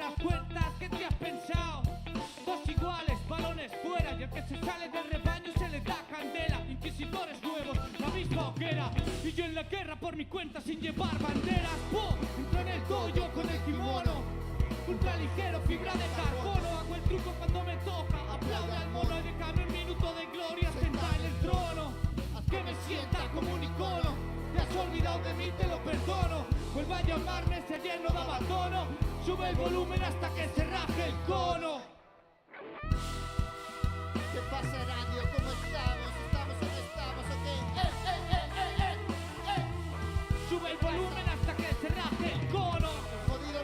las cuentas, ¿qué te has pensado? Dos iguales, balones fuera, y el que se sale del rebaño se le da candela. Inquisidores nuevos, la misma hoguera, y yo en la guerra por mi cuenta sin llevar banderas. ¡Pum! Entro en el dojo con el kimono, ultra ligero, fibra de carbono. Hago el truco cuando me toca, aplaude al mono y déjame un minuto de gloria sentar en el trono. Haz que me sienta como un icono. Te has olvidado de mí, te lo perdono. Vuelva a llamarme si ayer no daba tono. Sube el volumen hasta que se raje el cono. ¿Qué pasa, radio? ¿Cómo estamos? ¿Estamos o no estamos? ¿O qué? Sube el volumen hasta que se raje el cono.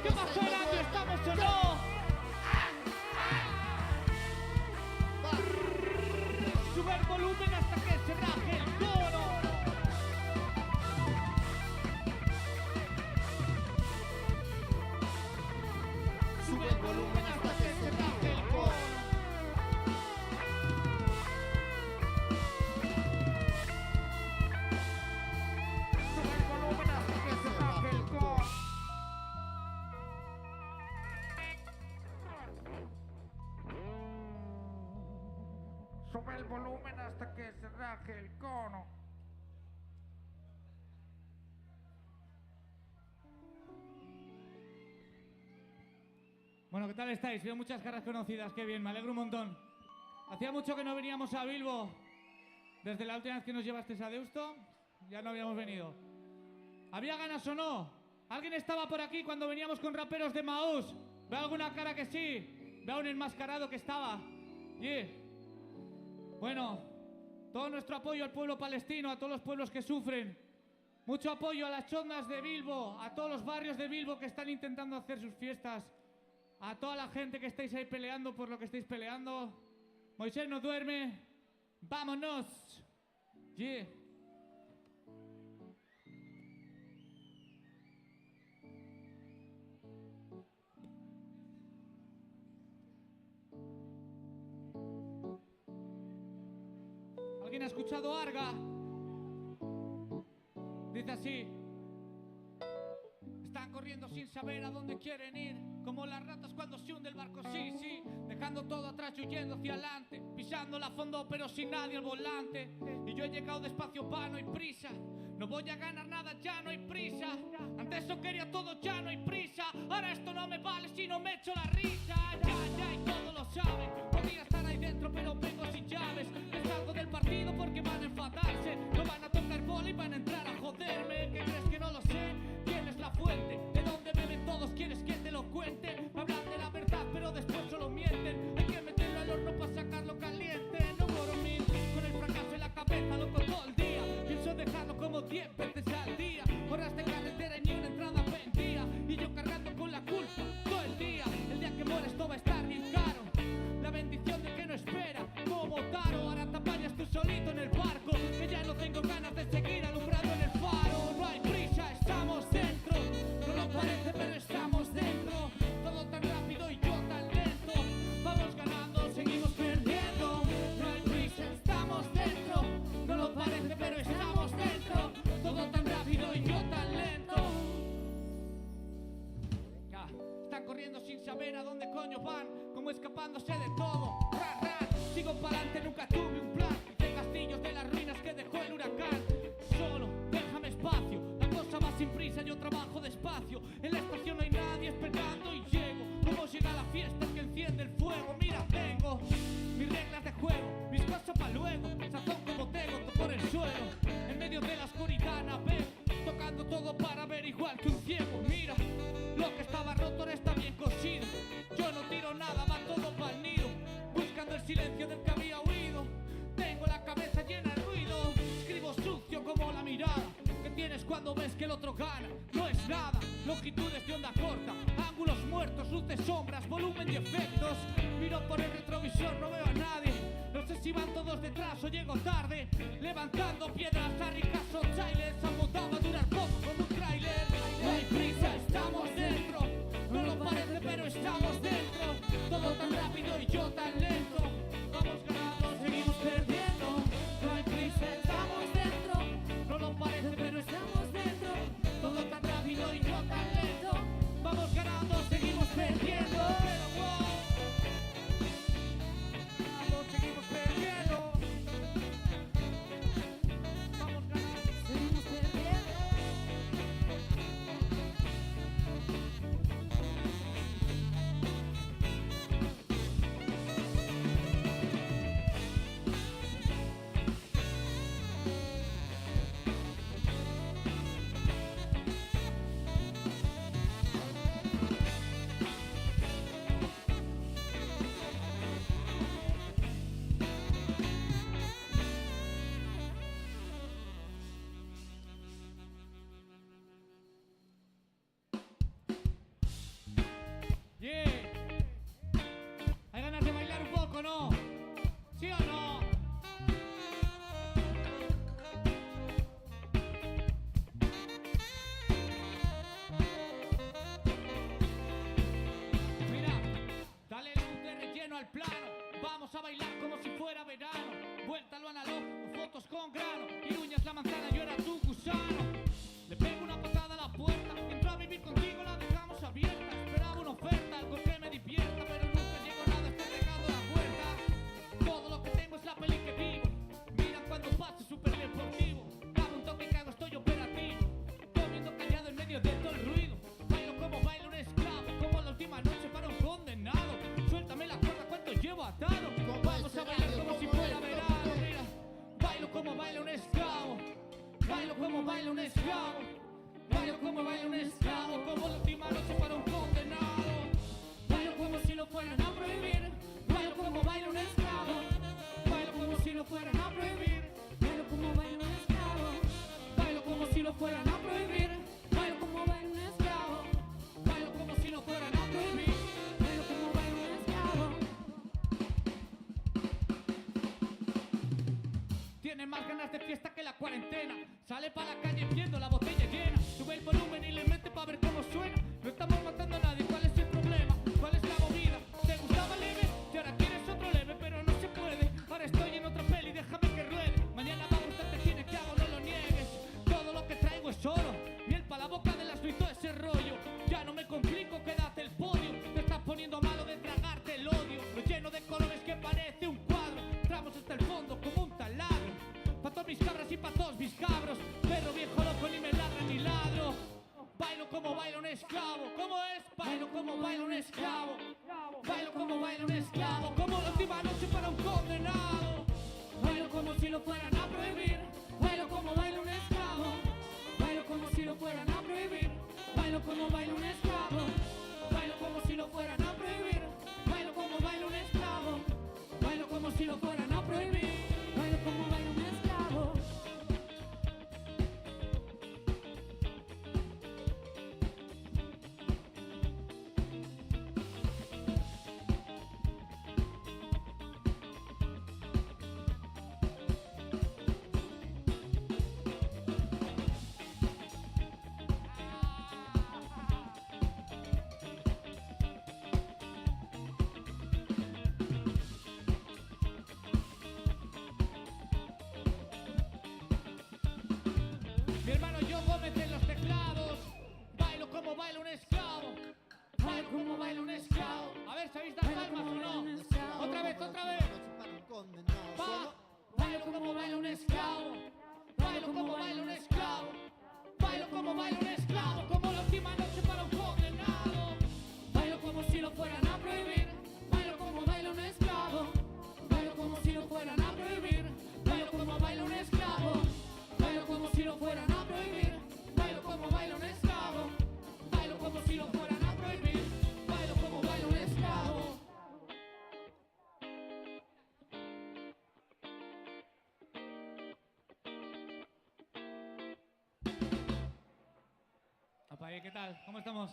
¿Qué pasa, radio? ¿Estamos o no? Sube el volumen hasta que se raje el cono. Sube el volumen hasta que se raje el cono. Sube el volumen hasta que se raje el cono. Sube el volumen hasta que se raje el cono. Bueno, ¿qué tal estáis? Veo muchas caras conocidas, qué bien, me alegro un montón. Hacía mucho que no veníamos a Bilbo. Desde la última vez que nos llevasteis a Deusto, ya no habíamos venido. ¿Había ganas o no? ¿Alguien estaba por aquí cuando veníamos con raperos de Maús? ¿Veo alguna cara que sí? ¿Veo un enmascarado que estaba? Yeah. Bueno, todo nuestro apoyo al pueblo palestino, a todos los pueblos que sufren. Mucho apoyo a las chondas de Bilbo, a todos los barrios de Bilbo que están intentando hacer sus fiestas. A toda la gente que estáis ahí peleando por lo que estáis peleando. Moisés no duerme. ¡Vámonos! Yeah. ¿Alguien ha escuchado Arga? Dice así. Están corriendo sin saber a dónde quieren ir, como las ratas cuando se hunde el barco, sí, sí. Dejando todo atrás y huyendo hacia adelante, pisando a fondo pero sin nadie al volante. Y yo he llegado despacio, pa, no hay prisa. No voy a ganar nada, ya no hay prisa. Antes eso quería todo, ya no hay prisa. Ahora esto no me vale si no me echo la risa. Ya, y todos lo saben. Podría estar ahí dentro pero vengo sin llaves. Me salgo del partido porque van a enfadarse. No van a tocar bola y van a entrar a joderme. ¿Qué crees que no lo sé? ¿Quién es la fuente? ¿De dónde beben todos? ¿Quieres que te lo cuente? Me hablan de la verdad pero después solo mienten. Hay que meterlo al horno para sacarlo caliente. No moro mil, con el fracaso en la cabeza, loco todo el día. Pienso dejarlo como 10 veces al día. Horas de carretera y ni una entrada vendía. Y yo cargando con la culpa todo el día. El día que mueres todo va a estar bien caro. La bendición de que no espera, como Taro. Ahora te apañas tú solito en el barco, que ya no tengo ganas de seguir alumbrando en el faro. No hay prisa, estamos dentro. No lo parece pero estamos dentro. Todo tan rápido y yo tan lento. Vamos ganando, seguimos perdiendo. No hay prisa, estamos dentro. No lo parece pero estamos dentro. Todo tan rápido y yo tan lento. Ya, están corriendo sin saber a dónde coño van, como escapándose de todo. Ran, ran. Sigo pa'lante, nunca tuve un plan. De castillos de las ruinas que dejó el huracán. Solo, déjame espacio. La cosa va sin prisa, yo trabajo despacio. En la estación no hay nadie esperando y llego. Como llega la fiesta que enciende el fuego. Mira, tengo mis reglas de juego, mis cosas pa' luego. Sazón como tengo, por el suelo. En medio de la oscuridad navego, tocando todo para ver igual que un ciego. Mira, lo que estaba roto ahora está bien cosido. Yo no tiro nada, va todo pa'l nido. Buscando el silencio del que había huido. Tengo la cabeza llena de ruido. Escribo sucio como la mirada que tienes cuando ves que el otro gana. No es nada, longitudes de onda corta, ángulos muertos, luces, sombras, volumen y efectos. Miro por el retrovisor, no veo a nadie. No sé si van todos detrás o llego tarde. Levantando piedras a Ricasso Chailes. Apuntado a durar poco como un tráiler. No hay prisa, estamos dentro. No lo parece pero estamos dentro. Todo tan rápido y yo tan lento. Vamos ganando, seguimos perdiendo. No hay prisa, estamos dentro. No lo parece pero estamos dentro. Todo tan rápido y yo tan lento. Vamos ganando, seguimos perdiendo. a bailar como si fuera verano. Vuelta a lo analógico, fotos con grano. Y uñas la manzana, yo era tu gusano. Le pego una patada a la puerta. Entro a vivir contigo, la dejamos abierta. Esperaba una oferta, algo que me divierta. Pero nunca llegó nada, estoy regado a la puerta. Todo lo que tengo es la peli que vivo. Miran cuando paso, súper deportivo. Dame un toque que hago, estoy operativo. Comiendo callado en medio de todo el ruido. Bailo como baila un esclavo. Como la última noche para un condenado. Suéltame la cuerda, ¿cuánto llevo atado? Vamos a bailar como si fuera verano. Mira, bailo como baila un esclavo. Bailo como baila un esclavo. Bailo como baila un esclavo. Como la última noche para un condenado. Bailo como si lo fueran a prohibir. Bailo como baila un esclavo. Bailo como si lo fueran a prohibir. Bailo como baila un esclavo. Bailo como si lo fueran a prohibir. Bailo como baila un esclavo. Bailo como si lo fueran a prohibir. Bailo como baila un esclavo. Tiene más ganas de fiesta que la cuarentena. Sale pa' la calle viendo la botella llena. Sube el volumen y le mete pa' ver cómo suena. No estamos matando a nadie, ¿cuál es el problema? ¿Cuál es la movida? ¿Te gustaba leve? Y ahora quieres otro leve, pero no se puede. Ahora estoy en otra peli, déjame que ruede. Mañana va a gustarte cine que hago, no lo niegues. Todo lo que traigo es oro. Miel pa' la boca de las y todo ese rollo. Ya no me complico, quédate el podio. Te estás poniendo malo de tragarte el odio. Lo lleno de colores que parece un cuadro. Tramos hasta el fondo como un taladro. Pa' todas mis cabras y pa' todos mis cabros. Perro viejo loco, ni me ladra ni ladro. Bailo como baila un esclavo. ¿Cómo es? Bailo como baila un esclavo. Bailo como baila un esclavo. Como la última noche para un condenado. Bailo como si lo fueran a prohibir. Bailo como baila un esclavo. Bailo como si lo fueran a prohibir. Bailo como baila un esclavo. Bailo como si lo fueran a prohibir. Bailo como baila un esclavo. Bailo como si lo fueran a prohibir. Bailo como baila un esclavo. Mi hermano John Gómez en los teclados. Bailo como baila un esclavo. Bailo como baila un esclavo. A ver, ¿sabéis dar palmas o no? Otra vez, otra vez. Va. Bailo como baila un esclavo. Bailo como baila un esclavo. Bailo como baila un esclavo. Como la última noche para un condenado. Bailo como si lo fueran a prohibir. Bailo como baila un esclavo. Bailo como si lo fueran a prohibir. Bailo como baila un esclavo. Bailo como si lo fueran a prohibir. Bailo como baila un esclavo. Bailo como si lo fueran a prohibir. Bailo como baila un esclavo. Apa, ¿qué tal? ¿Cómo estamos?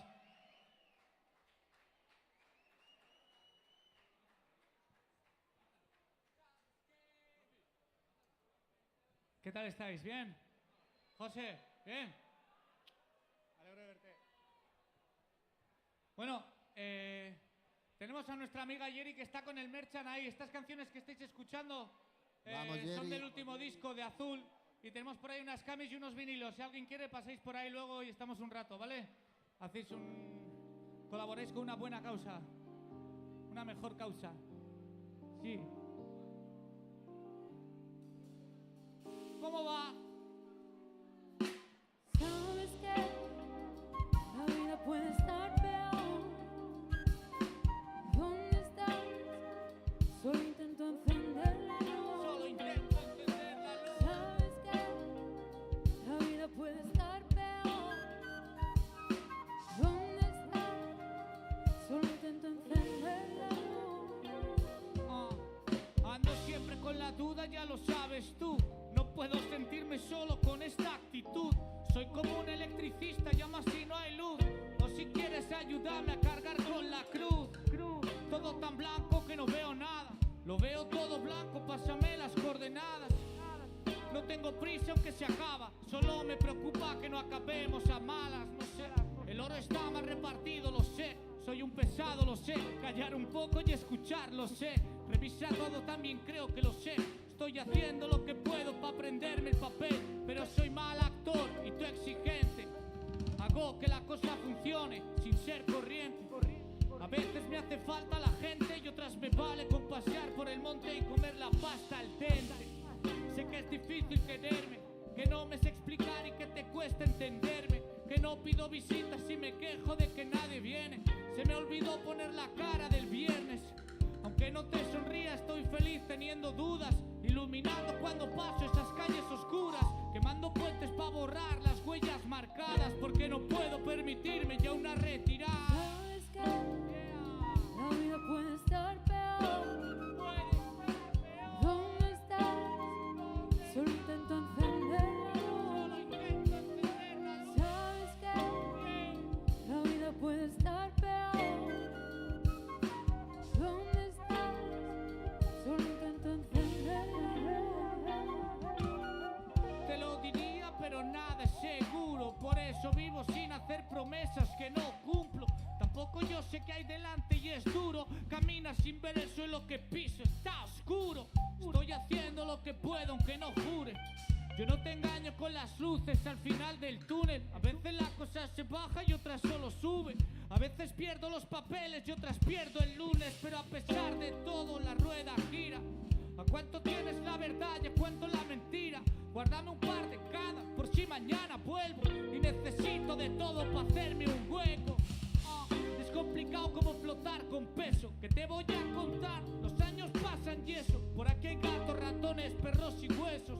¿Qué tal estáis? ¿Bien? José, ¿bien? Me alegro de verte. Bueno, tenemos a nuestra amiga Yeri que está con el merchan ahí. Estas canciones que estáis escuchando Vamos, son Yeri. del último disco de Azul. Y tenemos por ahí unas camis y unos vinilos. Si alguien quiere, pasáis por ahí luego y estamos un rato, ¿vale? Hacéis un... Colaboráis con una buena causa. Una mejor causa. Sí. ¿Cómo va? Sabes que la vida puede estar peor. ¿Dónde estás? Solo intento encender la luz. Solo intento encender la luz. Sabes que la vida puede estar peor. ¿Dónde estás? Solo intento encender la luz. Ando siempre con la duda, ya lo sabes tú. No puedo sentirme solo con esta actitud. Soy como un electricista, llama si no hay luz. O si quieres ayudarme a cargar con la cruz. Todo tan blanco que no veo nada. Lo veo todo blanco, pásame las coordenadas. No tengo prisa aunque se acaba. Solo me preocupa que no acabemos a malas, no sé. El oro está mal repartido, lo sé. Soy un pesado, lo sé. Callar un poco y escuchar, lo sé. Revisa todo, también creo que lo sé. Estoy haciendo lo que puedo para aprenderme el papel, pero soy mal actor y tú exigente. Hago que la cosa funcione sin ser corriente. A veces me hace falta la gente y otras me vale con pasear por el monte y comer la pasta al dente. Sé que es difícil quererme, que no me sé explicar y que te cuesta entenderme, que no pido visitas y me quejo de que nadie viene. Se me olvidó poner la cara del viernes. Aunque no te sonría, estoy feliz teniendo dudas, iluminando cuando paso esas calles oscuras, quemando puentes para borrar las huellas marcadas, porque no puedo permitirme ya una retirada. Sabes que la vida puede estar peor. ¿Dónde estás? Solo intento encender la luz. Sabes que la vida puede estar peor. ¿Dónde estás? Solo intento encender la luz. Te lo diría, pero nada es seguro. Por eso vivo sin hacer promesas que no cumplo. Tampoco yo sé qué hay delante y es duro. Camina sin ver el suelo que piso, está oscuro. Estoy haciendo lo que puedo aunque no jure. Yo no te engaño con las luces al final del túnel. A veces la cosa se baja y otras solo sube. A veces pierdo los papeles y otras pierdo el lunes. Pero a pesar de todo la rueda gira. ¿A cuánto tienes la verdad y a cuánto la mentira? Guárdame un par de cada por si mañana vuelvo y necesito de todo para hacerme un hueco. Es complicado como flotar con peso. ¿Qué te voy a contar? Los años pasan y eso. Por aquí hay gatos, ratones, perros y huesos.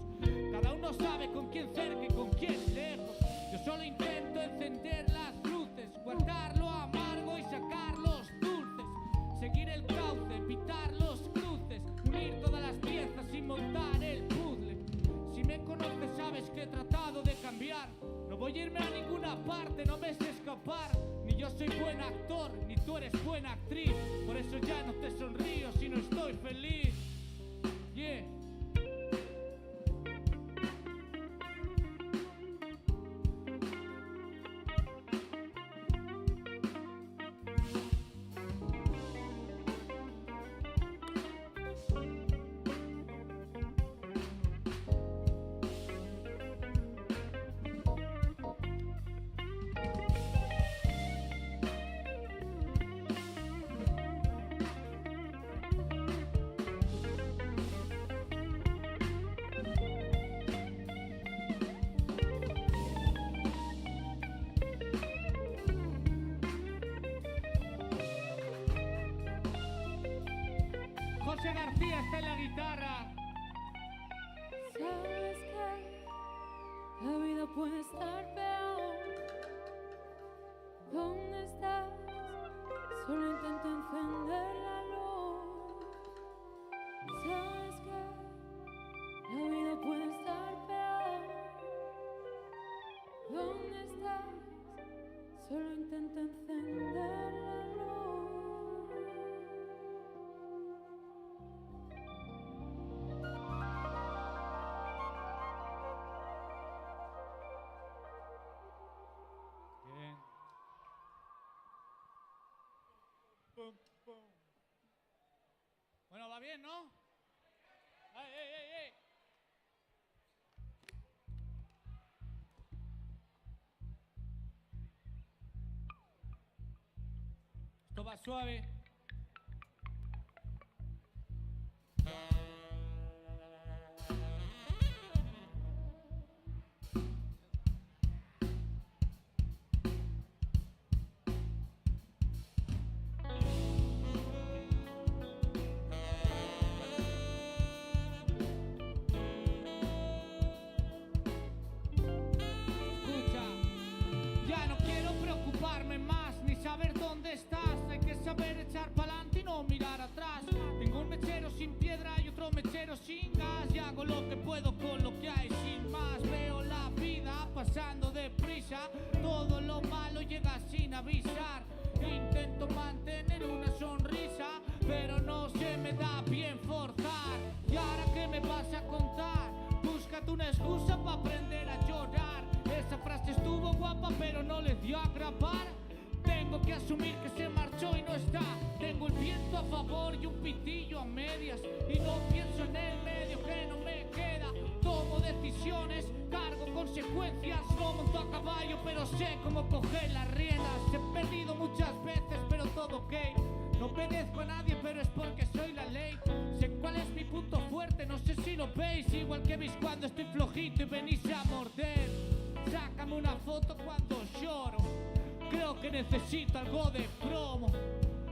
Cada uno sabe con quién cerca y con quién lejos. Yo solo intento encender las luces, guardar lo amargo y sacar los dulces. Seguir el cauce, evitar los cruces, unir todas las piezas y montar el puzzle. Si me conoces sabes que he tratado de cambiar. No voy a irme a ninguna parte, no me sé escapar. Ni yo soy buen actor, ni tú eres buena actriz. Por eso ya no te sonrío si no estoy feliz. Yeah. José García está en la guitarra. Sabes que la vida puede estar peor. ¿Dónde estás? Solo intento encender la luz. Sabes que la vida puede estar peor. ¿Dónde estás? Solo intento encender la luz. Bien. Pum, pum. Bueno, va bien, ¿no? ¡Ey, ey, ey, ey! Esto va suave. Escucha, ya no quiero preocuparme más ni saber dónde estás. Hay que saber echar pa'lante y no mirar atrás. Tengo un mechero sin piedra y otro mechero sin gas. Y hago lo que puedo con lo que hay sin más. Veo la vida pasando deprisa. Todo lo malo llega sin avisar. Intento mantener una sonrisa, pero no se me da bien forzar. ¿Y ahora qué me vas a contar? Búscate una excusa para aprender a llorar. Esa frase estuvo guapa, pero no le dio a grabar. Tengo tengo que asumir que se marchó y no está. Tengo el viento a favor y un pitillo a medias, y no pienso en el medio que no me queda. Tomo decisiones, cargo consecuencias. No monto a caballo, pero sé cómo coger las riendas. He perdido muchas veces, pero todo ok. No obedezco a nadie, pero es porque soy la ley. Sé cuál es mi punto fuerte, no sé si lo veis. Igual que veis cuando estoy flojito y venís a morder. Sácame una foto cuando lloro. Creo que necesito algo de promo.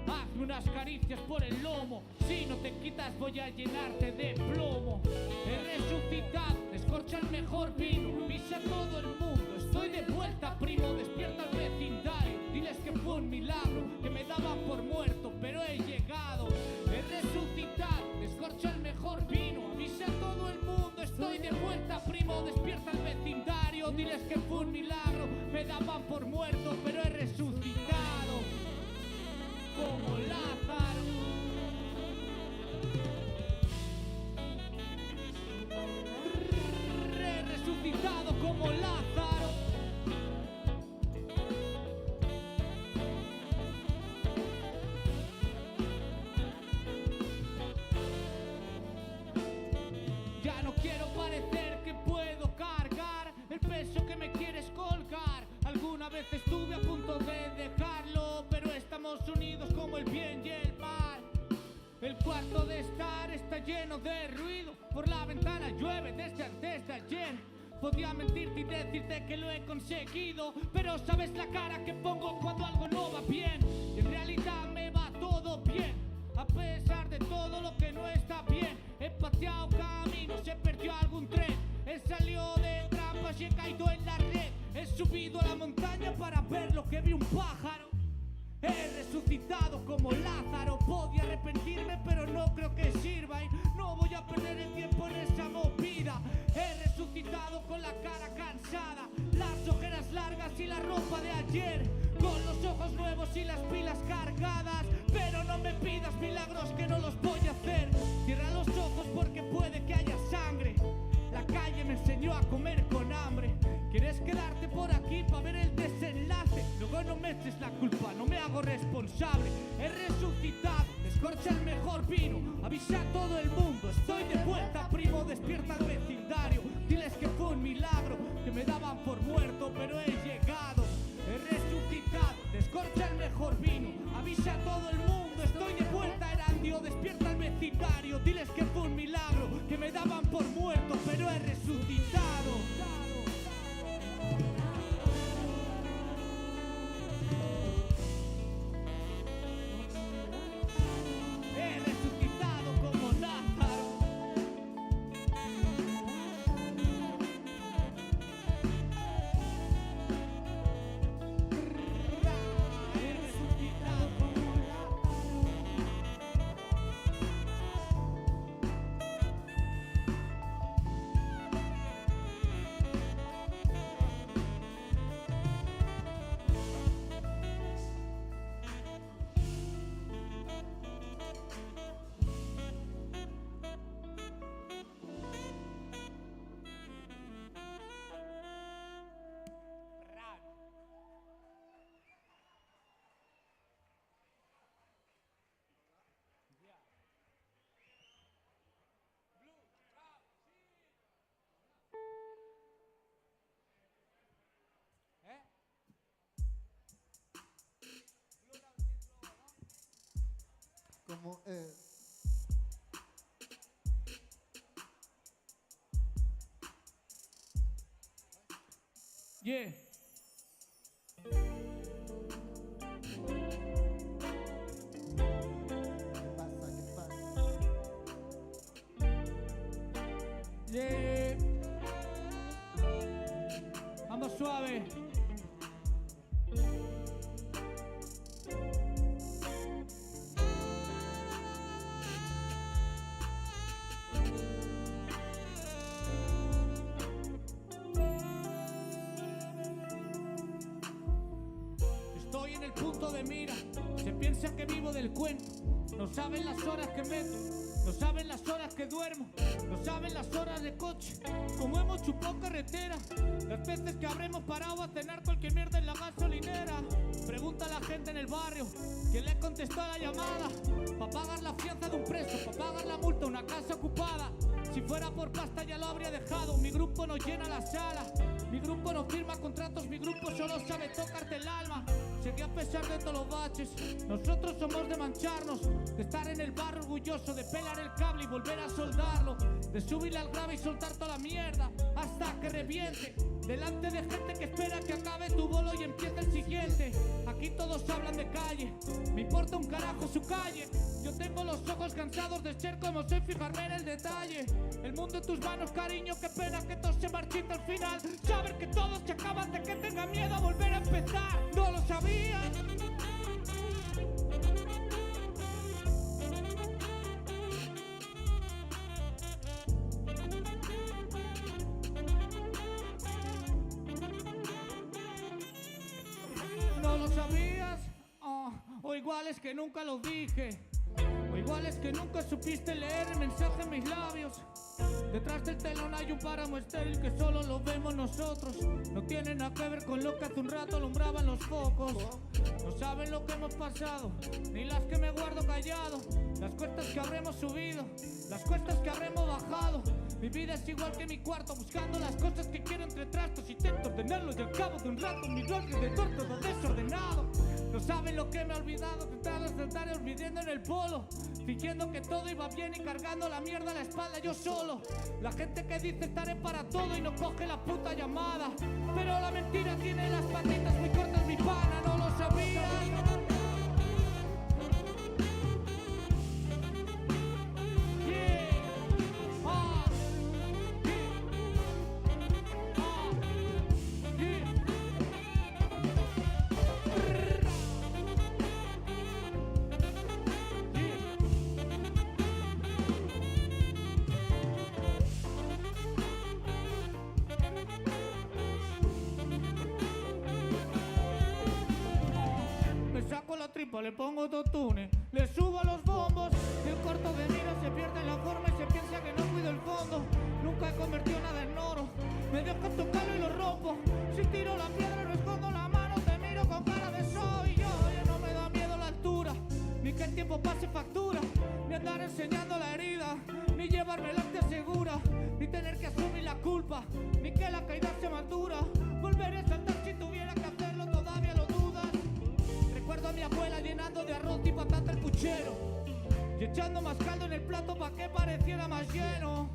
Hazme unas caricias por el lomo. Si no te quitas voy a llenarte de plomo. He resucitado, descorcha el mejor vino. Pisa todo el mundo, estoy de vuelta, primo. Despierta al vecindario, diles que fue un milagro, que me daban por muerto, pero he llegado. He resucitado, descorcha el mejor vino. Avisa a todo el mundo, estoy de vuelta, primo. Despierta al vecindario, diles que fue un milagro, me daban por muerto, pero he resucitado como Lázaro. He resucitado como Lázaro. Ya no quiero parecer que puedo cargar el peso que me quieres colgar. Alguna vez estuve a punto de dejarlo, pero estamos unidos como el bien y el mal. El cuarto de estar está lleno de ruido. Por la ventana llueve desde antes de ayer. Podía mentirte y decirte que lo he conseguido, pero sabes la cara que pongo cuando algo no va bien. Y en realidad me va todo bien, a pesar de todo lo que no está bien. He pateado caminos, he perdido algún tren, he salido de trampas y he caído en la red. He subido a la montaña para ver lo que vi un pájaro. He resucitado como Lázaro. Podía arrepentirme, pero no creo que sirva, y no voy a perder el tiempo en esa movida. He resucitado con la cara cansada, las ojeras largas y la ropa de ayer, con los ojos nuevos y las pilas cargadas. Pero no me pidas milagros que no los voy a hacer. Cierra los ojos porque puede que haya sangre. La calle me enseñó a comer con hambre. ¿Quieres quedarte por aquí para ver el desenlace? Luego no me eches la culpa, no me hago responsable. He resucitado, descorcha el mejor vino. Avisa a todo el mundo, estoy de vuelta, primo. Despierta al vecindario, diles que fue un milagro, que me daban por muerto, pero he llegado. He resucitado, descorcha el mejor vino. Avisa a todo el mundo, estoy de vuelta, Erandio. Despierta al vecindario, diles que fue un milagro, que me daban por muerto, pero he resucitado. He resucitado como Lázaro. He resucitado como como yeah. ¿Qué pasa? Yeah. Vamos suave. Estoy en el punto de mira, se piensa que vivo del cuento. No saben las horas que meto, no saben las horas que duermo, no saben las horas de coche, como hemos chupado carretera, las veces que habremos parado a cenar cualquier mierda en la gasolinera. Pregunta a la gente en el barrio quién le contestó a la llamada, pa' pagar la fianza de un preso, pa' pagar la multa, una casa ocupada. Si fuera por pasta ya lo habría dejado. Mi grupo no llena la sala, mi grupo no firma contratos, mi grupo solo sabe tocarte el alma. Sé que a pesar de todos los baches, nosotros somos de mancharnos, de estar en el barro orgulloso, de pelar el cable y volver a soldarlo, de subirle al grave y soltar toda la mierda hasta que reviente, delante de gente que espera que acabe tu bolo y empiece el siguiente. Aquí todos hablan de calle, me importa un carajo su calle. Yo tengo los ojos cansados de ser como soy, fijarme en el detalle. El mundo en tus manos, cariño, qué pena que todo se marchita al final. Saber que todos se acaban de que tenga miedo a volver a empezar. No lo sabía. No lo sabías, o igual es que nunca lo dije, o igual es que nunca supiste leer el mensaje en mis labios. Detrás del telón hay un páramo estéril que solo lo vemos nosotros. No tiene nada que ver con lo que hace un rato alumbraban los focos. No saben lo que hemos pasado, ni las que me guardo callado, las cuestas que habremos subido, las cuestas que habremos bajado. Mi vida es igual que mi cuarto, buscando las cosas que quiero entre trastos. Intento ordenarlo y al cabo de un rato mi alrededor todo desordenado. No saben lo que me he olvidado, tentado de estar olvidando en el polo, fingiendo que todo iba bien y cargando la mierda a la espalda yo solo. La gente que dice estaré para todo y no coge la puta llamada, pero la mentira tiene las patitas muy cortas, mi pana, no lo sabía. Le pongo autotune, le subo a los bombos y el corto de mira se pierde en la forma y se piensa que no cuido el fondo. Nunca he convertido nada en oro, me dejo tocarlo y lo rompo. Si tiro la piedra no escondo la mano, te miro con cara de soy yo. Ya no me da miedo la altura, ni que el tiempo pase factura, ni andar enseñando la herida, ni llevarme la te asegura, ni tener que asumir la culpa, ni que la caída sea más dura. Volveré a saltar si tuviera que hacerlo, todavía lo dudas. Recuerdo a mi abuela llenando de arroz y patata el puchero y echando más caldo en el plato pa' que pareciera más lleno.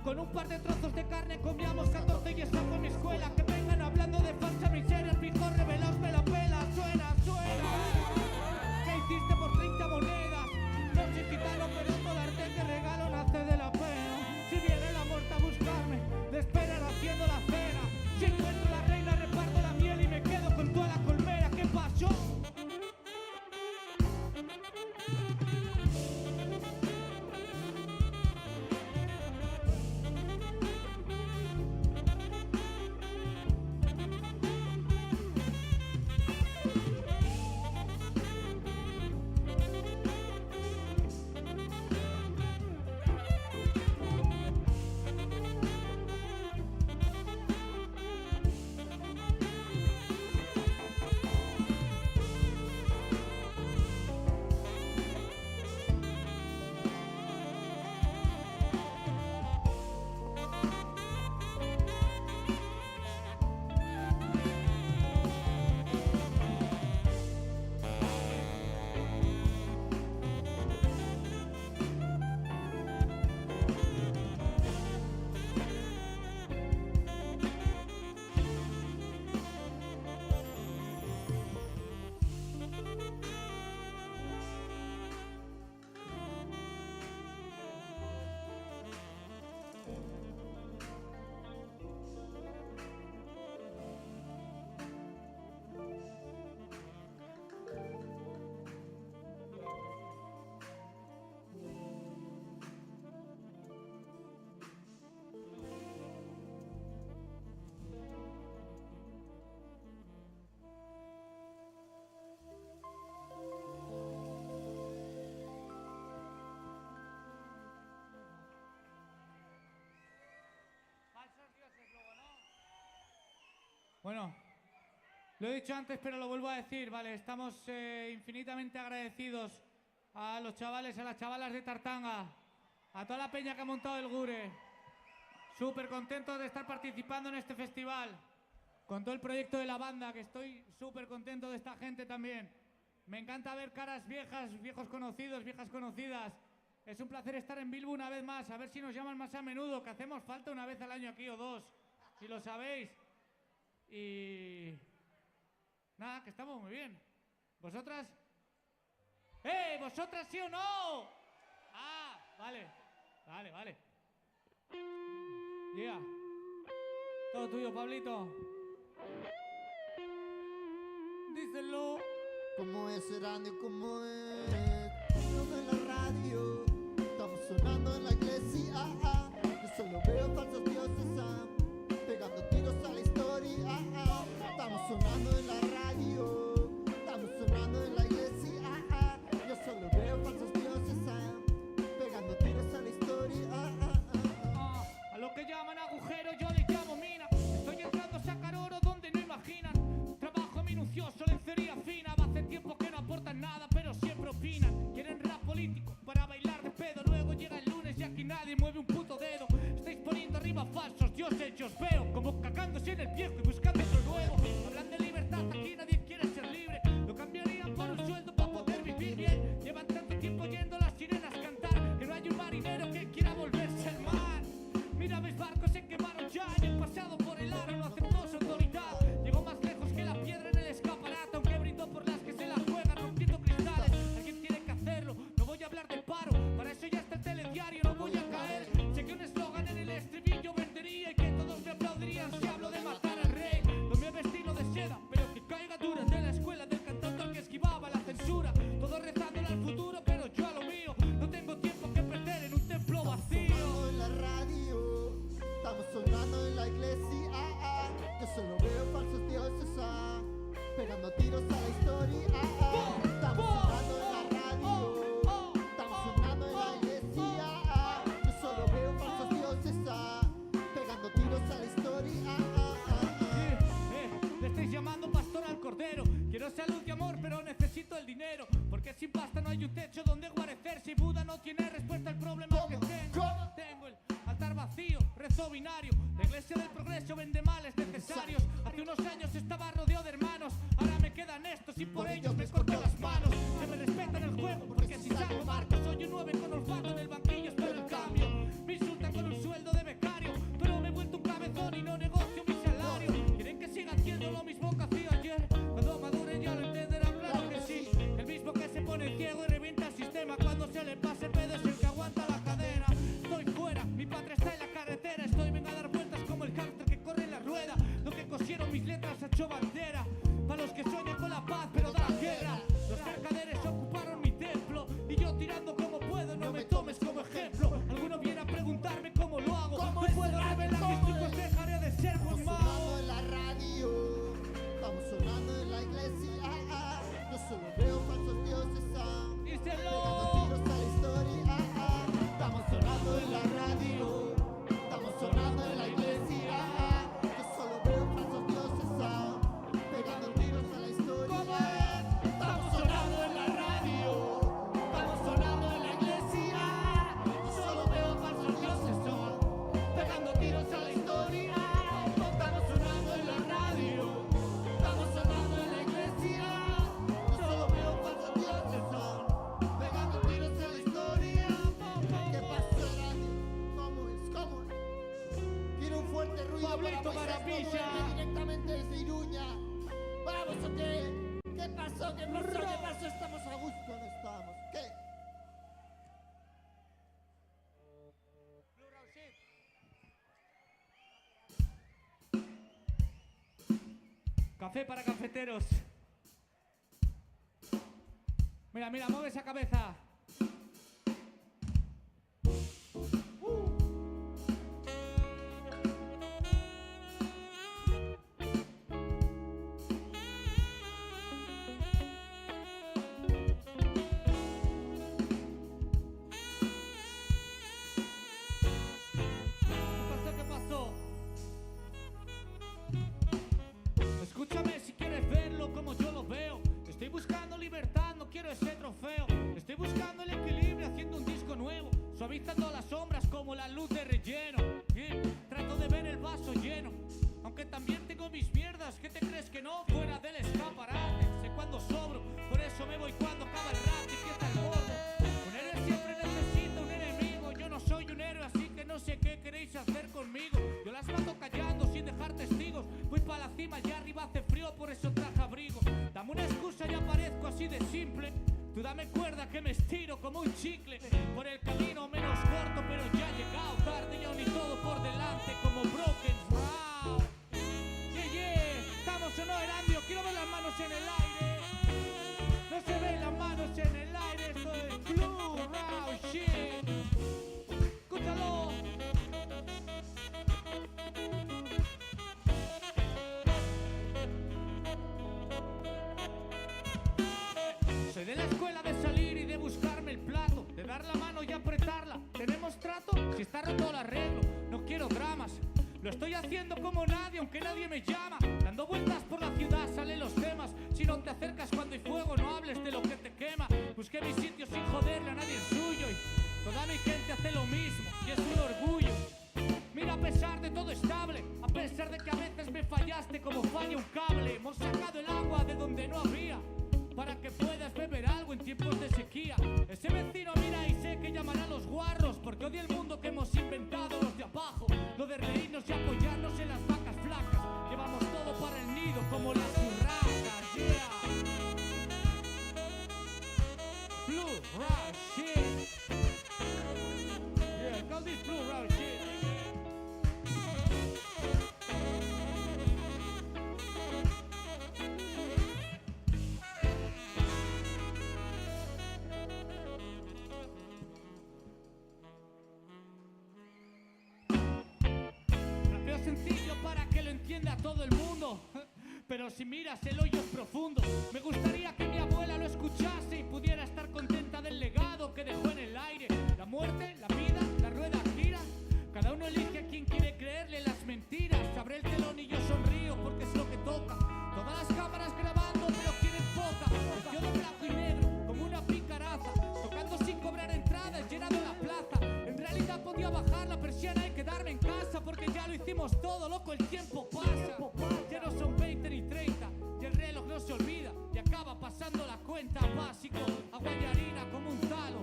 Con un par de trozos de carne comíamos 14 y esa fue mi escuela. Que vengan hablando de falsa miseria, el frijol revelaos me la pela. Suena, suena. ¿Qué hiciste por 30 monedas? No soy gitano pero todo arte que regalo nace de la pena. Si viene la muerte a buscarme, le esperan haciendo la cena. Si encuentro la reina reparto la miel y me quedo con toda la colmena. ¿Qué pasó? Bueno, lo he dicho antes, pero lo vuelvo a decir, ¿vale? Estamos infinitamente agradecidos a los chavales, a las chavalas de Tartanga, a toda la peña que ha montado el Gure. Súper contento de estar participando en este festival, con todo el proyecto de la banda, que estoy súper contento de esta gente también. Me encanta ver caras viejas, viejos conocidos, viejas conocidas. Es un placer estar en Bilbo una vez más, a ver si nos llaman más a menudo, que hacemos falta una vez al año aquí o dos, si lo sabéis. Y... nada, que estamos muy bien. ¿Vosotras? ¡Eh! ¿Vosotras sí o no? Ah, vale. Vale. Yeah. Todo tuyo, Pablito. Díselo. ¿Cómo es Randy? ¿Cómo es? Sonando en la radio, estamos sonando en la iglesia. Yo solo veo falsos dioses pegando tiros a la historia. Estamos sonando en la radio, estamos sonando en la iglesia. Yo solo veo falsos dioses pegando tiros a la historia. A lo que llaman agujero yo le llamo mina. Estoy entrando a sacar oro donde no imaginan. Trabajo minucioso, lencería fina. Va a hacer tiempo que no aportan nada, pero siempre opinan. Quieren rap político para bailar de pedo. Luego llega el lunes y aquí nadie mueve un puto dedo. Estáis poniendo arriba falsos dioses, yo os veo como cagándose en el viejo y buscando otro nuevo. Hablan de libertad, aquí nadie quiere ser libre. Lo cambiarían por un sueldo para poder vivir bien. Llevan tanto tiempo oyendo las sirenas cantar que no hay un marinero que quiera volverse al mar. Mira, mis barcos se quemaron ya en el pasado por el aro, no aceptó su autoridad. Llegó más lejos que la piedra en el escaparate, aunque brindó por las que se la juegan rompiendo cristales. Alguien tiene que hacerlo, no voy a hablar del paro, para eso ya está el telediario, no voy a caer. Sé que un eslogan en el estribillo vendería y que todos me aplaudirían si hablo de matar al rey. Lo mío es estilo de seda, pero que caiga dura de la escuela del cantante que esquivaba la censura. Todos rezándole al futuro, pero yo a lo mío. No tengo tiempo que perder en un templo vacío. Sonando en la radio, estamos sonando en la iglesia. Yo solo veo falsos dioses pegando tiros a la historia. Estamos sonando en la radio, estamos sonando en la iglesia. Yo solo veo falsos dioses pegando tiros a la historia. Le estáis llamando pastor al cordero. Quiero salud y amor, pero necesito el dinero. Porque sin pasta no hay un techo donde guarecerse. Y Buda no tiene respuesta al problema que tengo. Tengo el altar vacío, rezo binario. La iglesia del progreso vende males necesarios. Hace unos años estaba rodeado de hermanos. Ahora me quedan estos y por ellos me corto las manos. Se me respeta en el juego, porque si salgo marco. Soy un 9 con olfato en el banquillo, espero el cambio. Me insultan con un sueldo de becario, pero me he vuelto un cabezón y no negocio mi salario. Quieren que siga haciendo lo mismo que hacía ayer. Cuando madure ya lo entenderán, claro que sí. El mismo que se pone ciego y revienta el sistema. Cuando se le pase el pedo es el que aguanta la cadena. Estoy fuera, mi patria está en la carretera. Estoy venga a dar vueltas como el hámster que corre en la rueda. Lo que cosieron mis letras ha hecho bandera para los que sueñan con la paz pero da la guerra. Los mercaderes ocuparon mi templo y yo tirando como puedo, no me tomes como ejemplo. Alguno viene a preguntarme cómo lo hago. No puedo revelar mis trucos, dejaré de ser Estamos muy sonando mago. en la radio, estamos sonando en la iglesia. Yo solo veo falsos dioses pegando Díselo. tiros a la historia. Estamos sonando en la radio, estamos sonando en la iglesia. Yo solo veo falsos dioses pegando tiros a la historia. Estamos sonando en la radio, estamos sonando en la iglesia. Yo solo veo falsos dioses pegando tiros a la historia. Estamos sonando en la radio, estamos sonando en la iglesia. Yo solo veo falsos dioses pegando tiros a la historia. ¿Qué pasa, radio? ¿Cómo es? ¿Cómo es? Quiero un fuerte ruido Pablito para Moisés Maravilla. Comunica, directamente desde Iruña. ¿Vamos o qué? ¿Qué pasó? ¿Qué pasó? ¿Qué pasó? ¿Estamos a gusto o no estamos? ¿Qué? Café para cafeteros. Mira, mira, mueve esa cabeza. ¿Qué pasó? ¿Qué pasó? suavizando las sombras como la luz de relleno. Trato de ver el vaso lleno, aunque también tengo mis mierdas. ¿Qué te crees que no? Fuera del escaparate. Sé cuándo sobro, por eso me voy cuando acaba el rap y empieza el gordo. Un héroe siempre necesita un enemigo. Yo no soy un héroe, así que no sé qué queréis hacer conmigo. Yo las mato callando sin dejar testigos. Voy para la cima, allá arriba hace frío, por eso traje abrigo. Dame una excusa y aparezco así de simple. Tú dame cuerda que me estiro como un chicle. Por el camino menos corto, pero ya he llegado tarde y aún y todo por delante como Broken Wow. Yeah, yeah. ¿Estamos o no, Erandio? Quiero ver las manos en el aire. No se ven las manos en el aire. Esto es Blue Round Shit. Escúchalo. Soy de la escuela de salir y de buscarme el plato, de dar la mano y apretarla. ¿Tenemos trato? Si está roto lo arreglo, no quiero dramas. Lo estoy haciendo como nadie, aunque nadie me llama. Dando vueltas por la ciudad salen los temas. Si no te acercas cuando hay fuego, no hables de lo que te quema. Busqué mi sitio sin joderle a nadie el suyo. Y toda mi gente hace lo mismo, y es un orgullo. Mira, a pesar de todo estable, a pesar de que a veces me fallaste como falla un cable. Hemos sacado el agua de donde no había, para que puedas beber algo en tiempos de sequía. Ese vecino mira y sé que llamará a los guarros, porque odia el mundo que hemos inventado los de abajo. Lo de reírnos y apoyarnos en las vacas flacas. Llevamos todo para el nido como las urracas. Yeah. Blue Round Shit. Yeah, call this Blue Round Shit. Sencillo para que lo entienda todo el mundo, pero si miras el hoyo es profundo. Me gustaría que mi abuela lo escuchase y pudiera estar contenta del legado que dejó en el aire. La muerte, la vida, la rueda gira. Cada uno elige a quien quiere creerle las mentiras. Abre el telón y yo sonrío porque es lo que toca. Todas las cámaras grabando pero quieren poca. Vestido de blanco y negro como una picaraza, tocando sin cobrar entrada, llenando la plaza. En realidad podía bajar la persiana y quedarme en casa, porque ya lo hicimos todo, loco, el tiempo pasa. Ya no son 20 ni 30 y el reloj no se olvida y acaba pasando la cuenta. Básico, agua y harina como un talo.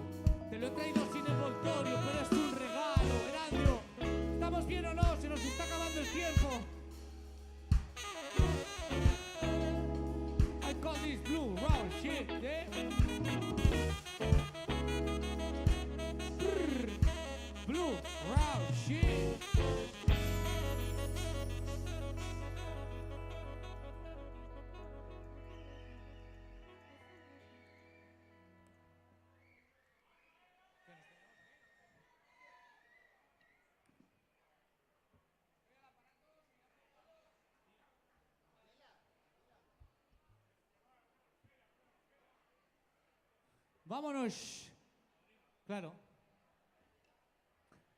Te lo he traído sin envoltorio, pero es un regalo. Erandio, ¿estamos bien o no? Se nos está acabando el tiempo. I call this Blue Round Shit, eh? Blue Round Shit. Vámonos. Claro.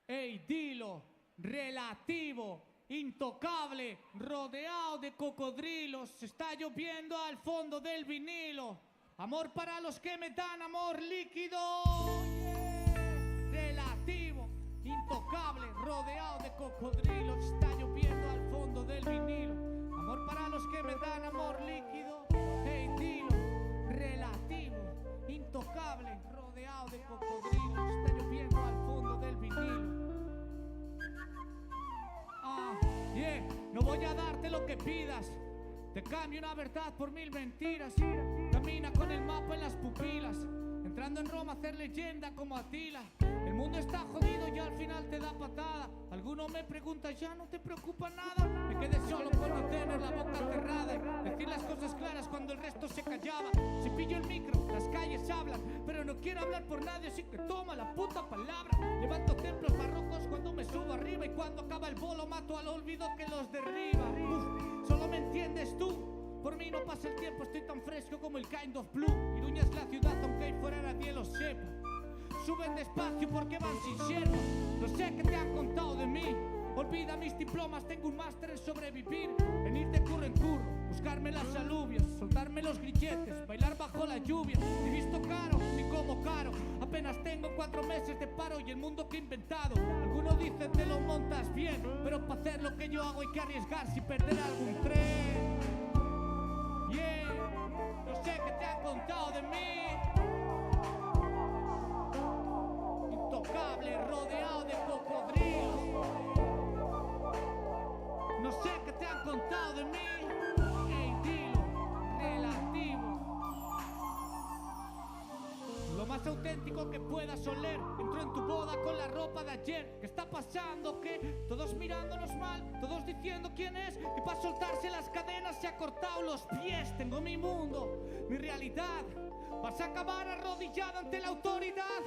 Ey, dilo, relativo, intocable, rodeado de cocodrilos. Está lloviendo al fondo del vinilo. Amor para los que me dan amor líquido. Yeah. Relativo, intocable, rodeado de cocodrilos. Está lloviendo al fondo del vinilo. Amor para los que me dan amor líquido. Ey, dilo, relativo, intocable, rodeado de cocodrilos. Está lloviendo al fondo del vinilo. Yeah, no voy a darte lo que pidas. Te cambio una verdad por 1000 mentiras. Camina con el mapa en las pupilas, entrando en Roma a hacer leyenda como Atila. El mundo está jodido y al final te da patada. Alguno me pregunta, ¿ya no te preocupa nada? Me quedé solo por no tener la boca cerrada y decir las cosas claras cuando el resto se callaba. Si pillo el micro, las calles hablan, pero no quiero hablar por nadie, así que toma la puta palabra. Levanto templos barrocos cuando me subo arriba, y cuando acaba el bolo mato al olvido que los derriba. Solo me entiendes tú. Por mí no pasa el tiempo, estoy tan fresco como el Kind of Blue. Iruña es la ciudad aunque ahí fuera nadie lo sepa. Suben despacio porque van sin siervos. No sé qué te han contado de mí. Olvida mis diplomas, tengo un máster en sobrevivir. En ir de curro en curro, buscarme las alubias, soltarme los grilletes, bailar bajo la lluvia. Ni visto caro, ni como caro. Apenas tengo 4 meses de paro y el mundo que he inventado. Algunos dicen te lo montas bien, pero para hacer lo que yo hago hay que arriesgarse y perder algún tren. Yeah, no sé qué te han contado de mí. Intocable, rodeado de cocodrilos. No sé qué te han contado de mí. Ey, dilo, relativo. Lo más auténtico que puedas oler. Entro en tu boda con la ropa de ayer. ¿Qué está pasando? ¿Qué? Todos mirándonos mal, todos diciendo quién es. Que para soltarse las cadenas se ha cortado los pies. Tengo mi mundo, mi realidad. Vas a acabar arrodillado ante la autoridad.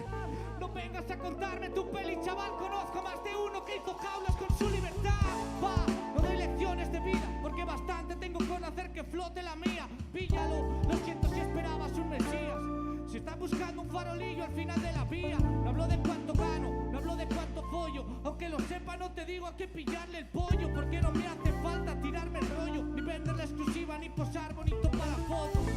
No vengas a contarme tu peli, chaval. Conozco más de uno que hizo jaulas con su libertad. Va, no doy lecciones de vida, porque bastante tengo con hacer que flote la mía. Píllalo, lo siento si esperabas un mesías. Si estás buscando un farolillo al final de la vía. No hablo de cuánto gano, no hablo de cuánto follo. Aunque lo sepa no te digo a qué pillarle el pollo, porque no me hace falta tirarme el rollo, ni vender la exclusiva, ni posar bonito para fotos.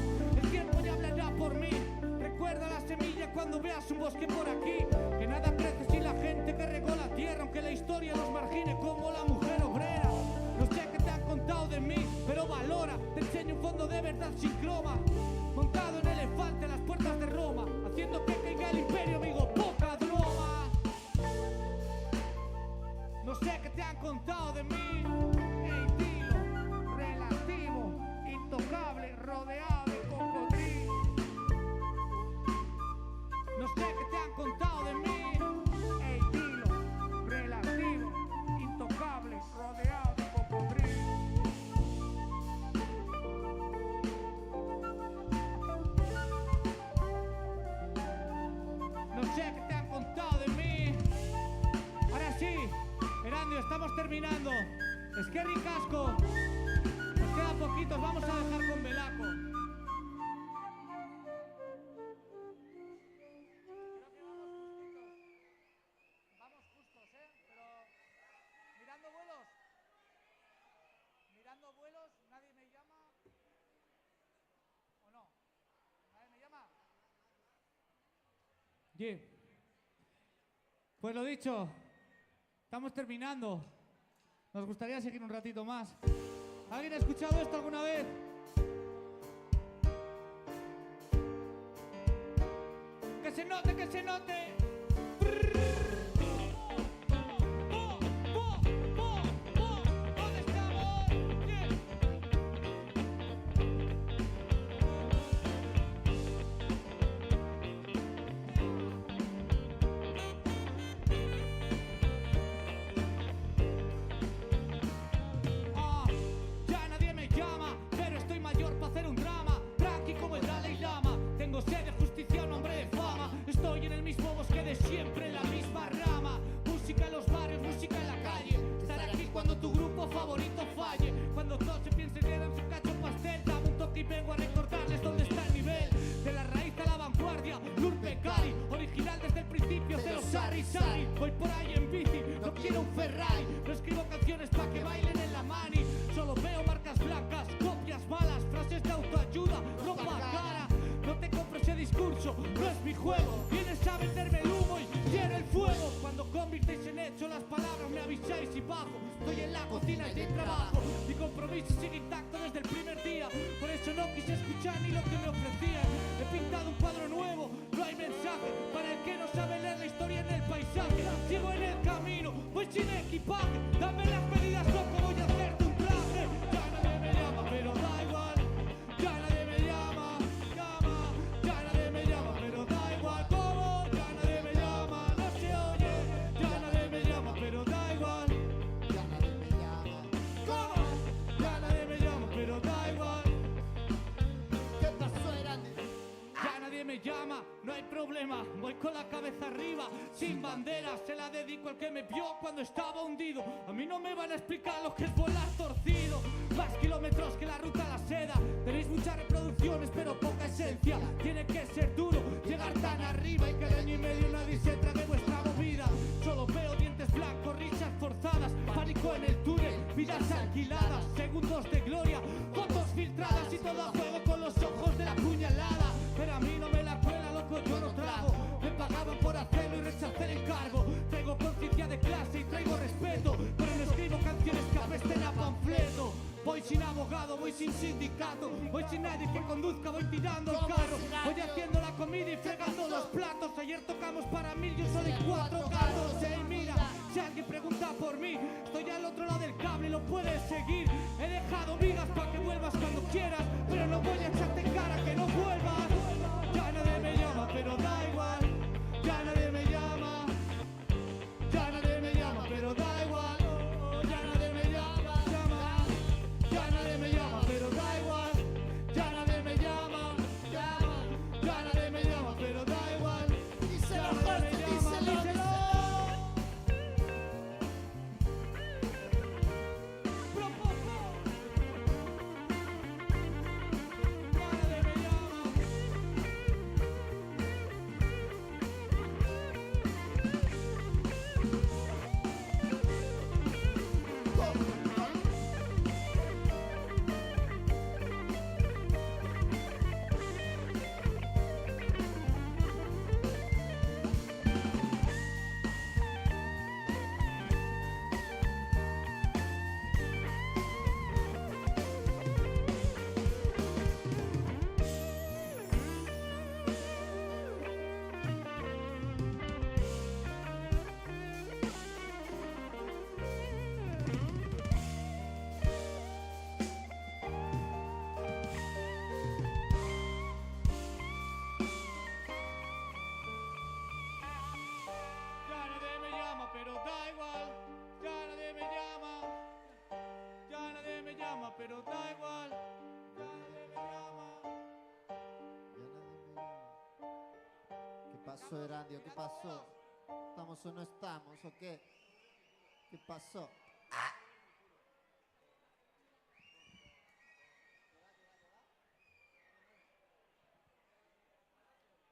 El tiempo ya hablará por mí. Recuerda la semilla cuando veas un bosque por aquí. Que nada crece sin la gente que regó la tierra, aunque la historia los margine como la mujer obrera. No sé qué te han contado de mí, pero valora. Te enseño un fondo de verdad sin croma. Montado en elefante a las puertas de Roma, haciendo que caiga el imperio, amigo, poca broma. No sé qué te han contado de mí. Ey, dilo, relativo, intocable, rodeado de cocodrilos. No sé qué te han contado de mí. Ey, dilo, relativo, intocable, rodeado de cocodrilos. No sé qué te han contado de mí. Ahora sí, Erandio, estamos terminando. Es que ricasco. Nos quedan poquitos, vamos a dejar con Belaco. Vamos justos, pero mirando vuelos. Mirando vuelos, nadie me llama. ¿O no? ¿Nadie me llama? Yeah. Pues lo dicho, estamos terminando. Nos gustaría seguir un ratito más. ¿Alguien ha escuchado esto alguna vez? Que se note, que se note. ¿Dónde estamos? Yeah. Ya nadie me llama, pero estoy mayor para hacer un drama. Tranqui como el Dalai Lama. Tengo sed de justicia, nombre de fama. Estoy en el mismo bosque de siempre, en la misma rama. Música en los barrios, música en la calle. Estaré aquí cuando tu grupo favorito falle. Cuando todos se piensen que eran su cacho pastel. Dame un toque y vengo a recordarles dónde está el nivel. De la raíz a la vanguardia, Lurpe Cali. Original desde el principio, cero Sari Sari. Voy por ahí en bici, no quiero un Ferrari. No escribo canciones pa' que bailen en la mani. Solo veo marcas blancas, copias malas, frases de autoayuda, ropa cara. No te compro ese discurso, no es mi juego. Vienes a venderme el humo y quiero el fuego. Cuando convirtéis en hecho las palabras me avisáis y bajo. Estoy en la cocina y de trabajo. Mi compromiso sigue intacto desde el primer día. Por eso no quise escuchar ni lo que me ofrecían. He pintado un cuadro nuevo, no hay mensaje. Para el que no sabe leer la historia en el paisaje. Sigo en el camino, voy sin equipaje. Dame las medidas, loco, voy a hacerte un traje. Ya nadie me llama, pero da igual. Ya nadie me llama, ya nadie me llama, pero da igual. ¿Cómo? Ya nadie me llama, no se oye. Ya nadie me llama, pero da igual. Ya nadie me llama. ¿Cómo? Ya nadie me llama, pero da igual. ¿Qué pasó, Erandi? Ya nadie me llama, no hay problema. Voy con la cabeza arriba, sin bandera. Se la dedico al que me vio cuando estaba hundido. A mí no me van a explicar lo que es volar torcido. Más kilómetros que la ruta a la seda. Tenéis muchas reproducciones pero poca esencia. Tiene que ser duro llegar tan arriba y que al año y medio nadie se trague vuestra movida. Solo veo dientes blancos, risas forzadas, pánico en el túnel, vidas alquiladas, segundos de gloria, fotos filtradas y todo a juego con los ojos de la puñalada. Pero a mí no me la cuela, loco, yo no trago. Me pagaban por hacerlo y rechacé el encargo. Traigo conciencia de clase y traigo respeto, pero no escribo canciones que apesten a panfleto. Voy sin abogado, voy sin sindicato, voy sin nadie que conduzca, voy tirando el carro. Voy haciendo la comida y fregando los platos. Ayer tocamos para 1000, yo soy 4 gatos. Hey, mira, si alguien pregunta por mí, estoy al otro lado del cable y lo puedes seguir. He dejado vigas para que vuelvas cuando quieras, pero no voy a echarte en cara que no vuelvas. Ya nadie me llama, pero da igual. Ya nadie me llama. Ya nadie me llama, pero da igual. Ya nadie me llama. Ya nadie me llama, pero da igual. Ya nadie me llama. Ya nadie me llama, pero da igual. Díselo, Ya nadie Jorge, me llama, díselo, díselo. Propoco. Ya nadie me llama. Ya nadie me llama, pero da igual. Ya nadie me llama. Ya nadie me llama, pero da igual. Ya nadie me llama. ¿Qué pasó, Erandio? ¿Qué pasó? ¿Estamos o no estamos o qué? ¿Qué pasó?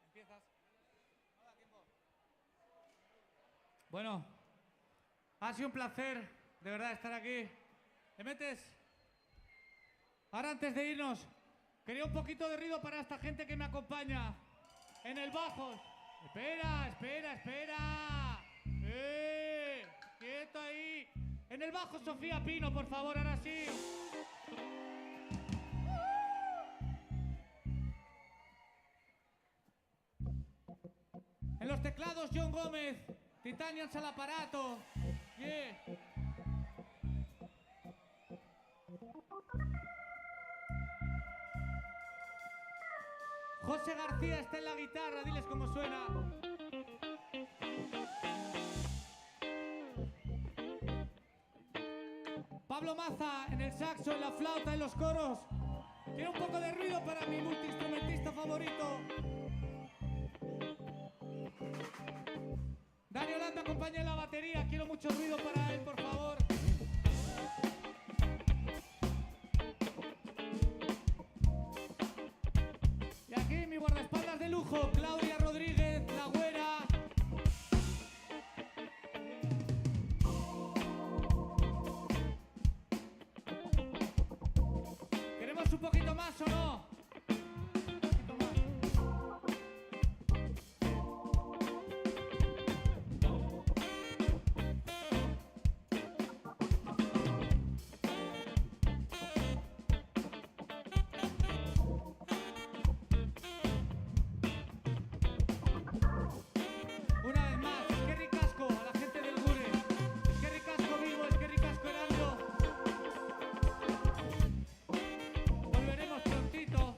Empiezas. Bueno, ha sido un placer, de verdad, estar aquí. ¿Le metes? Ahora, antes de irnos, quería un poquito de ruido para esta gente que me acompaña en el bajo. Espera, espera, espera. Quieto ahí. En el bajo, Sofía Pino, por favor, ahora sí. En los teclados, John Gómez. Titanians al aparato. Yeah. José García está en la guitarra, diles cómo suena. Pablo Maza en el saxo, en la flauta, en los coros. Quiero un poco de ruido para mi multiinstrumentista favorito. Dani Holanda acompaña en la batería. Quiero mucho ruido para él, por favor. Y aquí mi guardaespaldas de lujo, Claudia Rodríguez, la güera. ¿Queremos un poquito más o no? Un poquito más. Una vez más, es que ricasco a la gente del Gure. Es que ricasco vivo, es que ricasco Heraldo. Volveremos prontito.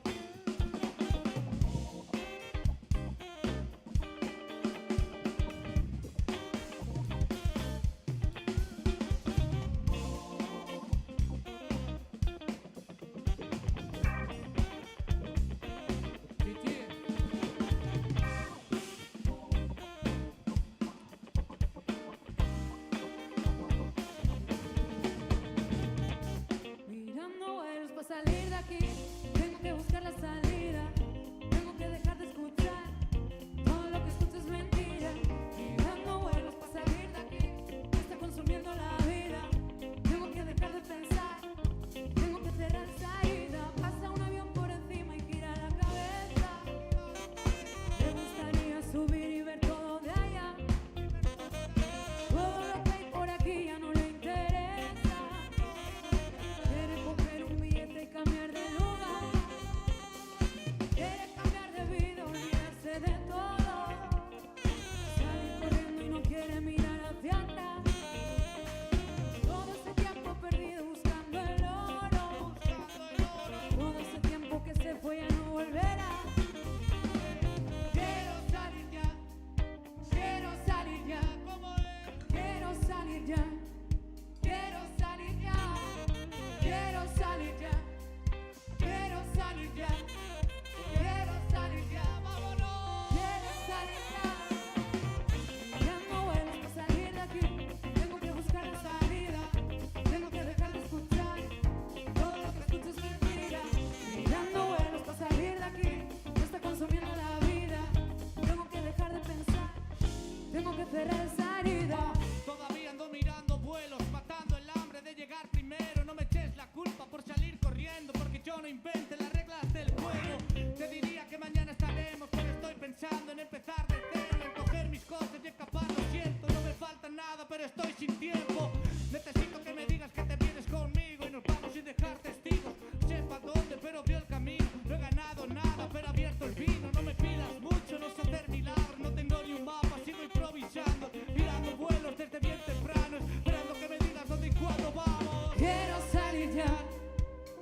cerrar salida. Todavía ando mirando vuelos, matando el hambre de llegar primero. No me eches la culpa por salir corriendo, porque yo no inventé las reglas del juego. Te diría que mañana estaremos, pero estoy pensando en empezar de cero, en coger mis cosas y escapar. Lo siento, no me falta nada, pero estoy sin tiempo. Necesito que me digas que te vienes conmigo y nos vamos sin dejar testigos. Sepa dónde, pero vio el camino. No he ganado nada, pero he abierto el vino. No me pidas mucho, no sé hacer milagros. No tengo ni un mapa, sigo improvisando, mirando vuelos desde bien temprano, esperando que me digas dónde y cuándo vamos. Quiero salir ya,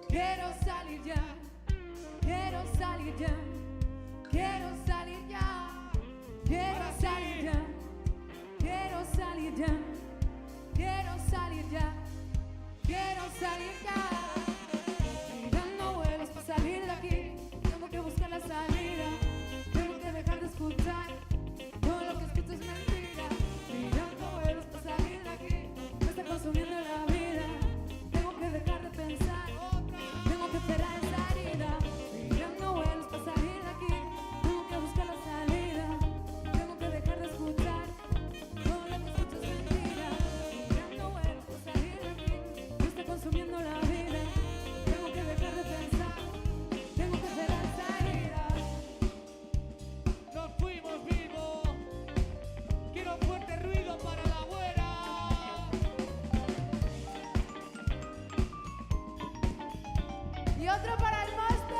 quiero salir ya, quiero salir ya, quiero salir ya, quiero salir ya, quiero salir ya, quiero salir ya, quiero salir ya. Mirando vuelos para salir de aquí, tengo que buscar la salida, tengo que dejar de escuchar, todo lo que escucho es mentira. Mirando vuelos para salir de aquí, me está consumiendo la vida, tengo que dejar de pensar, tengo que cerrar esa herida. Mirando vuelos para salir de aquí, tengo que buscar la salida, tengo que dejar de escuchar, todo lo que escucho es mentira. Mirando vuelos para salir de aquí, me está consumiendo la vida, tengo que dejar de pensar, tengo que cerrar esa herida. Nos fuimos vivos. Quiero un fuerte ruido para la güera. Y otro para el monstruo.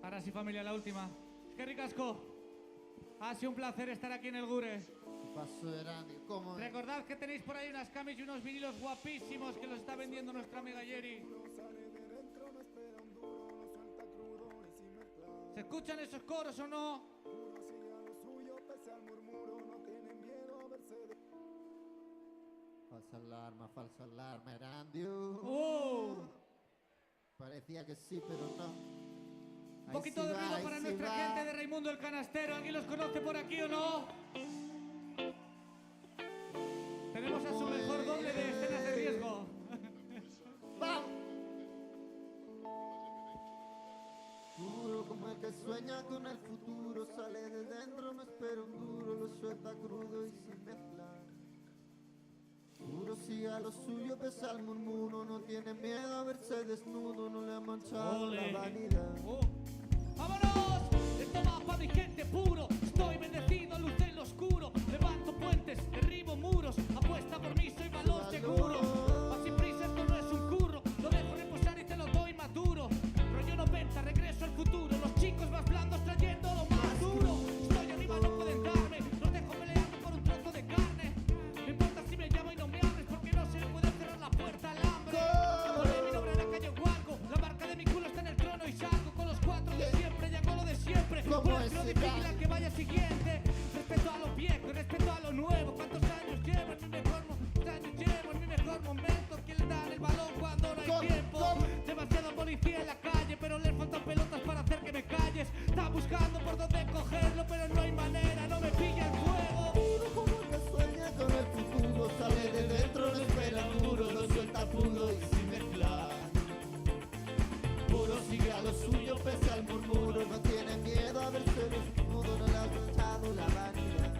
Ahora sí, familia, la última. ¡Qué ricasco! Ha sido un placer estar aquí en el Gure. ¿Qué pasó, Erandi? ¿Cómo es? Recordad que tenéis por ahí unas camis y unos vinilos guapísimos que los está vendiendo nuestra amiga Yeri. ¿Se escuchan esos coros o no? Falsa alarma, Erandi. Parecía que sí, pero no. Un poquito de ruido para nuestra gente de Raimundo el Canastero. ¿Alguien los conoce por aquí o no? Tenemos a su mejor doble de escenas de riesgo. ¡Vamos! Puro como el que sueña con el futuro, sale de dentro, no espera un duro, lo suelta crudo y sin mezclar. Puro sigue a lo suyo, pese al murmuro, no tiene miedo a verse desnudo, no le ha manchado Ole. la vanidad. ¡Vámonos! Esto va pa' mi gente puro. Estoy bendecido, luz del oscuro. Levanto puentes, derribo muros. Apuesta por mí, soy valor seguro. Va sin prisa, esto no es un curro. Lo dejo reposar y te lo doy maduro. Rollo 90, regreso al futuro. Los chicos más blandos trayendo lo más duro. Estoy arriba, no pueden darme. Los dejo peleando por un trozo de carne. No importa si me llamo y no me hables, porque no se le puede cerrar la puerta al hambre. Pone mi nombre en la calle Huanco. La marca de mi culo está en el trono y salgo con los cuatro de siempre. Ya con lo de siempre. ¿Cómo Por es el ese difícil tal? al que vaya siguiente. Respeto a lo viejo y respeto a lo nuevo. ¿Cuántos años llevo en mi mejor momento? ¿Quién le da el balón cuando no hay ¿Cómo? tiempo? ¿Cómo? Demasiado policía en la calle, pero le faltan pelotas para hacer que me calles. Está buscando por dónde cogerlo, pero no hay manera, no me pilla el fuego. Puro como el que sueña con el futuro, sale de dentro, no espera un duro, lo suelta crudo y sin mezclar. Puro sigue a lo suyo, pese al murmuro, no tiene miedo a verse desnudo, no le ha manchado la vanidad.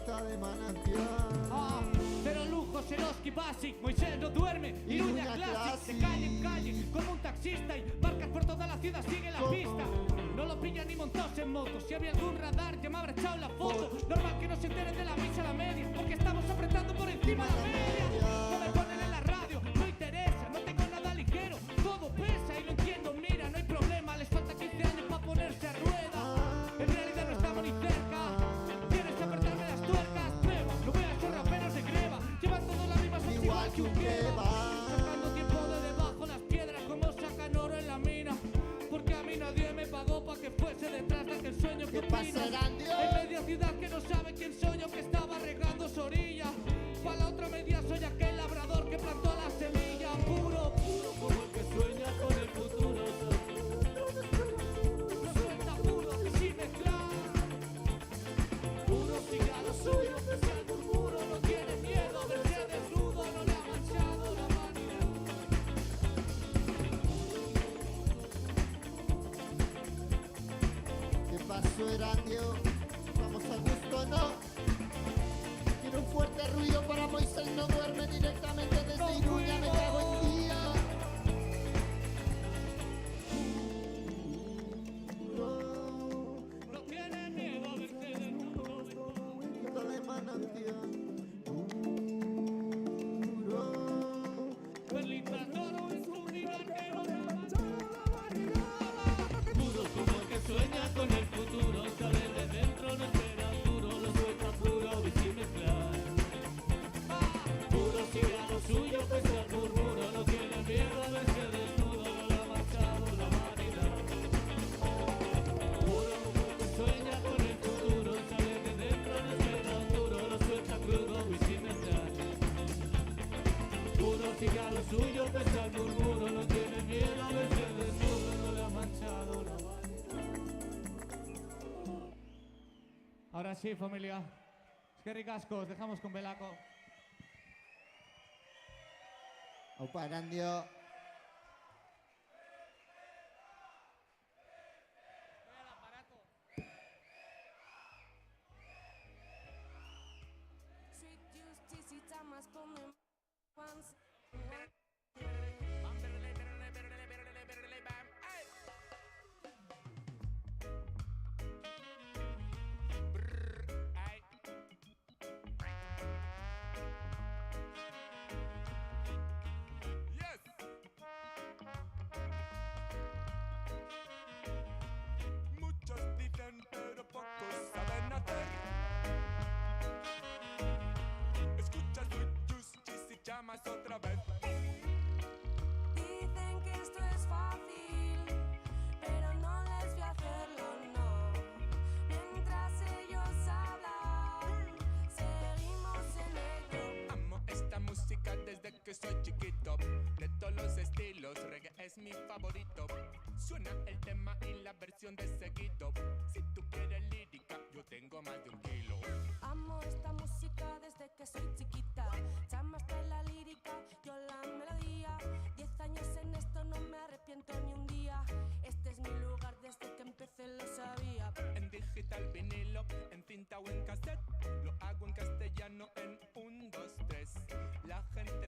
agüita de manantial. Ah, cero lujo, Seroski Basic, Moisés no duerme, Y Iruña Iruña Classic, Classic. de calle en calle, como un taxista y barcas por toda la ciudad, sigue la pista. No lo pillan ni montados en moto, si había algún radar ya me habrá echado la foto. Normal que no se enteren de la misa a la media, porque estamos apretando por encima de la media. No me ponen en la radio, no interesa, no tengo nada ligero, todo pesa y lo entiendo, mira, no hay problema, les falta 15 años para ponerse a rueda. En realidad no estamos ni cerca. ¿Quieres apretarme las tuercas? Prueba, no veas esos raperos de greva. Llevan todas las rimas así igual que un kebab. Sacando tiempo de debajo las piedras como sacan oro en la mina. Porque a mí nadie me pagó pa' que fuese detrás de aquel sueño que ¿Qué pasa, opina. Erandio? Hay media ciudad que no sabe quién soy yo, que estaba regando su orilla. Pa' la otra media soy aquel labrador que plantó la semilla. Puro, puro como el que sueña con el futuro. No suelta puro sin mezclar. Puro sigue a lo suyo, pese al murmuro, no tiene miedo a verse desnudo, no le ha manchado la vanidad. ¿Qué pasó, Erandio? Vamos a gusto, ¿no? Quiero un fuerte ruido para Moisés no duerme directamente desde ¡Nos Iruña, me cago en fuimos! día. No tiene miedo a verse desnudo. Agüita de manantial. Perlitas de oro en su rival que no le ha manchado la vanidad. Puro como el que sueña con el futuro, sale de dentro, no espera duro, lo suelta puro y sin mezclar. Puro sigue a lo suyo, pese al murmuro, no tiene miedo a verse desnudo, no le ha manchado la vanidad. Puro como el que sueña con el futuro, sale de dentro, no espera duro, lo suelta crudo y sin mezclar. Puro sigue a lo suyo, pese al murmuro, no tiene miedo a verse desnudo, no le ha manchado la vanidad. Ahora sí, familia. Es que ricascos, dejamos con Belaco. Opa, Erandio. Sweet justice y tamas come once. Muchos dicen pero pocos saben hacer. Escucha Sweet Justice y llamas otra vez. Dicen que esto es fácil, pero no les voy a hacerlo, no. Mientras ellos hablan, seguimos en ello. Amo esta música desde que soy chiquito. De todos los estilos, reggae es mi favorito. Suena el tema y la versión de seguido. Si tú quieres lírica, yo tengo más de un kilo. Amo esta música desde que soy chiquita. Llamaste la lírica, yo la melodía. 10 años en esto, no me arrepiento ni un día. Este es mi lugar, desde que empecé lo sabía. En digital, vinilo, en cinta o en cassette. Lo hago en castellano en 1, 2, 3. La gente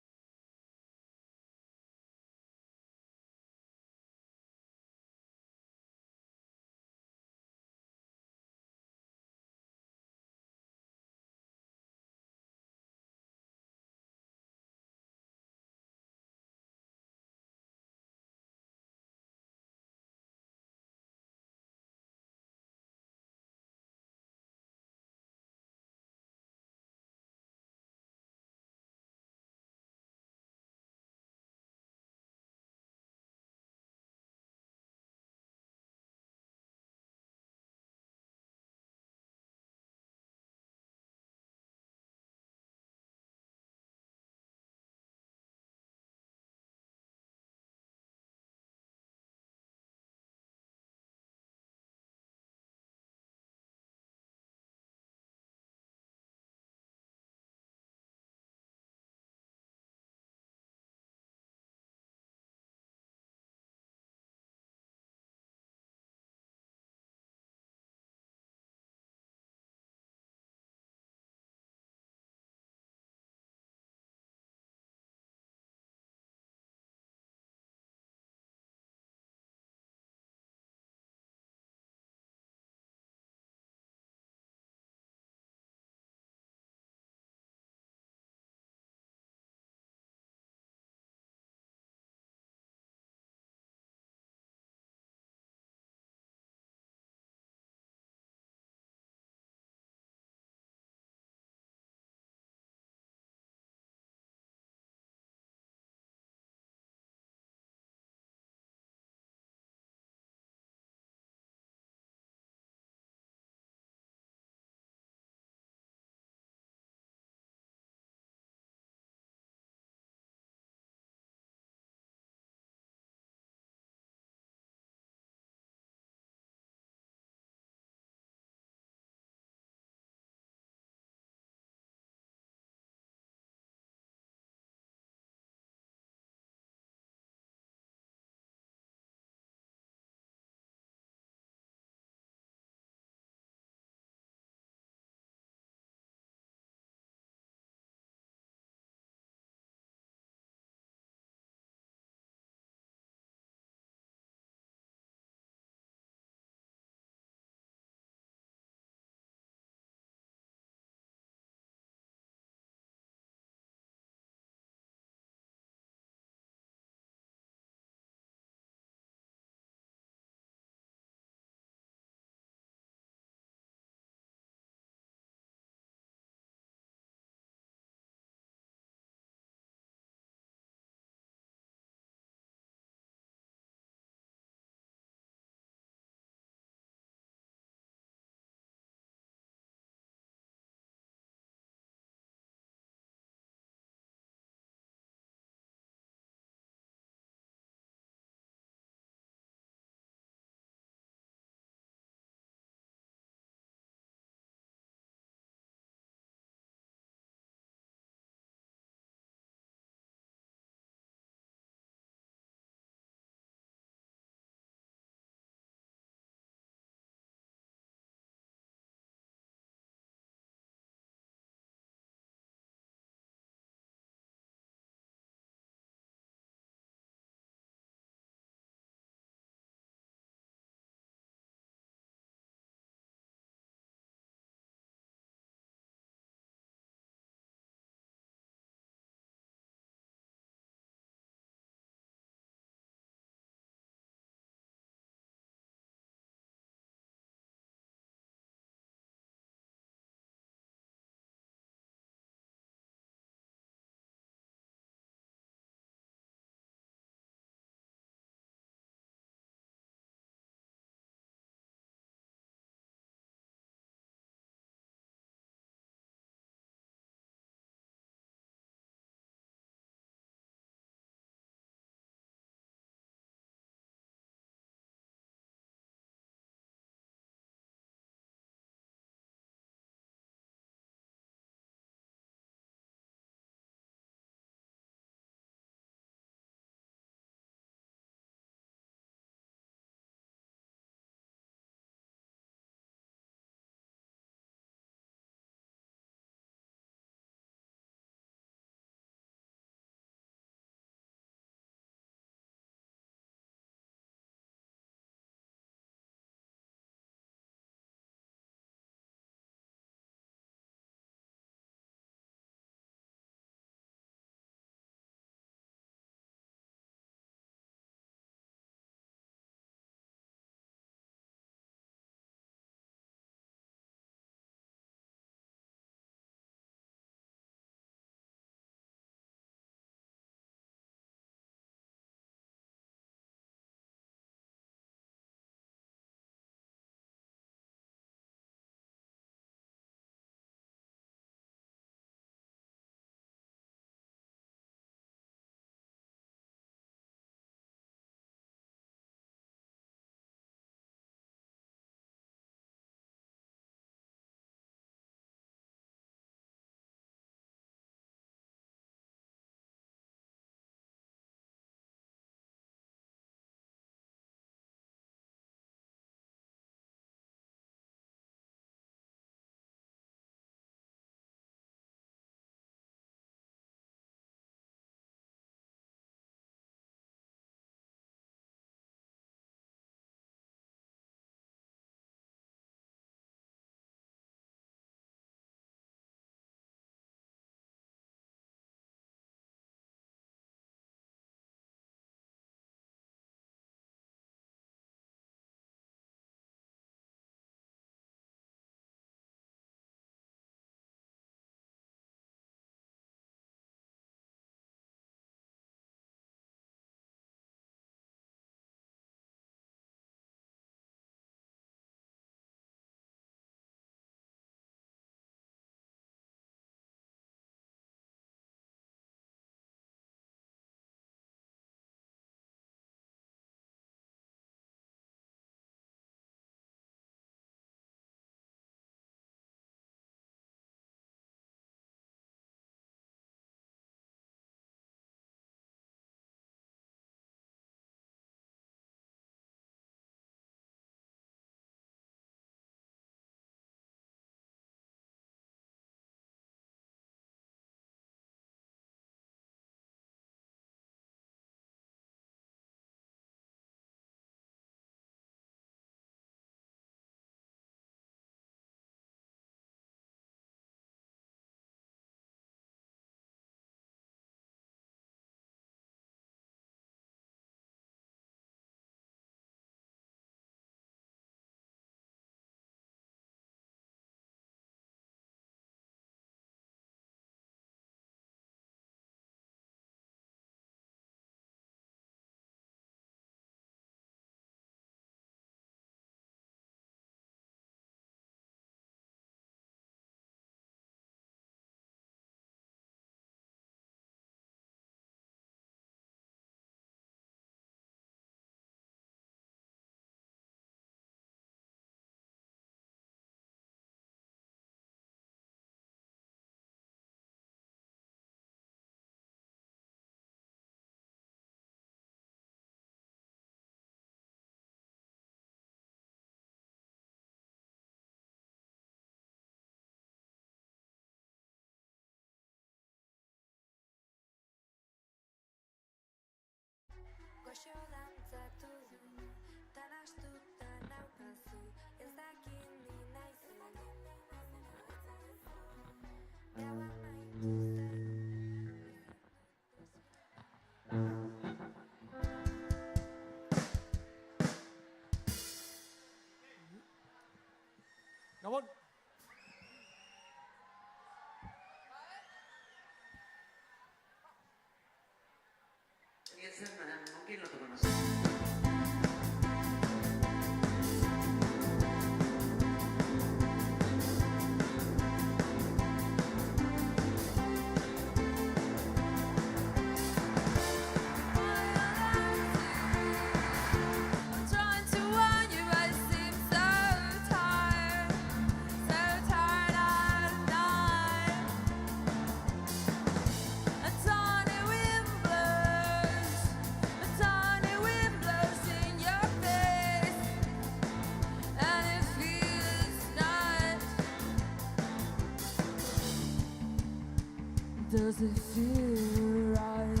Does it feel right?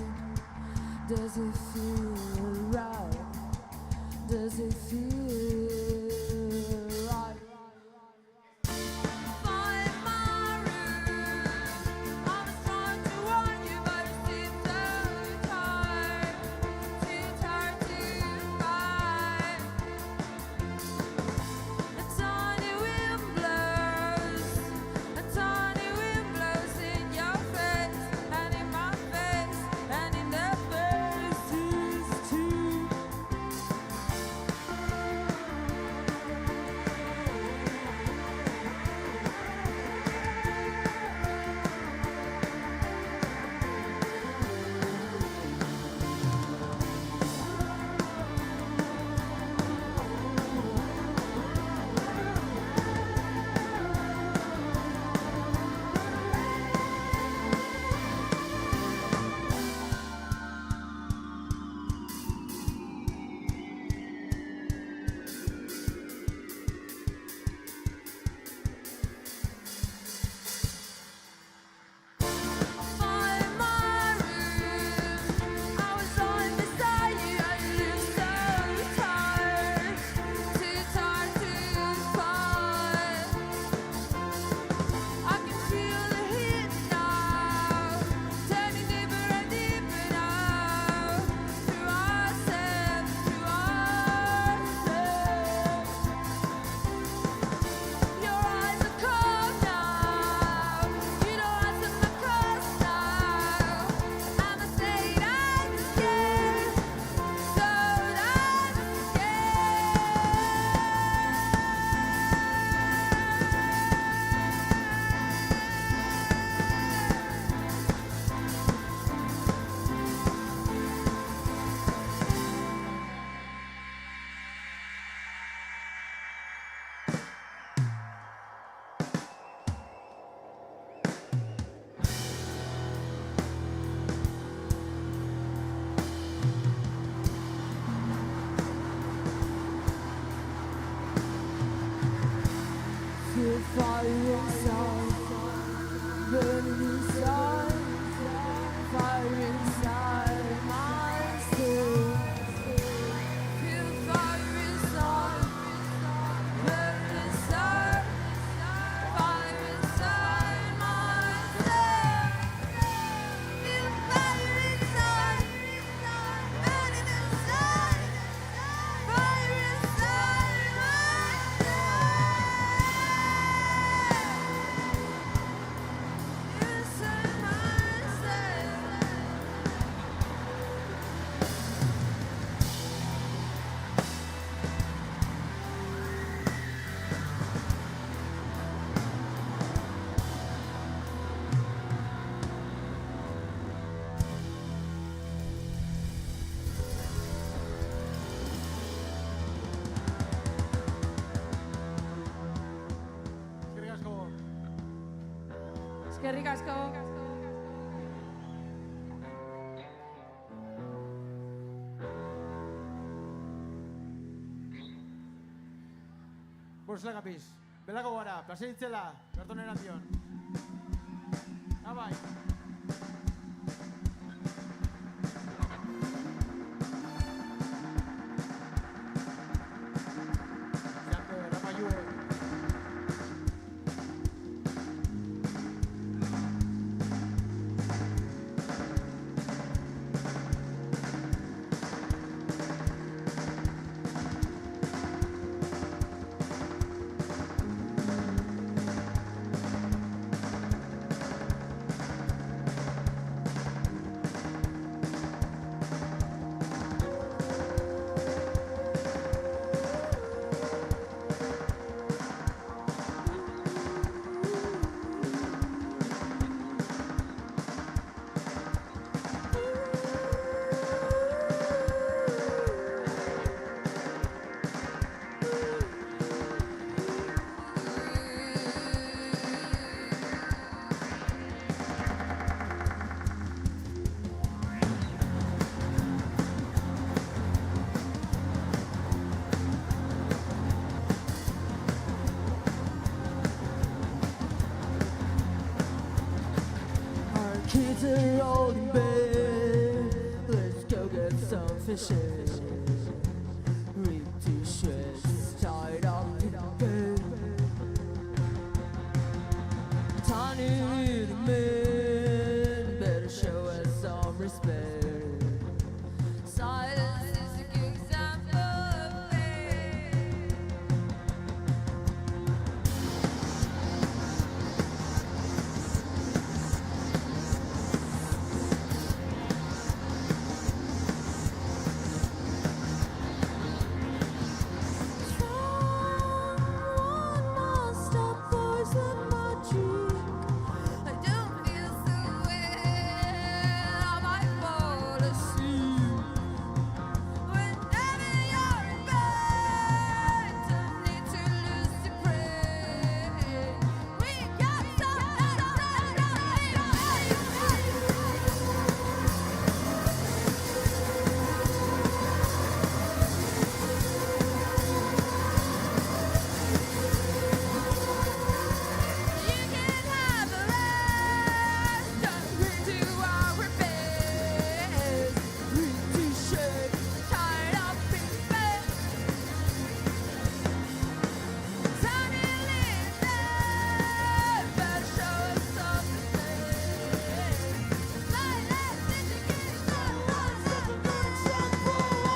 Does it feel right? Does it feel right? Find my room. I was trying to warn you, but it seems so tired to find. A tiny wind blows in your face and in my face and in their faces too. Find my room. I was lying beside you and you looked so tired, too tired to fight. I can feel the heat now, turning deeper and deeper now. Through ourselves. Your eyes are cold now. You don't answer my calls now. I'm afraid I'm scared, so I'm feel fire inside, burning inside, fire inside my soul. Feel fire inside, burning inside, fire inside my soul. Feel fire inside, burning inside, fire inside my Eskerrik asko. Borsla kapiz. Belako gara, plazer itzela, berton erandion. Abai. Ziante, rapaiue. Kids are all in bed. Let's go get some fishes. Ripped t-shirts tied up in bed. Tiny little man, better show us some respect. Silence is a good example of pain. Someone must have poisoned my drink. I don't feel so well. I might fall asleep. Whenever you're in bed, don't need to lose your prey. We got you can have the rest. Don't do our best. Ripped t-shirt tied up in bed. Tiny little better show us some respect. Silence is a good example of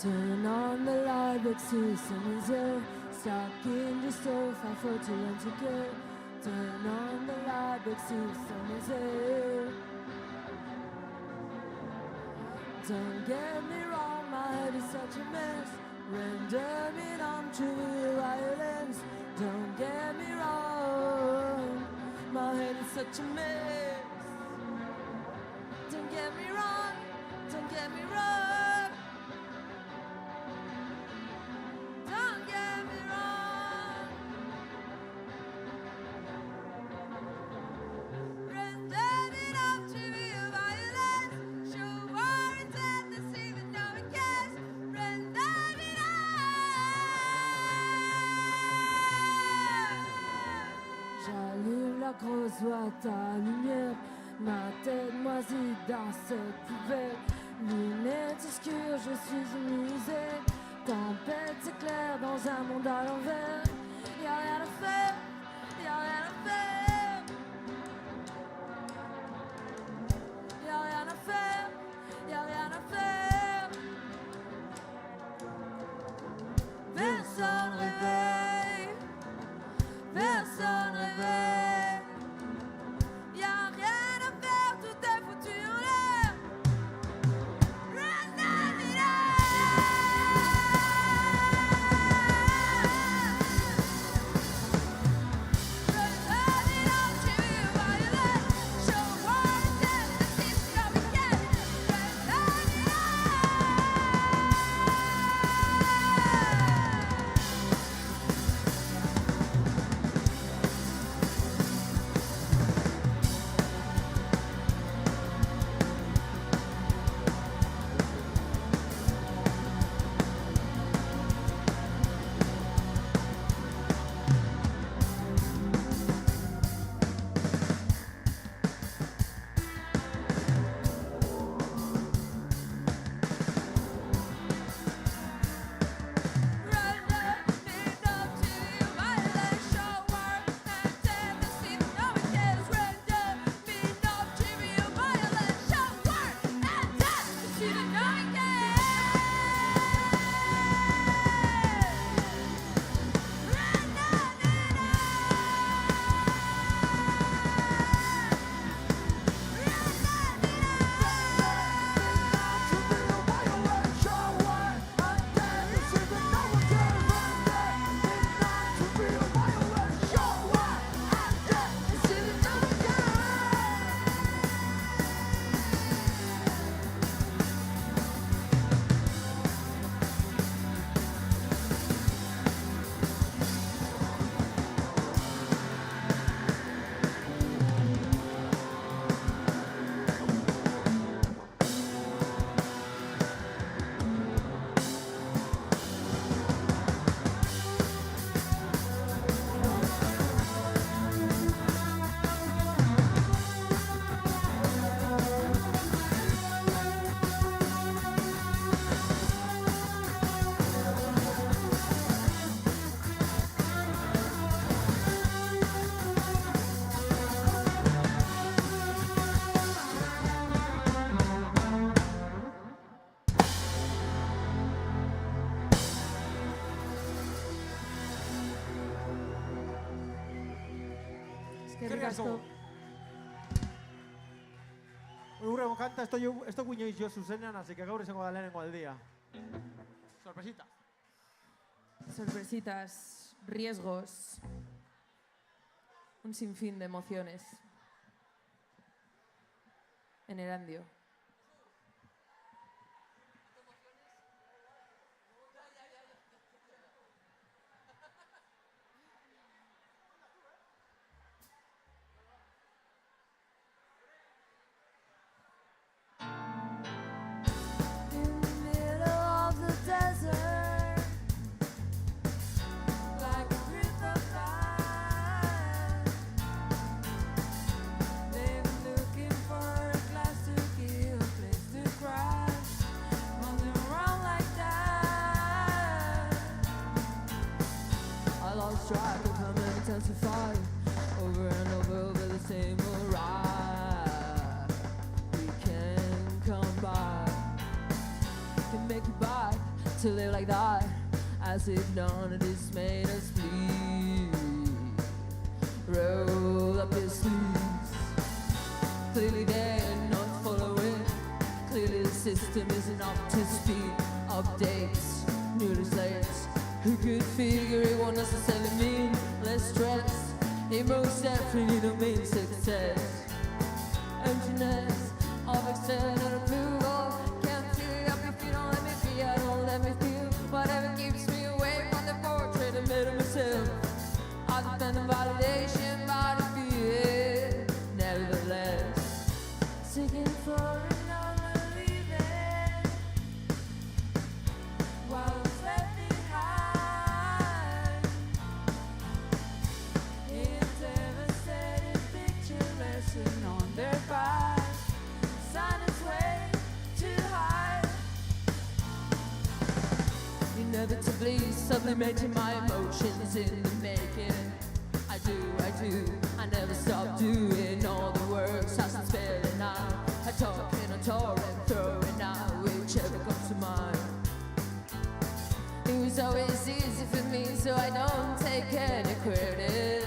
Turn on the light, but see someone's here. Stuck in the sofa for too long to get. Turn on the light, but see someone's here. Don't get me wrong, my head is such a mess. Random in untrue violence. Don't get me wrong, my head is such a mess. Don't get me wrong, don't get me wrong. Don't get me wrong. Random in untrue violence. Show war and death, deceiving no one cares. Random in J'allume la grosse boîte à lumière. Ma tête moisie dans cette poubelle. Lunettes obscures, je suis au musée. Tempête s'éclaire dans un monde à l'envers. Y'a rien à faire, y'a rien à faire. Y'a rien à faire, y'a rien à faire. Personne réveille, personne réveille. Eskerrik asko. Urrego kanta, esto guiñoiz jo zuzenean, así que gaur izango da lehenengo aldia. Sorpresita. Sorpresitas, riesgos, un sinfín de emociones. En Erandio. In the middle of the desert, like a river fire, they've been looking for a glass to give, a place to cry, running around like that. I lost track of how many times to fight, over and over the same ride. We can come back, can make it back to live like that, as if none of this made us bleed. Roll up your sleeves. Clearly they're not following. Clearly the system isn't up to speed. Updates, new slates. Who could figure it won't necessarily mean less stress? It most definitely don't mean success. Emptiness of external approval. Can't fill it up if you don't let me be. I don't let me feel whatever keeps me away from the portrait I made of myself. I depend on validation, by the fear. Nevertheless, seeking for another leaving, while it's left behind. In devastating picture lesson on their back. Sun is way too high. Inevitably sublimating my emotions in the making. I do, I never stop doing all the works I start spelling out. I talk in a torrent, throwing out whichever comes to mind. It was always easy for me, so I don't take any credit.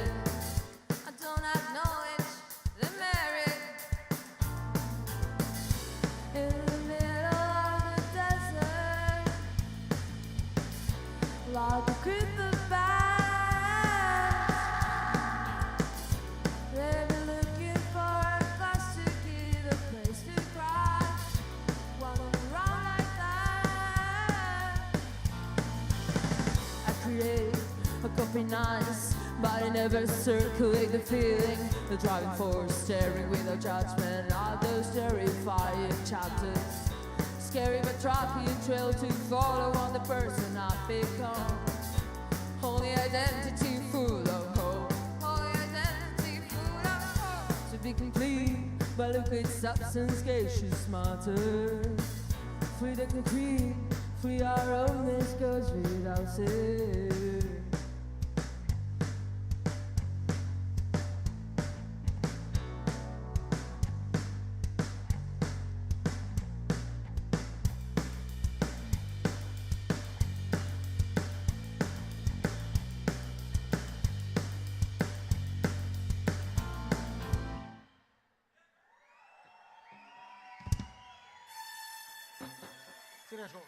I don't acknowledge the merit. In the middle of the desert, like a creeper bat, they've been looking for a glass to give, a place to cry, wandering around like that. I create a copy nice, but I never circulate the feeling. The driving force, staring without judgment, are those terrifying chapters. Scary but tracking trail to follow on the person I've become. Holy identity full of hope. Holy identity full of hope. To be complete, but liquid substance gaseous matter. Free the concrete, free our own, this goes without saying. Sin asko.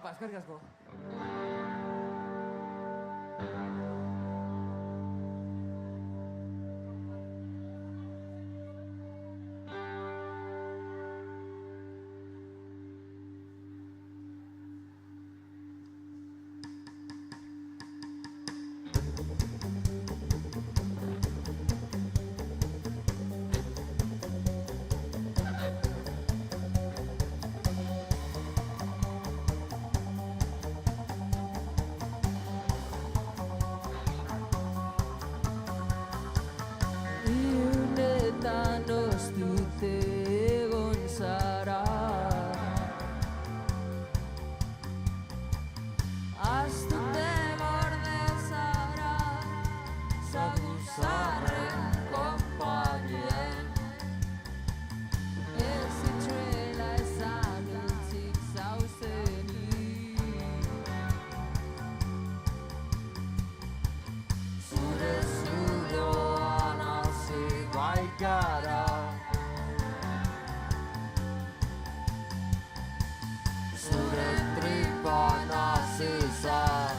Apa, eskerrik asko. Iunetan ostute egon zara Astute gorde zara Zaguzarren konpainien Ez itxuela esan utzik zauzenik Zure zuloan hasi baikara Zure tripan hasi zara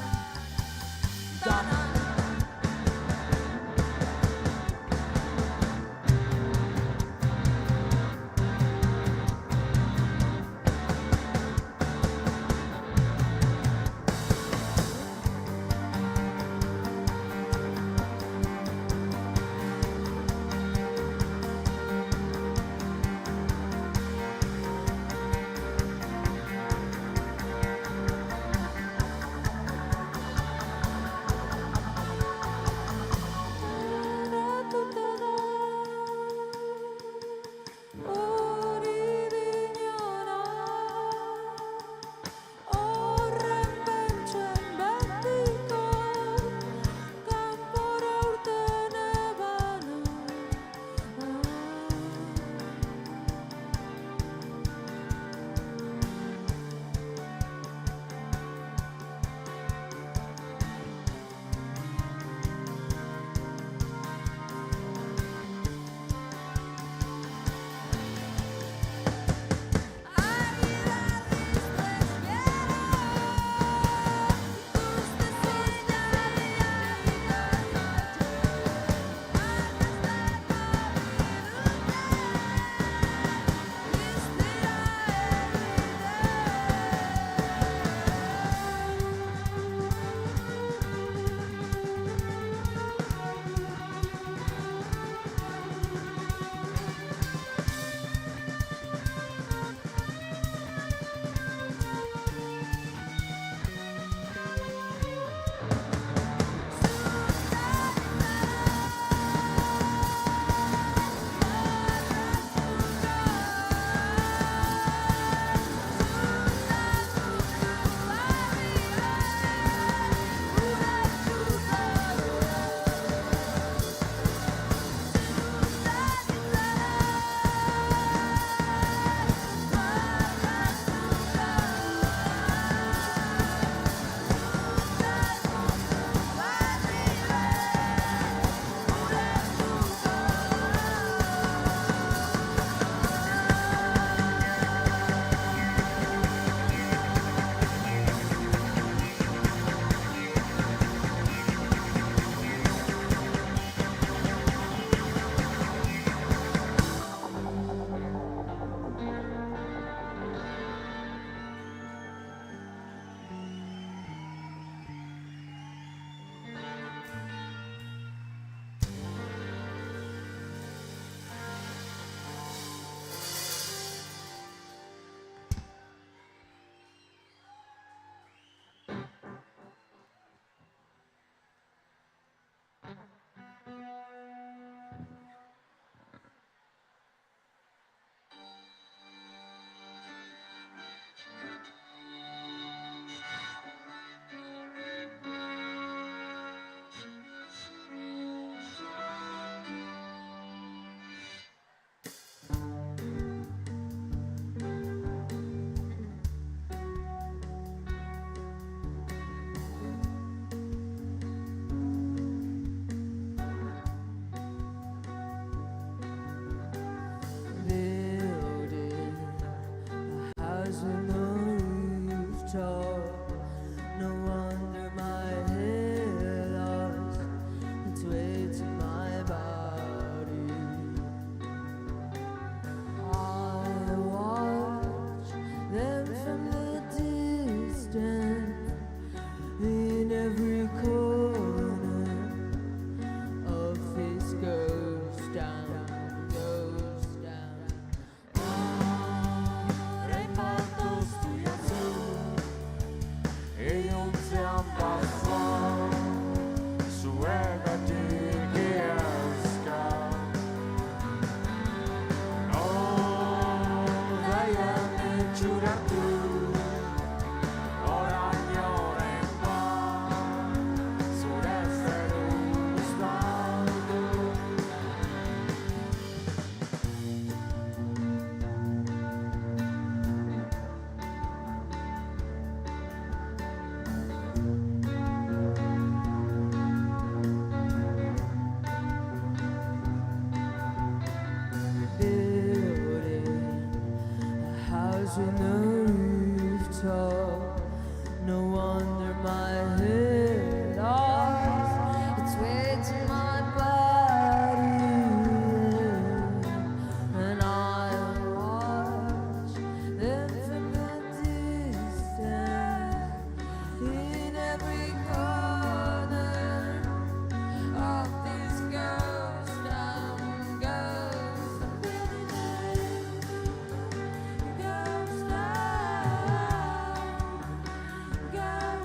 rooftop. No wonder my head lost its way to my body. I watch them from the distance in every corner of this ghost town, ghost town. Reparto studiato e non siamo passati su Egati che esca. Oh, dai a giurare tu, ora ignora in qua, sull'essere uno stato. Building a house with no rooftop. No wonder my head lost its way to my body. And I watch them from the distance in every corner of this ghost town, ghost town, ghost town, ghost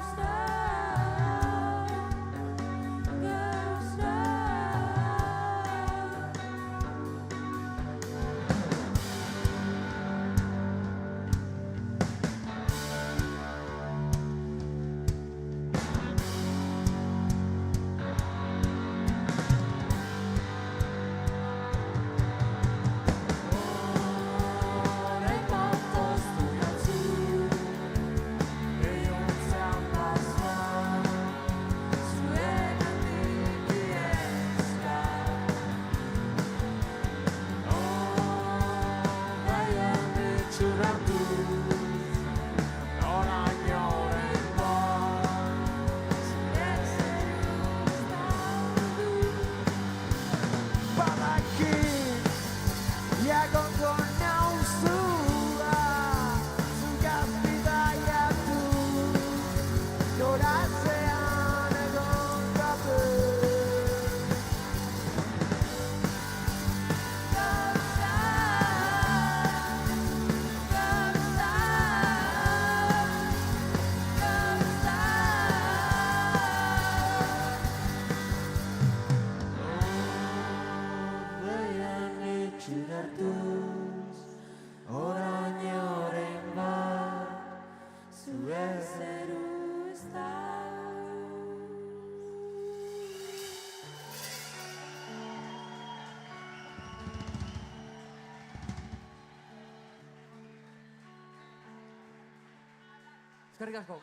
Eskerrik asko.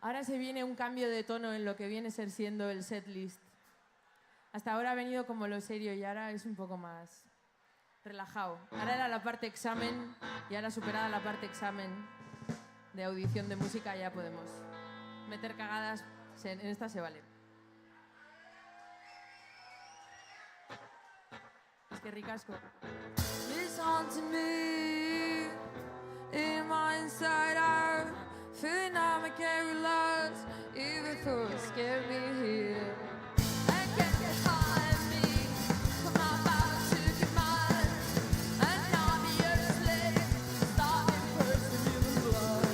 Ahora se viene un cambio de tono en lo que viene a ser siendo el setlist. Hasta ahora ha venido como lo serio y ahora es un poco más relajado. Ahora era la parte examen y ahora superada la parte examen de audición de música ya podemos meter cagadas. En esta se vale. Eskerrik asko. Listen to me in my inside out, feeling I'm a carry lost, even though it scared me here. I can't get behind me, I'm about to get mine, and I'm your slave, starving person in the blood.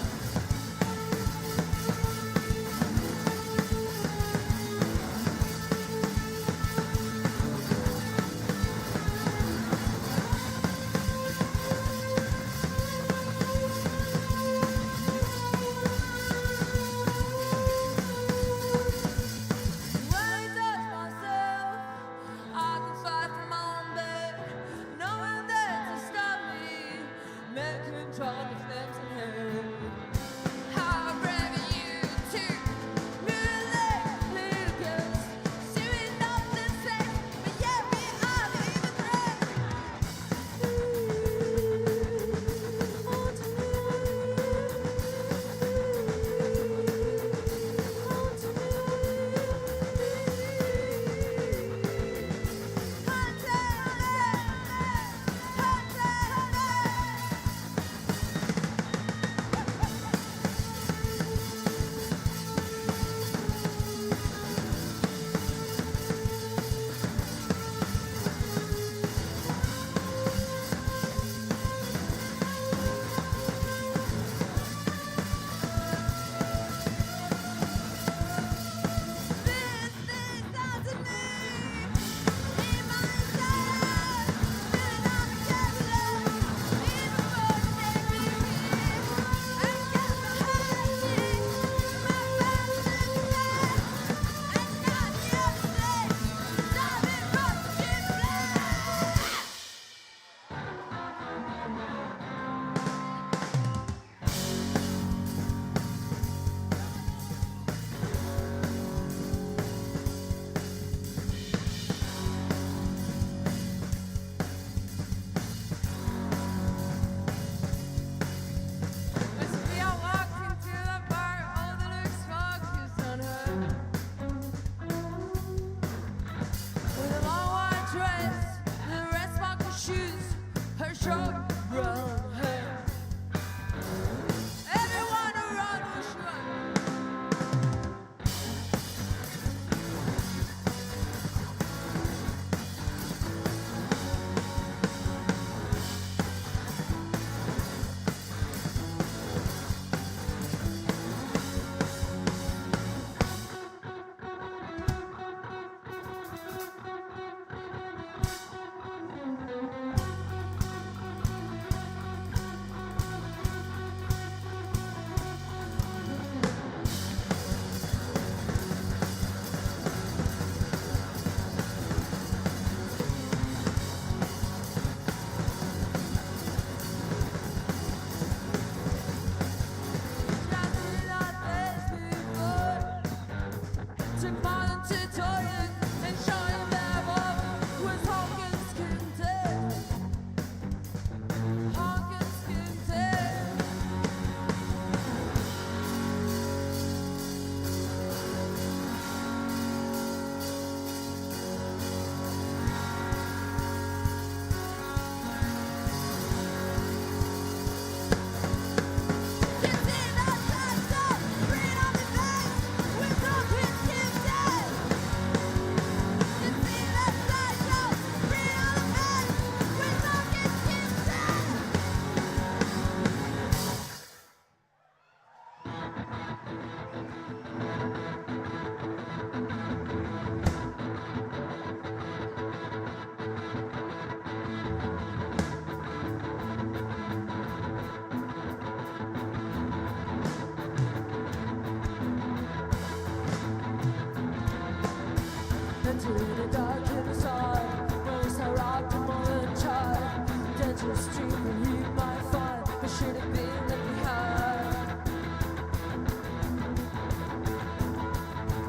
in a dark inside. Waves are optimal and tried. Dangerous street where you might find, but should have been left behind.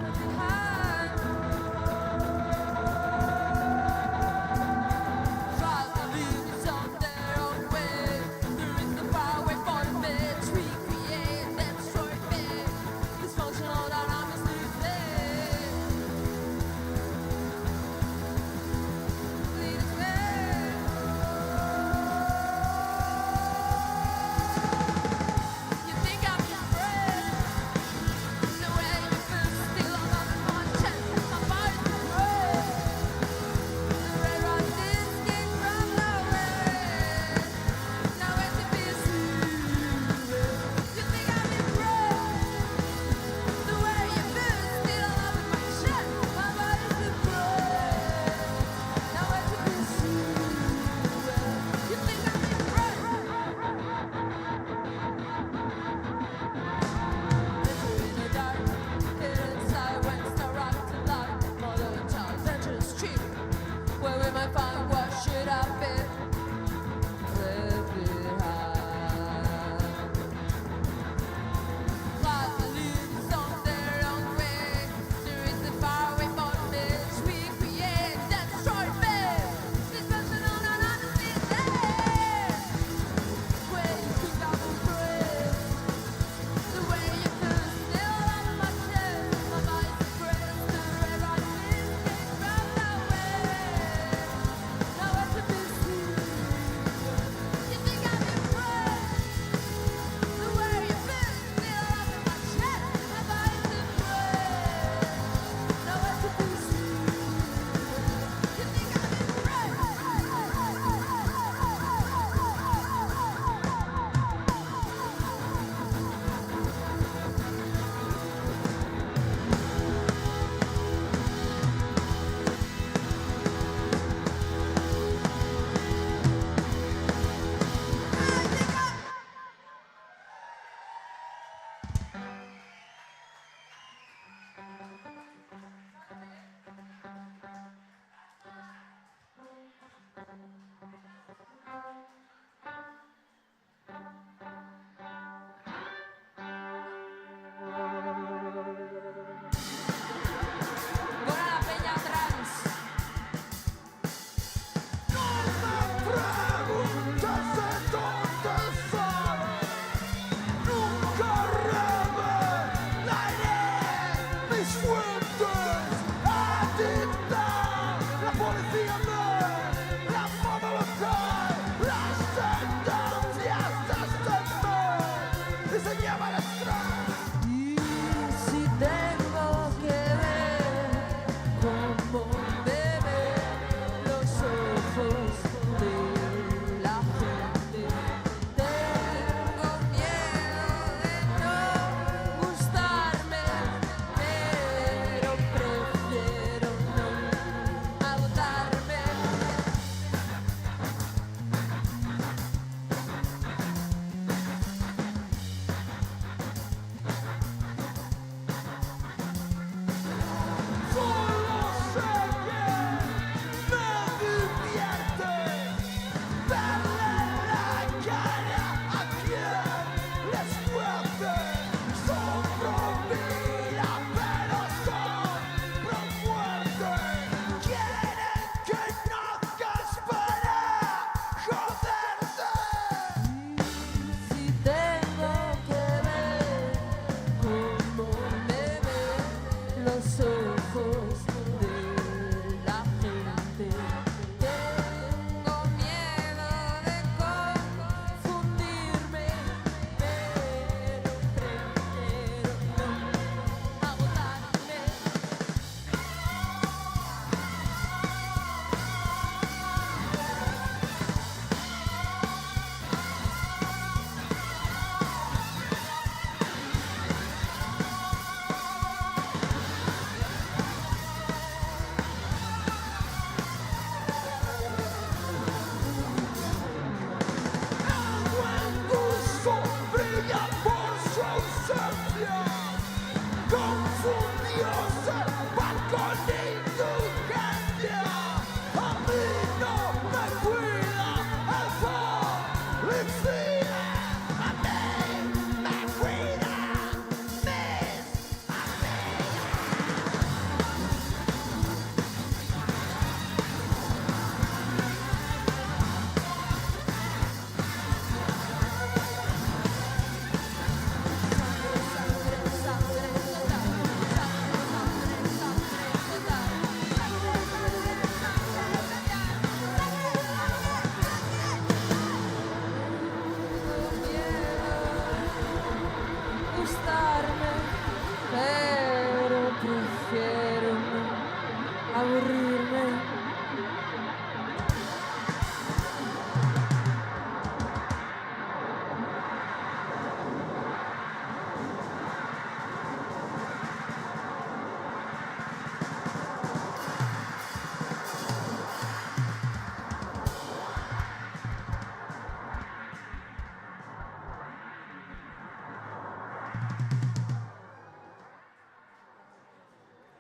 Left behind. Try to leave us on their own way. There is no power way for the men to recreate that destroyed man. Dysfunctional, autonomously play.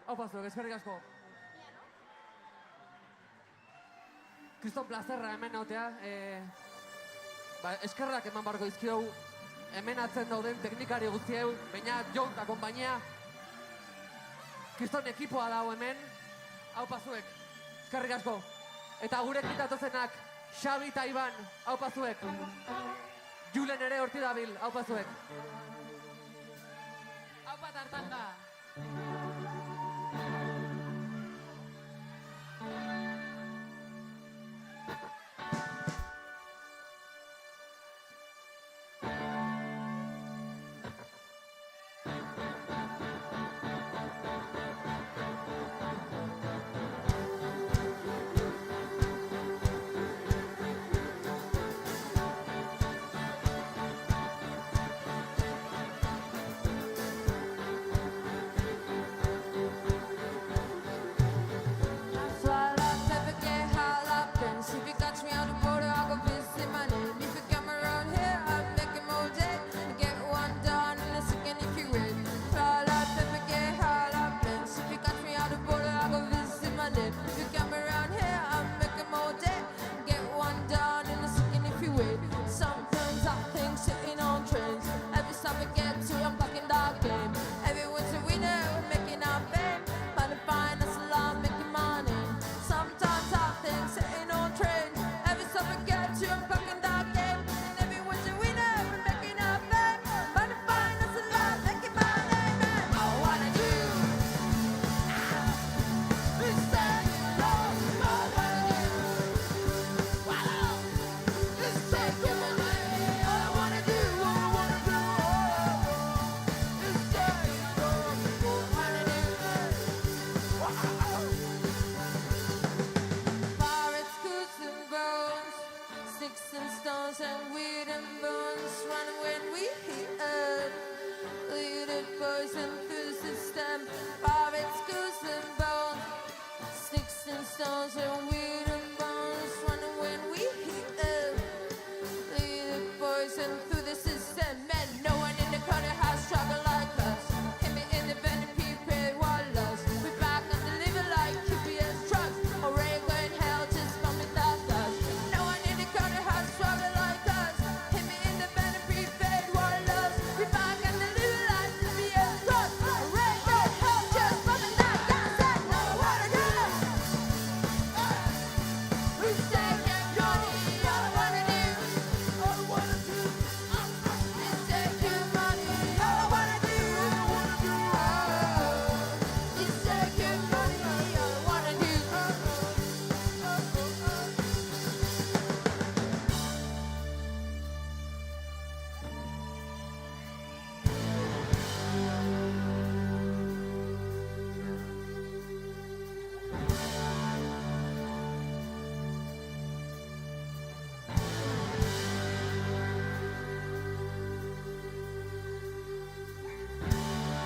Hau pazuek, eskerrik asko. Kriston plazerra hemen nautea. Eskerrak eman barko izkiau. Hemen atzen dauden teknikari guztieu, baina Jon eta konpainia. Kriston ekipoa dago hemen. Hau pazuek, eskerrik asko. Eta gure kitatozenak, Xabi eta Iban, hau pazuek. Julen ere horti dabil, hau pazuek. Hau pat hartanga.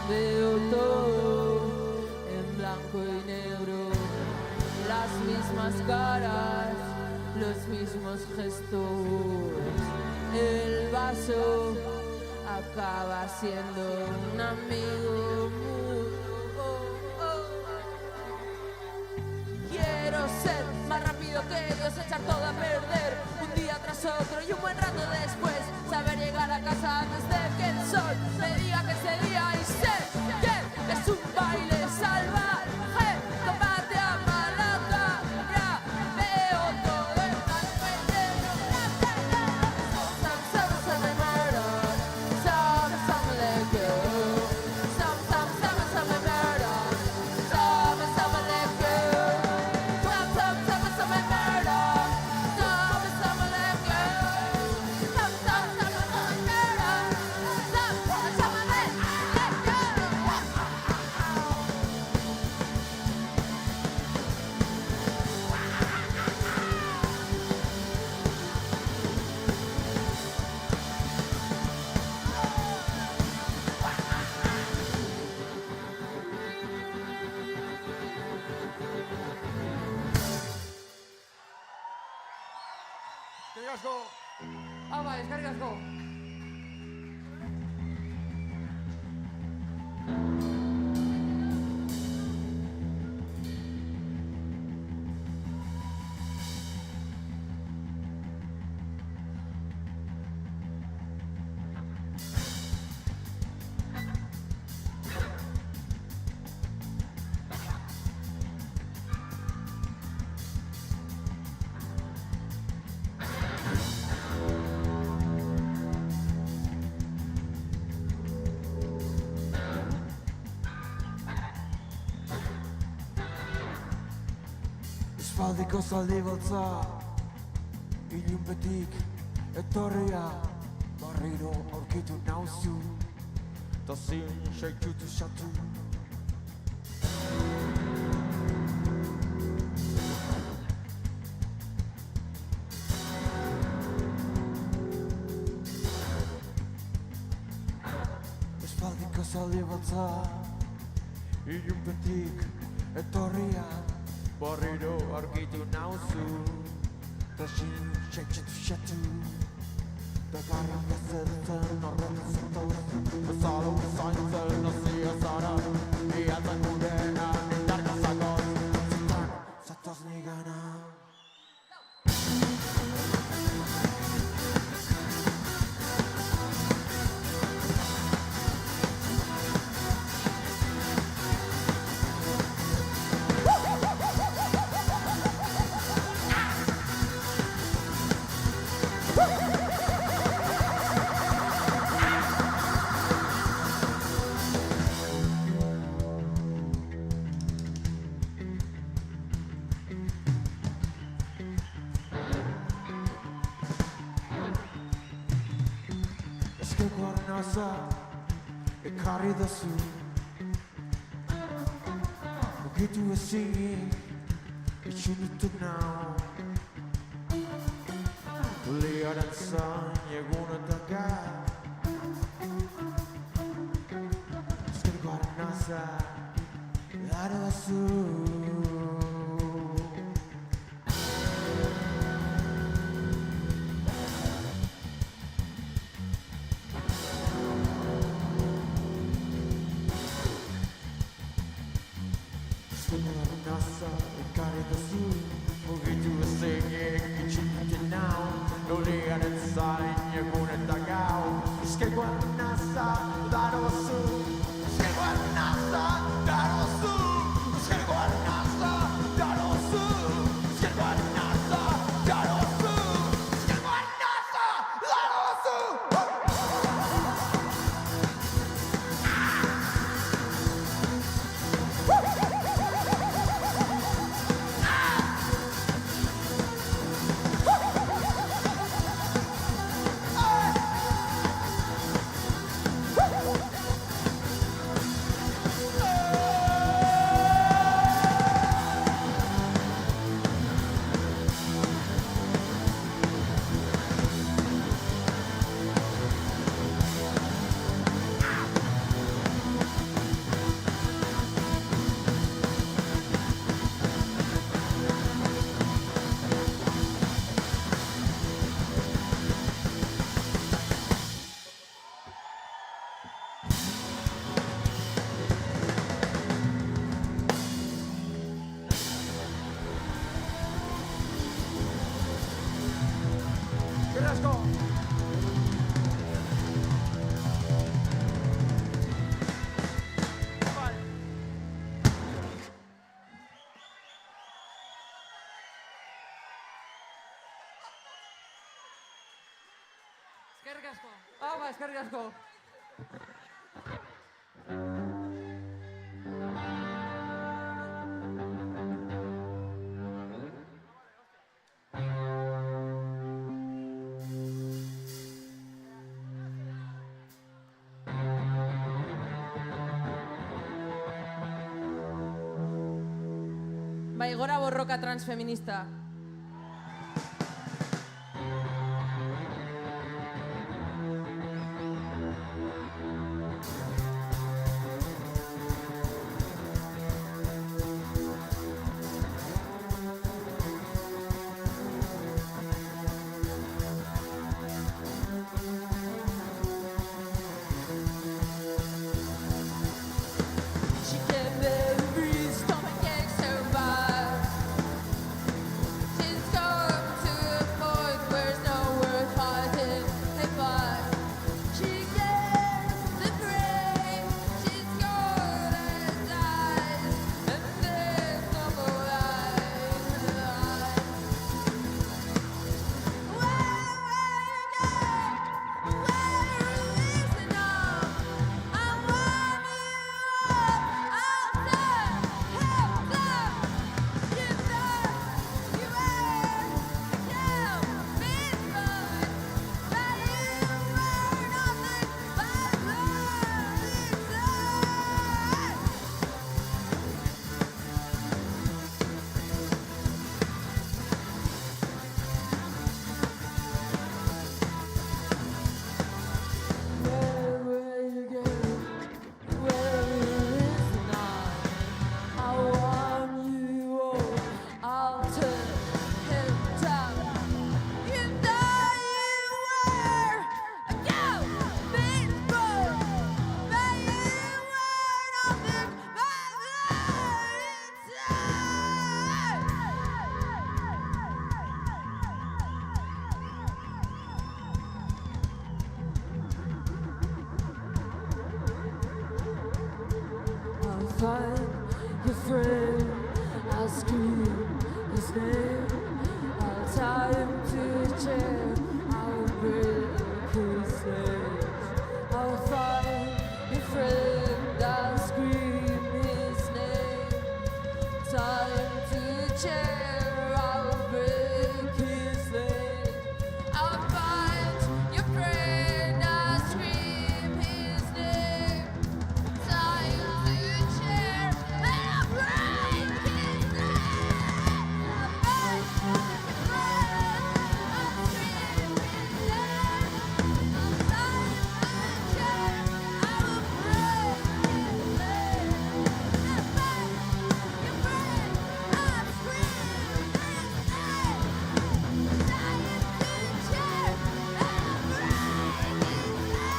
Veo todo en blanco y negro, las mismas caras, los mismos gestos. El vaso acaba siendo un amigo mudo. Quiero ser más rápido que Dios, echar todo a perder un día tras otro y un buen rato después saber llegar a casa antes de que el sol me diga que ese día y sé que es un baile salvaje. Tómate a malata, ya veo todo en blanco y negro. Some me murder, some me let go. Some me murder, some me let go. Some me murder, some me let go. Some me murder, some me let go. Eskerrik asko. Hau bai, eskerrik asko. Espaldiko zaldi baltza, ilunbetik etorria, barriro aurkitu nauzu, ta zin seikutu xatu. Espaldiko zaldi baltza, ilunbetik etorria, barriro aurkitu nauzu, ta zin seikutu xatu. Da garran bezetzen horretu zatoz, bezala uzaintzen nazia zara, bihatzen gudena nindarka zagoz, zutan zatoz nigana. Eskeko arnaza ekarri dazu, mugitu ezinik itxunitu nau. Liaren zain egun eta gai, eskeko arnaza ekarri dazu. Nasa ekarri dazu, mugitu ezinik itxunitu nau. Liaren zain egun eta gau, eskeko arnaza darozu, eskeko arnaza darozu, eskeko arnaza darozu, eskeko arnaza darozu, eskeko arnaza darozu. Carrasco! Eskerrik asko. Hau, eskerrik asko. Bai, gora borroka transfeminista. She can never breathe, stomach ache so bad. find your friend, I'll scream his name, I'll tie him to a chair, I'll break his legs. I'll find your friend, I'll scream his name, tie him to a chair, I'll break his legs. I'll find your friend, I'll scream his name, tie him to a chair, and I'll break his legs. I'll find your friend, I'll scream his name, I'll tie him to a chair, I will break his legs. I'll find your friend, I'll scream his name, tie him to a chair, and I'll break his legs.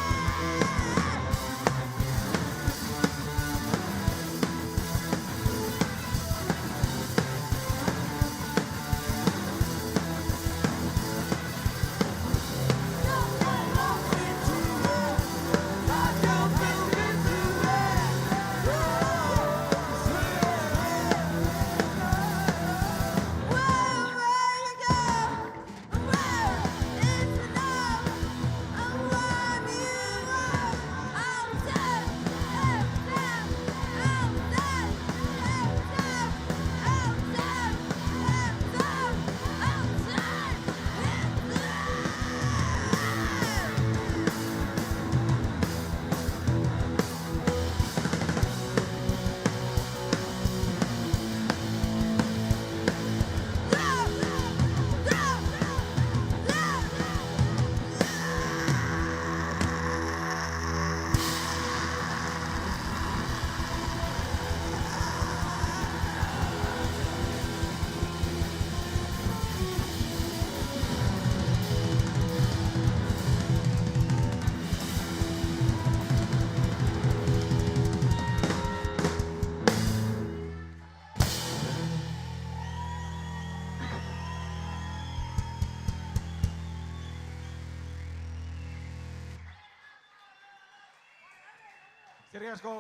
Eskerrik asko.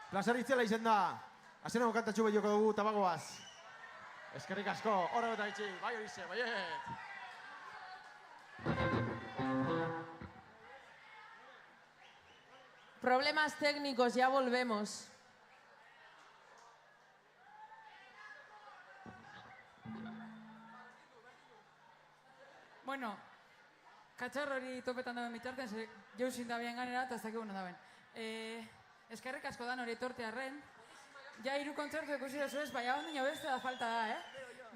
Plazer itzela izen da. Azkeneko kantatxu behioko dugu tabagoaz. Eskerrik asko. Hora eta itxi. Bai horize, baiet. Problemas técnicos, ya volvemos. Bueno, katxarro hori topetan dauen bitartean, jauzin da bien ganera, eta ez dakiguna dauen. Eskerrik asko dan hori etorte arren. Ja, hiru kontzertu ikusi dezu ez, baina ondino beste da falta da,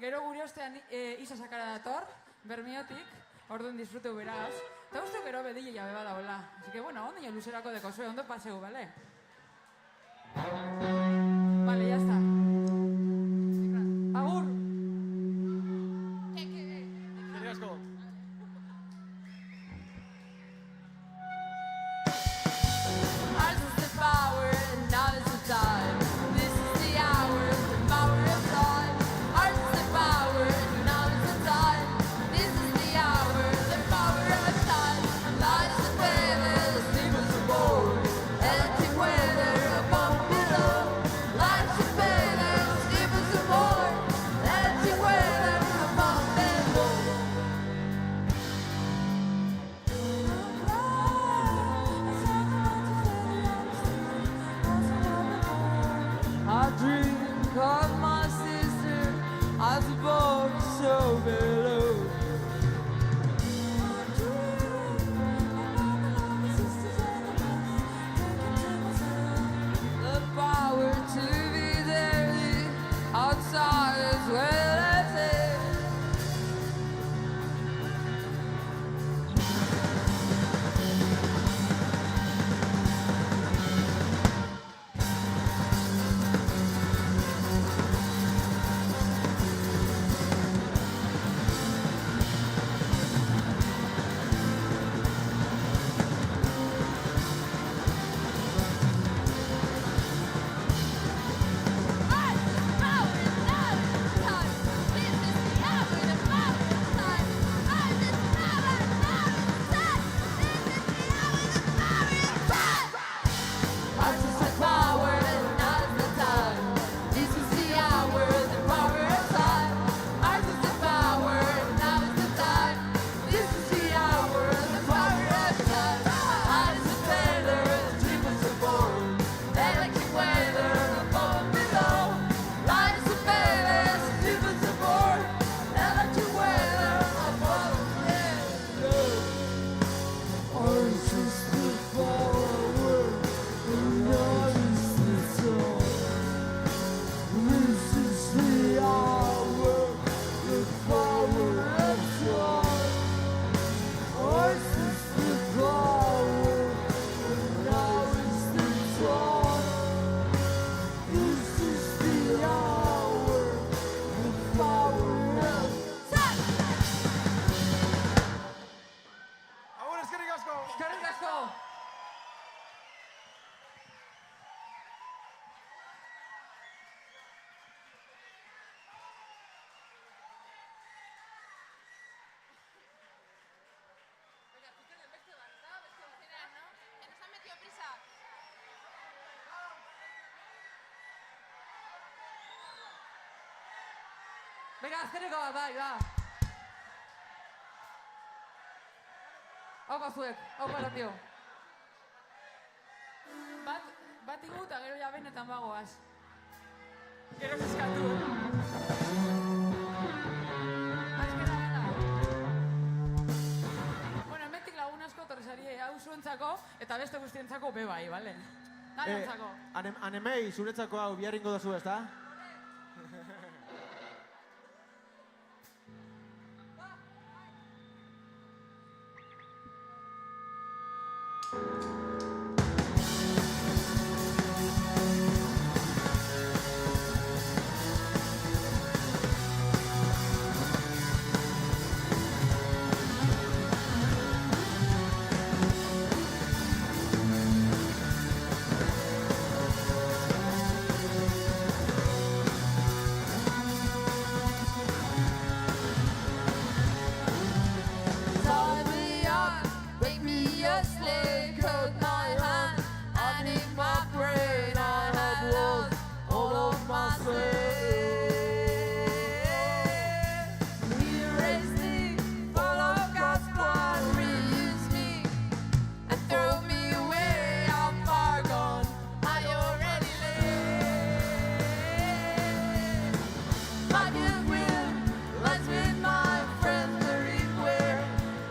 Gero gure ostean Isa sakara dator, Bermiotik, orduan disfruteu beraz. Eta uste gero bedile jabe bada hola. Así que, bueno, ondino luzerako deko zue, ondo paseu, bale? Vale, ya está. Agur! Eskerrik asko. Ours is the power and now is the time. This is the hour, the power of time. Ours is the power and now is the time. This is the hour, the power of time. Lights the feathers, leave us aboard. Electric weather above below. Lights the feathers. Venga, azkeneko bat, bai, ba. Haupa zuek, haupa erandio. Bat igu eta gero ja benetan bagoaz. Gero eskatu. Azkena gana. Bueno, hemendik lagun asko torresari hau zuentzako eta beste guztientzako be bai, bale? Danontzako. Anemei, zuretzako hau biharringo dozu, ez da? Tie me up, make me a slave, cut my hand, and in my brain I have lost all of my slave. Erase me, follow God's plan, reuse me, and throw me away. I'm far gone, I already live. My goodwill lies with my friends, buried where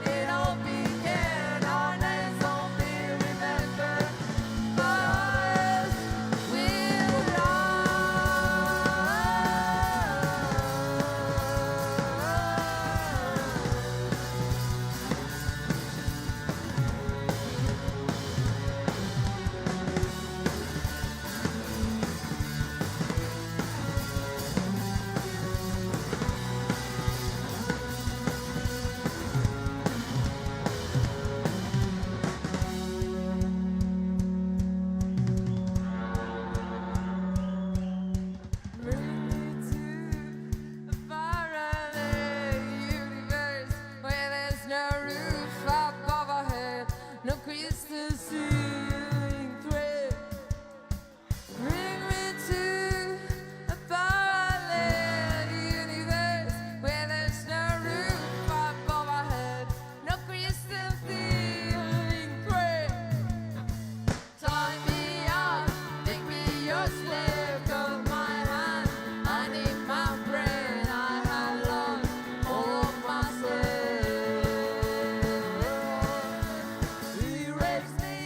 it all began. Our names won't be remembered, but ours will bring me to a faraway universe where there's no roof above our head, no crystal ceiling thread. Bring me to a parallel universe where there's no roof above our head, no crystal ceiling thread. Tie me up, make me your slave, cut my hand, I need my brain, I have lost all of myself. Erase me,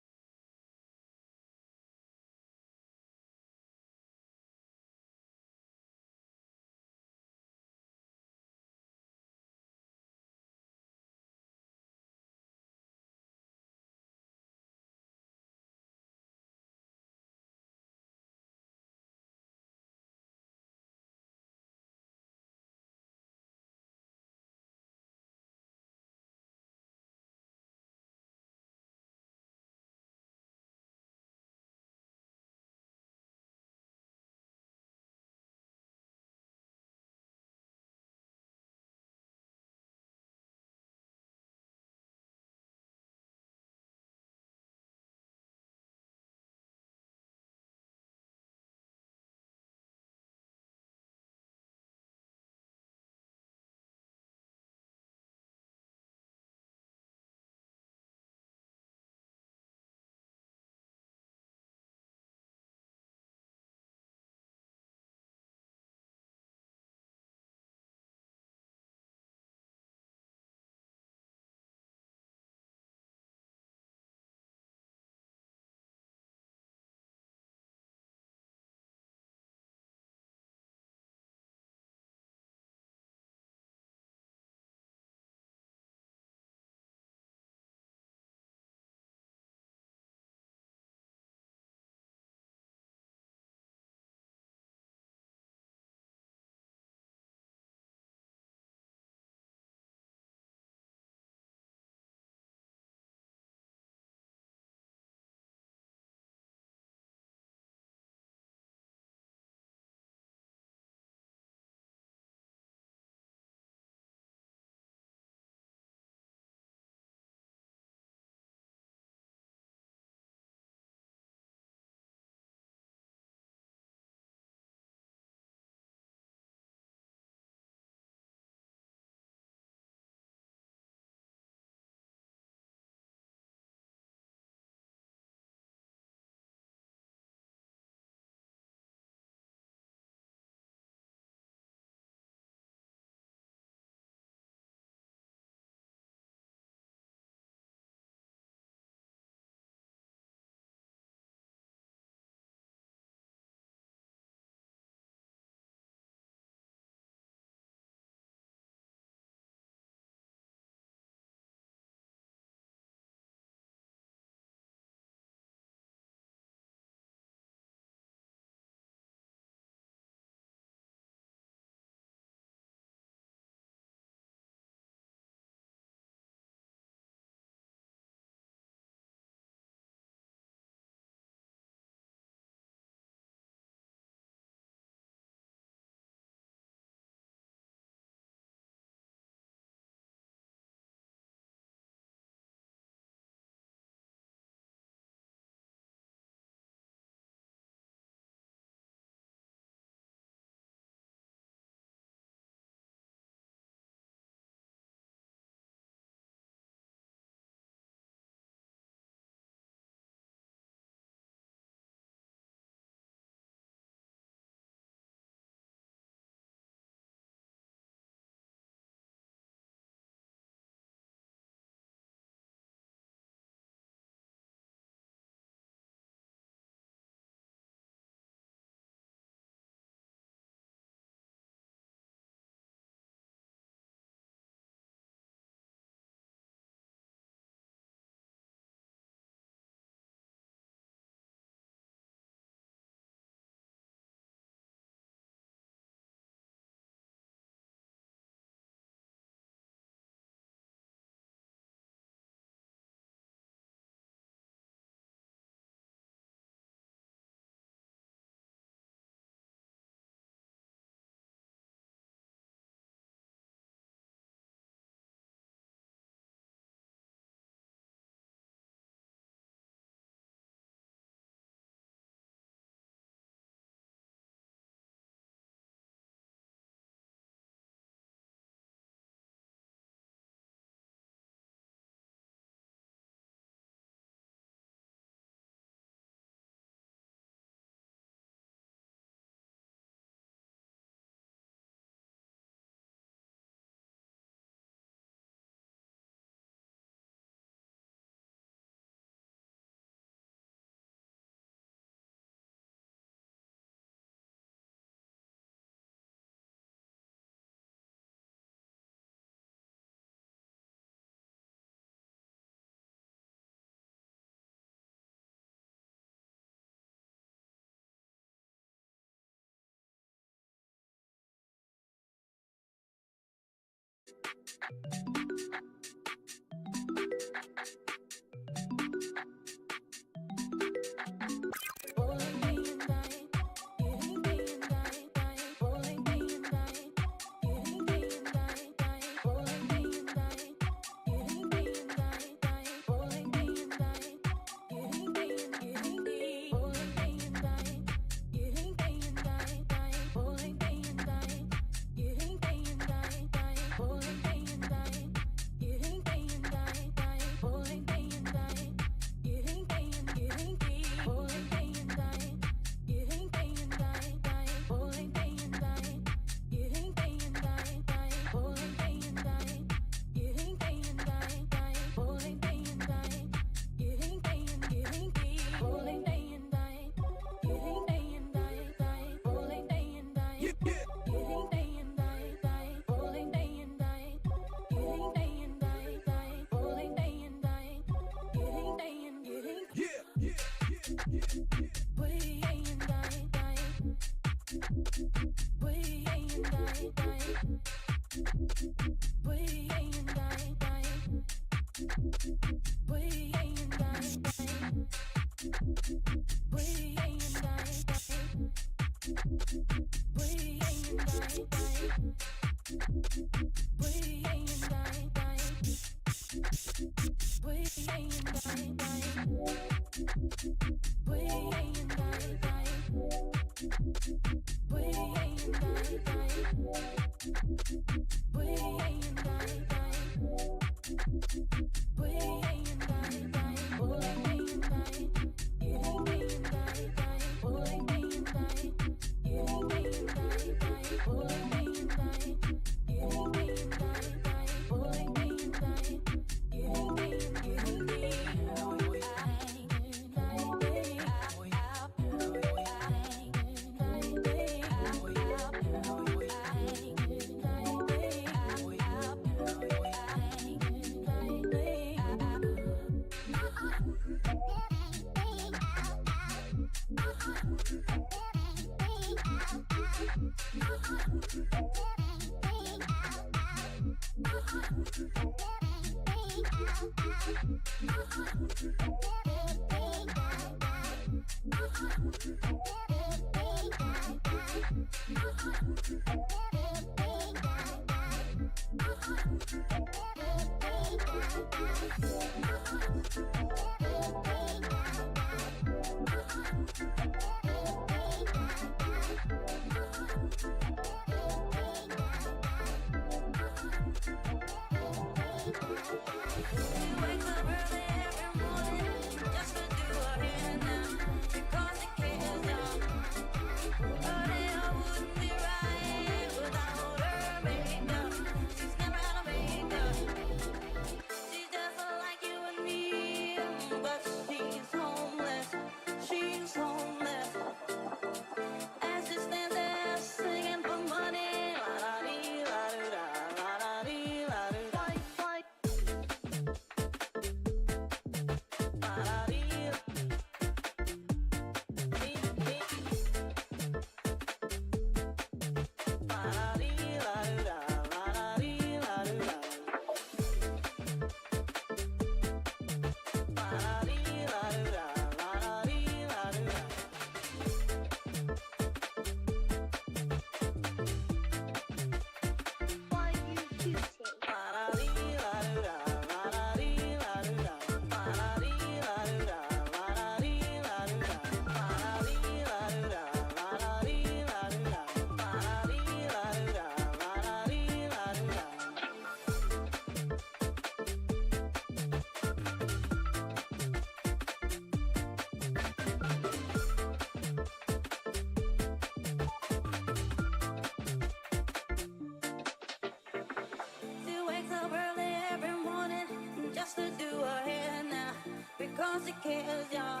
Because it cares, yeah.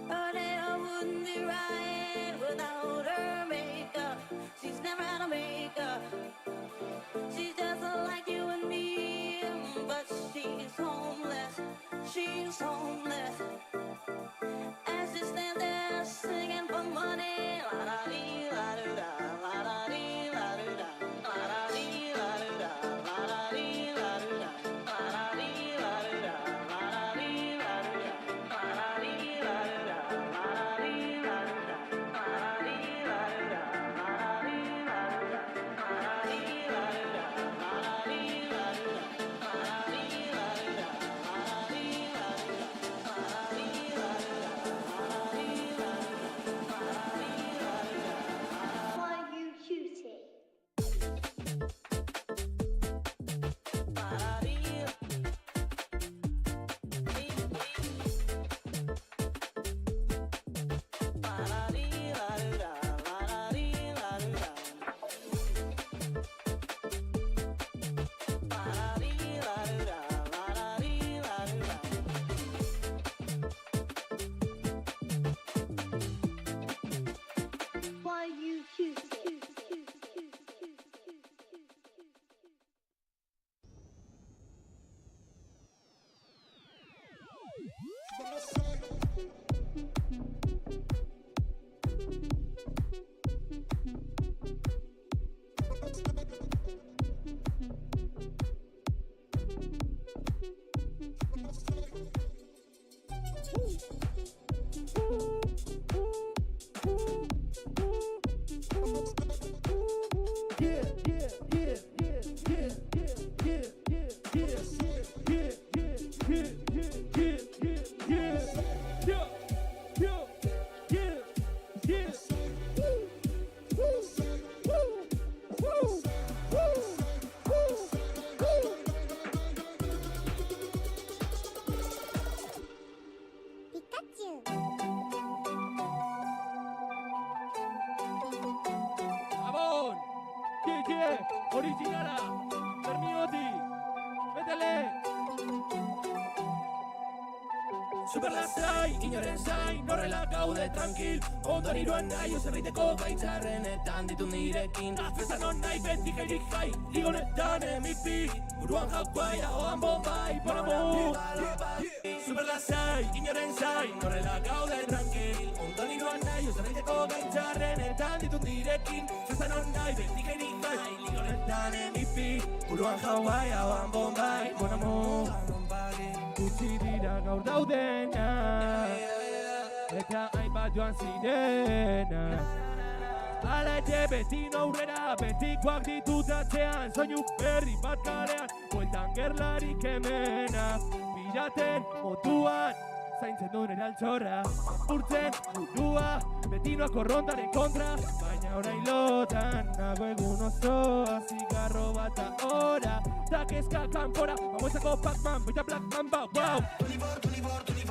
But it wouldn't be right without her makeup. She's never had a makeup. She's just like you and me, but she's homeless. She's homeless. As she stands there singing for money, la da dee la da da, la da dee la da da, la da dee la da da. Gabon! Originala! Termioti! Métele! Superlasai, inoren zain, horrela gaude tranquil. Ondoan iruan nahi, oserriteko gaitzarrenetan ditu nirekin. Festan on nahi, beti gairik jai, ligonetan emipi. Buruan jakuai, ahoan bombai, bonamu. Superlasai, inoren zain, horrela gaude tranquil. Ondoan iruan nahi, oserriteko gaitzarrenetan ditu nirekin. Festan on nahi, beti gairik jai, ligonetan emipi. Buruan jakuai, ahoan bombai, bonamu. Gutxi dira gaur daudena, eta hainbat joan zirena. Hala ete beti aurrera, betikoak ditut atzean, soinu berri bat kalean, bueltan gerlarik hemena. Piraten motuan, zaintzen duen eraltzorra, urtzen burua, betinoak korrontaren kontra, baina orain lotan, nago egun osoa, zigarro bat ahora, takezka kanpora, bagoetzako Pac-Man, baita Black Mamba, wow!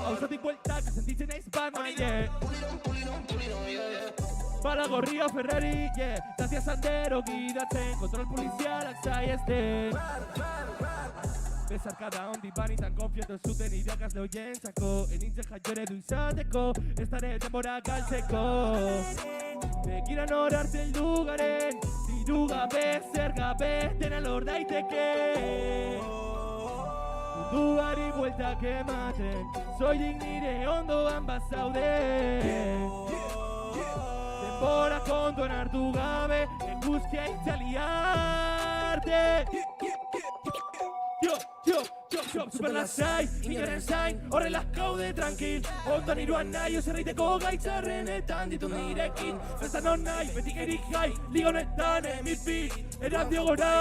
Hauzatik bueltak, sentitzen naiz Batman, yeah! Bala gorria Ferrari, yeah! Tazia Sandero gidatzen, kontrol polizialak zaiezten. Bezarkada hondi banitan konfiatu zuten irakasle hoientzako, enintzen jaiore du izateko, ez dare denbora galtzeko. Begiran hor hartzen dugaren, diru gabe, zer gabe, dena lor daiteke. Munduari bueltak ematen, soilik nire ondoan bazaude. Denbora kontuan hartu gabe, eguzkia itzali arte. Superlasai, inoren zain, horrela gaude tranquil. Ondoan iruan nahi, oserriteko gaitzarrenetan ditu nirekin. Festan on nahi, beti gairik jai, ligonetan emipi. Erandio gora,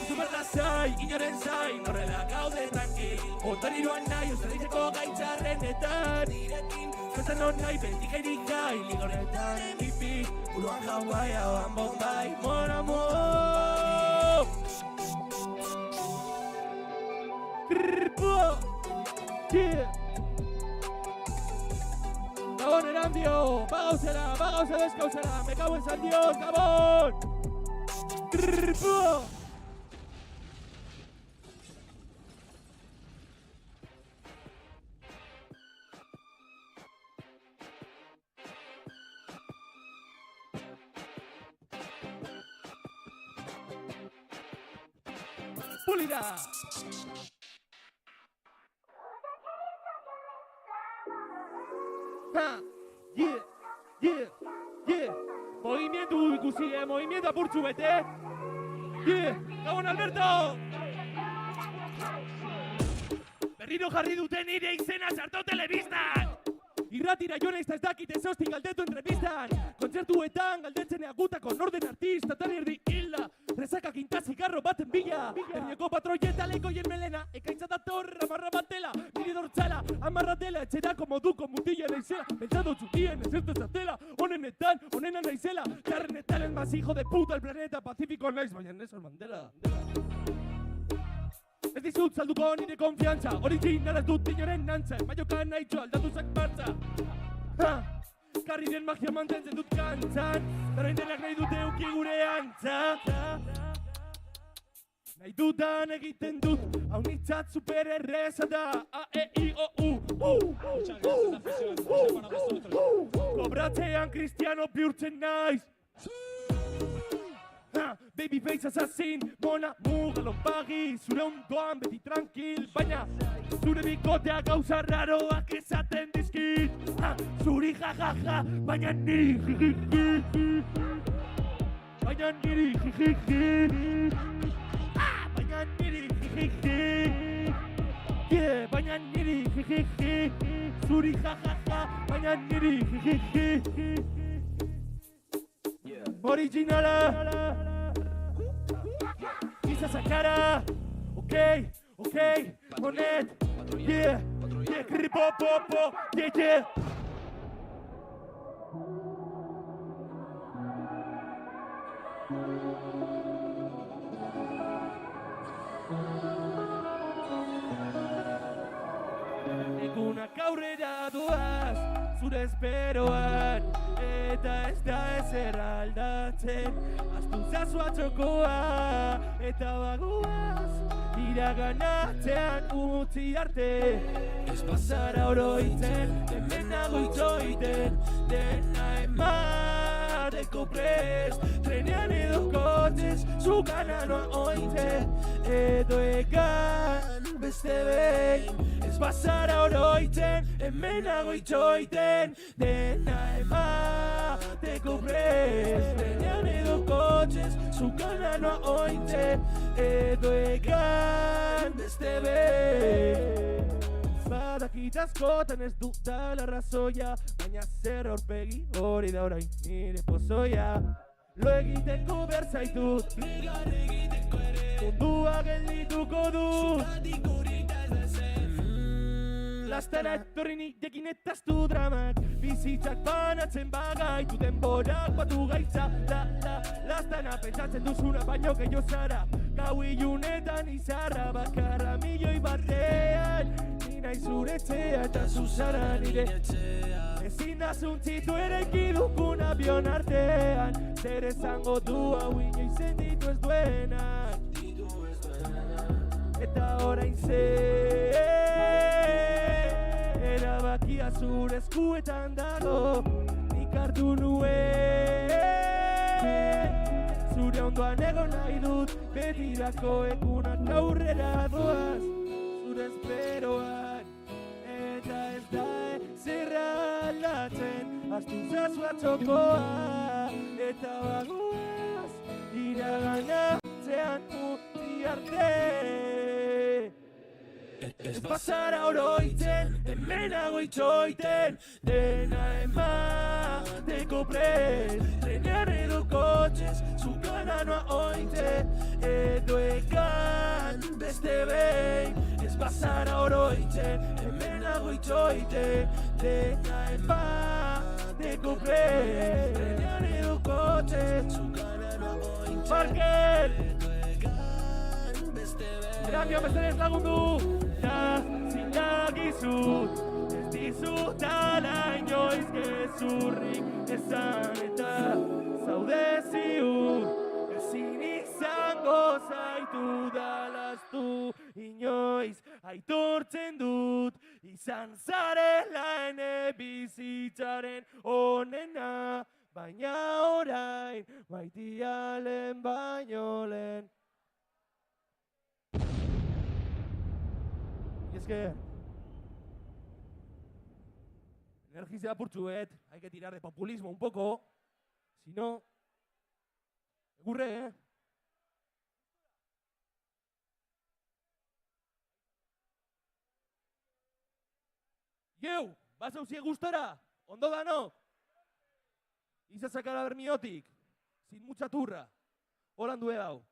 superlasai, inoren zain, horrela gaude tranquil. Ondoan iruan nahi, oserriteko gaitzarrenetan nirekin. Festan on nahi, beti gairik jai, ligonetan emipi. Buruan Hawaii, hauan Bombay, mon amor. Yeah. Gabon Erandio, bagauzela eskauzela, me cago en San Dios, Gabon! Pulida! Ha! Yeah! Movimiento ikusi, movimiento apurtzu bete! Yeah! Gabon Alberto! Berriro jarri duten nire izena sartu telebistan! Irratira joan ez dakit ezostin galdetu entrevistan. Kontzertuetan galdetzen eagutako norden artista tan erdi hilda. Rezaka kinta zigarro baten bila. Herrioko patroieta leikoien melena. Ekaintza datorra marra batela. Nire dortzala, amarratela. Etxerako moduko mutila naizela. Pentsatu txutien ezertu zatela. Honena naizela. Karrenetan el más hijo de puta el planeta Pacífico naiz. Baina Nelson Mandela. Ez dizut salduko nire konfiantza, originala ez dut inoren nantza, maiokan nahitxo aldatu zak martza. Karri den magia mantentzen dut kantzan, darain denak nahi dute uki gure antza. Nahi dudan egiten dut, hau nitzat super erreza da, A-E-I-O-U. Kobratzean Cristiano bihurtzen naiz. Babyface assassin, mona mugalon pagi, zure ondoan beti tranquil, baina zure bikotea gauza raroak esaten dizkit. Zuri jajaja, baina niri jijiji. Baina niri jijiji. Baina niri jijiji. Yeah, baina niri jijiji. Zuri jajaja, baina niri jijiji. Originala. Quizás sacara, okay, monet, yeah, kripopopo, yeah. Egunak aurrera doaz, zure esperoan, eta ez da ezer aldatzen. Zazua txokoa, eta bagoaz, iraganatzean utzi arte. Ez bazara oroitzen, hemen nago itxoiten, dena emateko prest. Trenean edo kotxez, zugana noa oiten, edo egan beste behin. Ez bazara oroitzen, hemen nago itxoiten, dena emateko prest. Trenean edo kotxez, zugana noa oiten, edo egan beste behin. Badakit askotan ez dutala razoia, baina zer aurpegi hori da orain nire pozoia. Lo egiteko berzaitut, ligar egiteko ere, mundua geldituko dut. Zugatik urita ez dezen. Lastana etorri nirekin eta ez du dramak, bizitzak banatzen bagaitu denborak batu gaitza. Lastana pentsatzen duzuna baino gehiago zara, gau ilunetan izarra bakarra milioi batean. Nai zure etxea eta zuzara nire ezin da zuntzitu eraiki dukun abion artean. Zer esango du hau inoiz sentitu ez duenak, eta orain zer erabakia zure eskuetan dago. Nik hartu nuen zure ondoan egon nahi dut, betirako egunak aurrera doaz zure esperoan, eta ez da zerra aldatzen. Astu zazua txokoa, eta bagoaz iraganatzean utzi arte. Ez bazara oroitzen, hemen nago itxoiten, dena emateko prest. Trenean edo kotxez, zugana noa oiten, edo egan beste behin. Ez bazara oroitzen, hemen nago itxoiten, dena emateko prest. Trenean edo kotxez, zugana noa oiten, Parker! Erabio mesedez lagundu! Zinagizut, ez dizut ala inoiz gezurrik esan, eta zaude ziur, ezin izango zaitu dalaztu inoiz. Aitortzen dut, izan zarela ene bizitzaren onena, baina orain maitia lehen baino lehen. Y es que energizea apurtxuet, hay que tirar de populismo un poco, si no, egurre, Yeu, vas hauzie gustora, ondo da no? Iza sacar a bermiotik, sin mucha turra, holan due dau.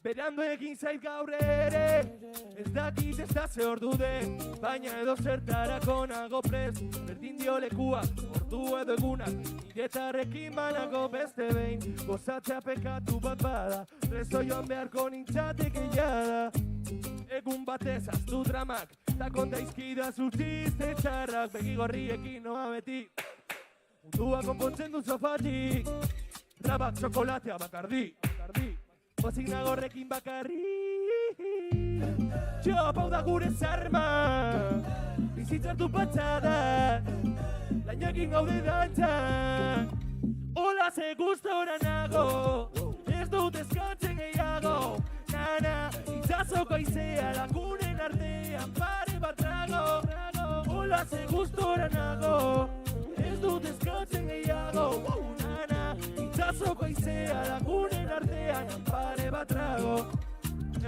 Berando egin zait gaur ere, ez dakit ez da ze ordu den, baina edo zertarako nago prest. Berdin dio lekua, ordu edo egunak, niretarrekin banago beste behin. Gozatzea pekatu bat bada, rezo joan beharko nintzateke jada. Egun batez aztu dramak, ta kontaizkida zurtizte txarrak, begi gorriekin noa beti. Mundua konpontzen dut sofatik, Rabak, txokolatea, bakardi. Pozik nagorrekin bakarri. Txop, hau da gure zarma. Bizitzartu patxada. Lainakin gaude dantzan. Hola, ze gustora nago. Ez dut eskatzen gehiago. Nana, itzazoko aizea lagunen artean pare bat trago. Hola, ze gustora nago. Ez dut eskatzen gehiago. Nana, itzazoko aizea lagunen artean pare bat trago.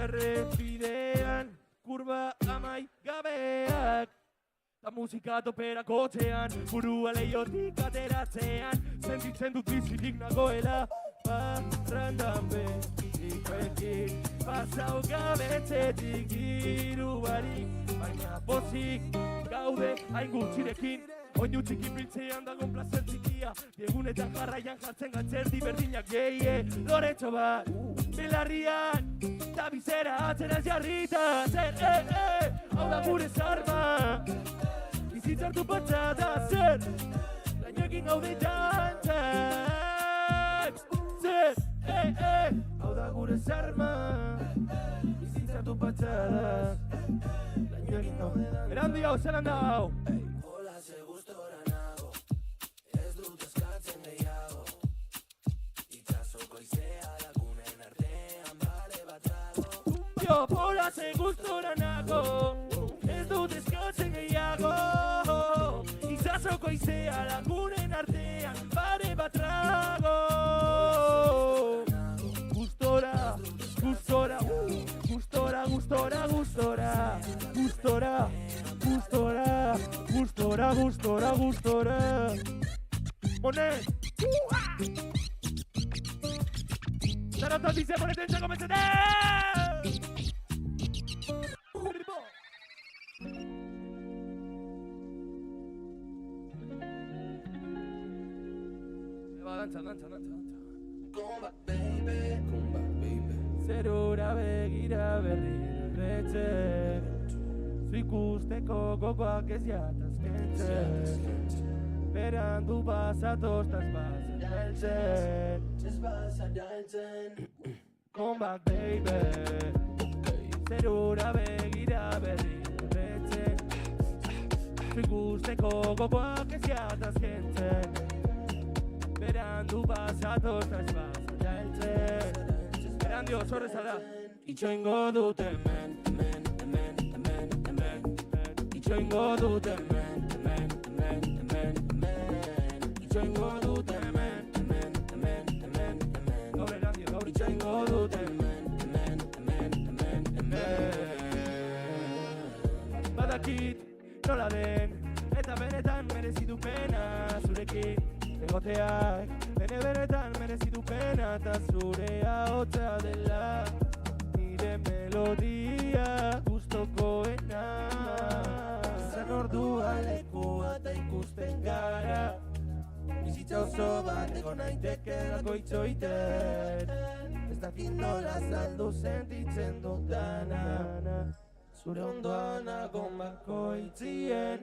Errepidean, kurba amai gabeak. Ta musika topera kotxean, burua lehiotik ateratzean. Sentitzen dut bizirik nagoela, barrandan betikoekin. Pasau gabetxetik irubarik, baina pozik gaude hain gutxirekin. Oinu txiki biltzean dagon plazer txikia, diegunetan jarraian jartzen gatzerdi berdinak geie. Loretxo bat, belarrian, ta bizera atzeraz jarrita. Zer, hau da gure zarma. Bizitzartu patxada, zer, lainoekin gaude dantzak. Zer, hau da gure zarma. Bizitzartu patxada, lainoekin gaude dantzak. Erandi hau, zelan da hau. Hola, ze gustora nago, ez dut eskatzen gehiago. Itzazoko aizea lagunen artean bale bat trago. Hola, ze gustora nago, ez dut eskatzen gehiago. Itzazoko aizea lagunen artean pare bat trago. Gustora, gustora, gustora, gustora, gustora. Gustora, gustora, gustora, gustora, gustora. Monet! Zarotan dice, ponete en chaco, metzete! Dantza. Come back, baby. Zerura begira berriro erretzen. Zu ikusteko gogoak ez jatazkentzen. Berandu pasatoz taz basa daltzen. Come back, baby. Zerura begira berriro erretzen. Zu ikusteko gogoak ez jatazkentzen. Berandu pasatoz taz basa daltzen. Berandio, zorreza da. Itxoingo dut hemen. Itxoingo dut hemen. Itxoingo dut hemen. Gaur Erandio, gaur itxoingo dut hemen. Badakit nola den, eta benetan merezitu pena zurekin. Egoteak, benetan merezitu pena, eta zure ahotsa dela nire melodia gustokoena. Zan ordua lekua eta ikusten gara, bizitza oso bat egon naitekelako itxoiten. Ez dakit nola saldu sentitzen dutana, zure ondoan agon bako itzien.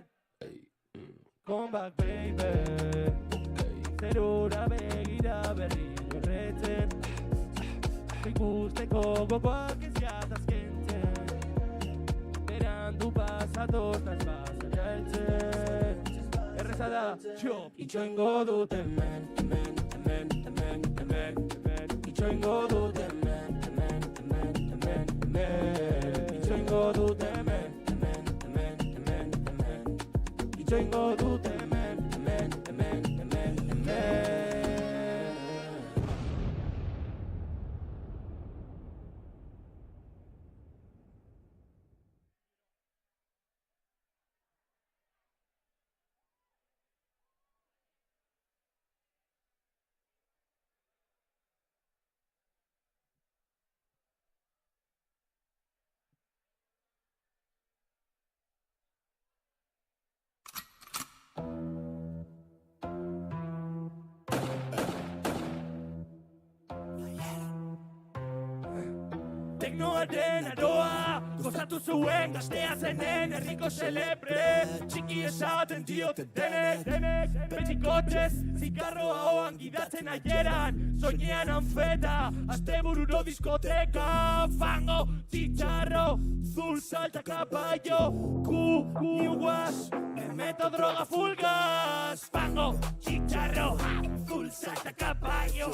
Come back, baby. Zerura begira berriro erretzen. Ikusteko gogoak ez jatazkentzen. Berandu pasatoz taz basa daltzen. Erreza da, txop! Itxoingo dut hemen. Itxoingo dut hemen. Itxoingo dut hemen. Itxoingo dut hemen. Teknoaren aroa, Gozatu zuen gaztea zenen herriko celebre. Txiki esaten diote denek betikotzez zikarroa hoan gidatzen aieran. Soinean anfeta, azte bururo diskoteka. Fango, txitxarro, zul, salta, caballo. New was, me meto droga full gas. Fango, chicharro, full salta caballo.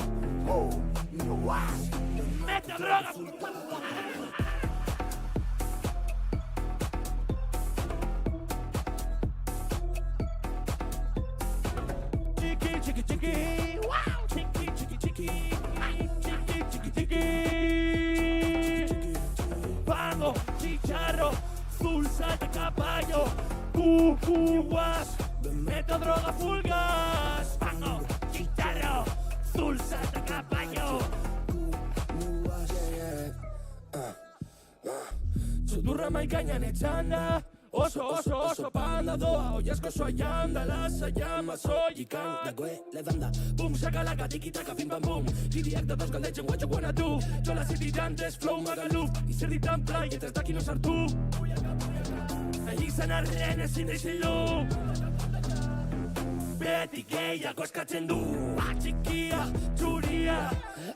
New was, me meto droga full gas. Chiqui, chiqui, chiqui, wow. Chiqui, chiqui, chiqui, chiqui, chiqui, chiqui. Fango, chicharro, full salta caballo. Was, me meto droga full gas. Fango, chicharro, full salta caballo. Sudurra maikainan etxanda. Oso panda doa. Oiasko soaian da lasa llama soikan. Dagoela danda. Boom, sakalaka, tiki-taka, pim pam boom. Kiriak da dauzkan deitzen what you wanna do. Jola zitirantes, flow magaluf. Izer ditan play, eta ez dakino sartu. Izan arren ezin deizilu. Beti gehiago eskatzen du. Txikia, txuria,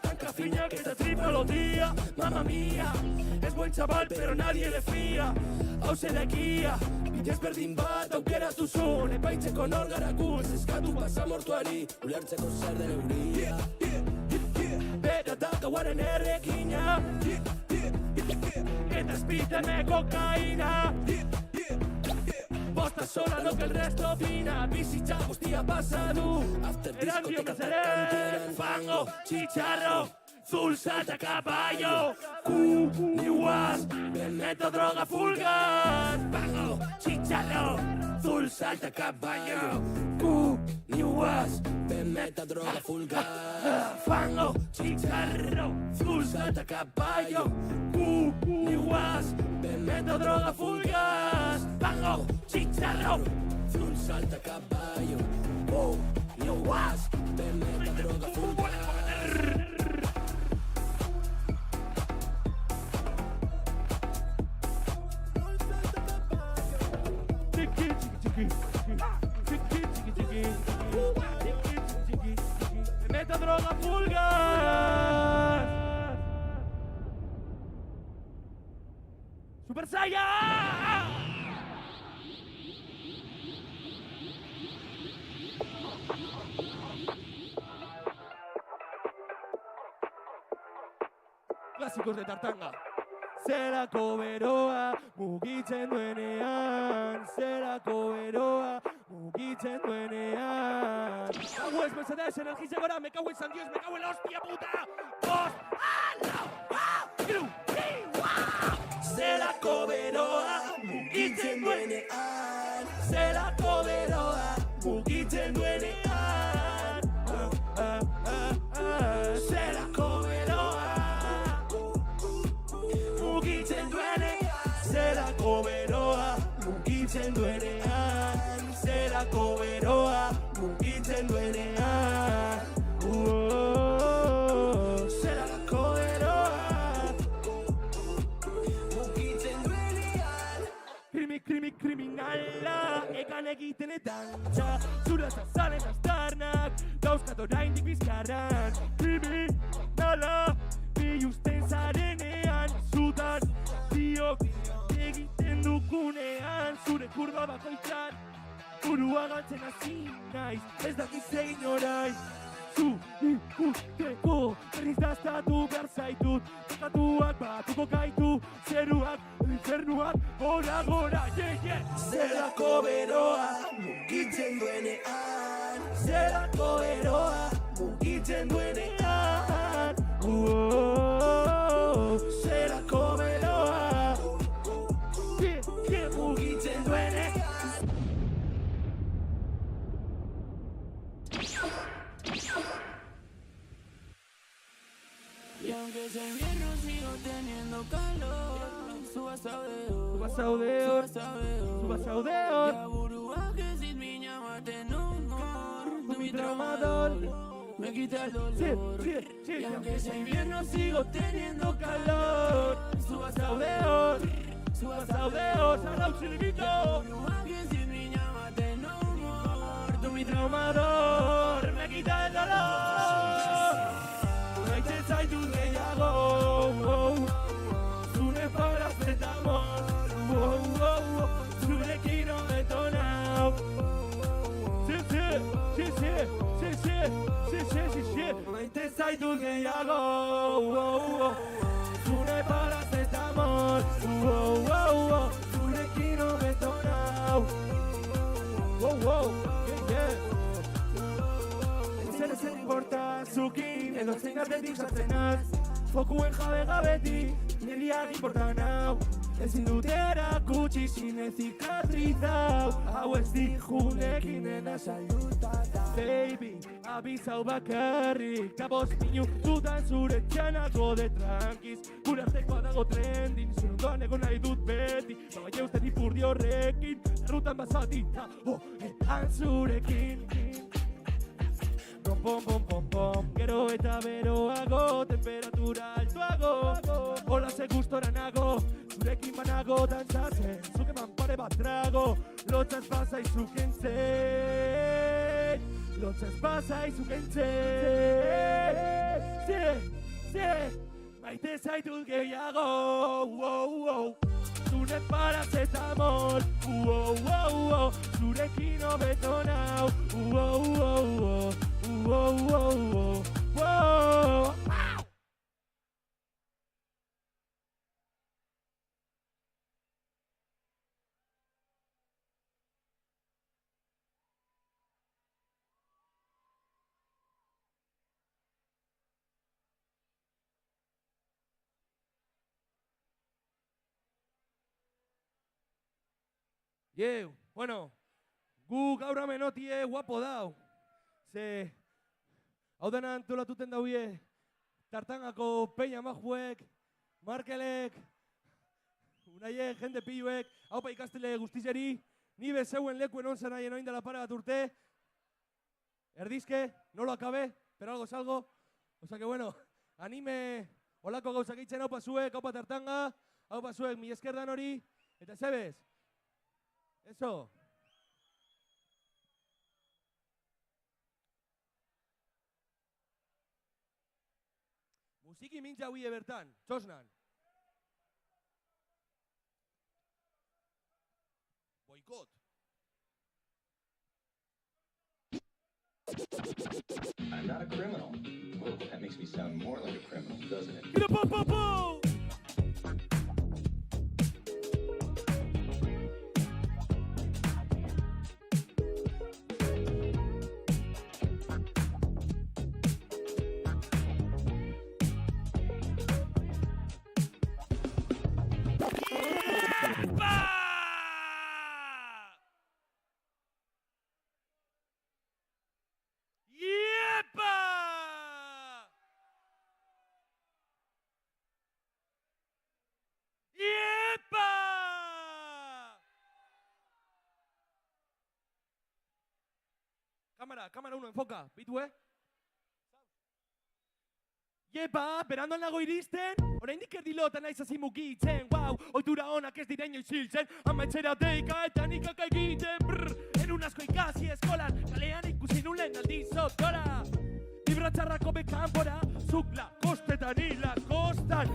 hankafinak eta tripolotia. Mamma mia, es buen chaval pero nadie le fía. Hauze lekia, bidez berdin bat aukeratu zuen. Epaitzeko nor garakuz, eskatu pasamortuari. Ulertzeko zer den euria. Bera da gauaren errekina. Eta espiteme kokaina. Bosta sola lo que el resto opina. Bizitza guztia pasadu. Eran biomezaren. Fango, chicharro, zul, salta, caballo. New was, me meto droga full gas. Fango, chicharro, zul, salta, caballo. New was, me meto droga full gas. Fango, chicharro, zul, salta, caballo. New was, me meto droga full gas. Fango, chicharro, zul, salta, caballo. New was, me meto droga full gas. Me meto droga full gas. Super Saiyan. Clásicos de Tartanga. Zerako beroa mugitzen duenean. Zerako beroa mugitzen duenean. Hago es Mercedes, energiza gora, me cago en San Dios, me cago en la hostia puta. Dos, Zerako beroa mugitzen duenean. Zerako beroa mugitzen duenean. Zerako beroa mugitzen duenean. Zerako beroa mugitzen duenean. Zerako beroa mugitzen duenean. Zerako beroa mugitzen duenean. Kriminala egan egiten etantza. Zura zazalen aztarnak dauzkat oraindik bizkarran. Kriminala bi usten zarenean. Zutan diok egiten dugunean. Zure kurba bakoitzan burua galtzen hasi naiz. Ez dakiz egin orain. Zu ikusteko berriz daztatu behar zaitut. Tokatuak batuko gaitu. Zeruak, infernuak, gora, Zerako beroa mugitzen duenean. Zerako beroa mugitzen duenean. Zerako beroa mugitzen duenean. Y aunque sea invierno sigo teniendo calor. Suba saudeo, Suba saudeo. Ya burbuja que sin mi llama te no mi tramador me quita el dolor. Y aunque sea invierno sigo teniendo calor. Suba saudeo, Zua zaude osan hau txilibito. Buruak ezin mina baten no more. Tu mi traumador, me quita el dolor. Maite zaitut gehiago, zure paracetamol, zurekin hobeto nau. Maite zaitut gehiago, zure paracetamol, zurekin hobeto nau. Ezer importa zukin, edo zein artetik sartzen az. Fokuen jabe gabetik, niriak importa nau. Ezin dute erakutsi zine zikatrizau. Hau ez dijunekin dena salduta da. Baby, abizau bakarrik, ta 5 minututan zure txanako de tranquiz. Gure artekoa dago trending, zure ondoan egon nahi dut beti. Baina uste dipurdi horrekin, errutan bazatita, ean zurekin. Pom pom pom pom, gero eta beroago, temperatura altuago. Hola ze gustora nago, zurekin banago dantzatzen, zuke manpare bat trago. Lotzaz pasa izukentzen, lotzaz pasa izukentzen. Maite zaitut gehiago, zure paracetamol, zurekin hobeto nau. Bueno, gu gaur amenotie guapo dau. Ze, hau dena antolatuten dauie, Tartangako peña majuek, Markelek, unaiek, jende piluek, haupa ikastele guztizeri, ni bezeuen lekuen onzan aien oin dela pare bat urte, erdizke, no lo akabe, pero algo salgo. O sea que bueno, anime, holako gauzak eitzen haupa zuek, haupa Tartanga, haupa zuek, mi eskerdan hori, eta zebez, eso. Musiki mintza huie bertan, txosnan. Boikot. I'm not a criminal. Well, that makes me sound more like a criminal, doesn't it? Get up, up. Cámara 1, enfoca, bitu, Jepa, berandoan nago iristen, oraindik erdilotan naiz hasi mugitzen, wow, ohitura onak ez direño isiltzen, amaitzera deika eta nikaka egiten, enun asko ikasi eskolan, kalean ikusi nulen aldiz okora, libratzarrako bekanbora, zuk la kostetan hila kostan,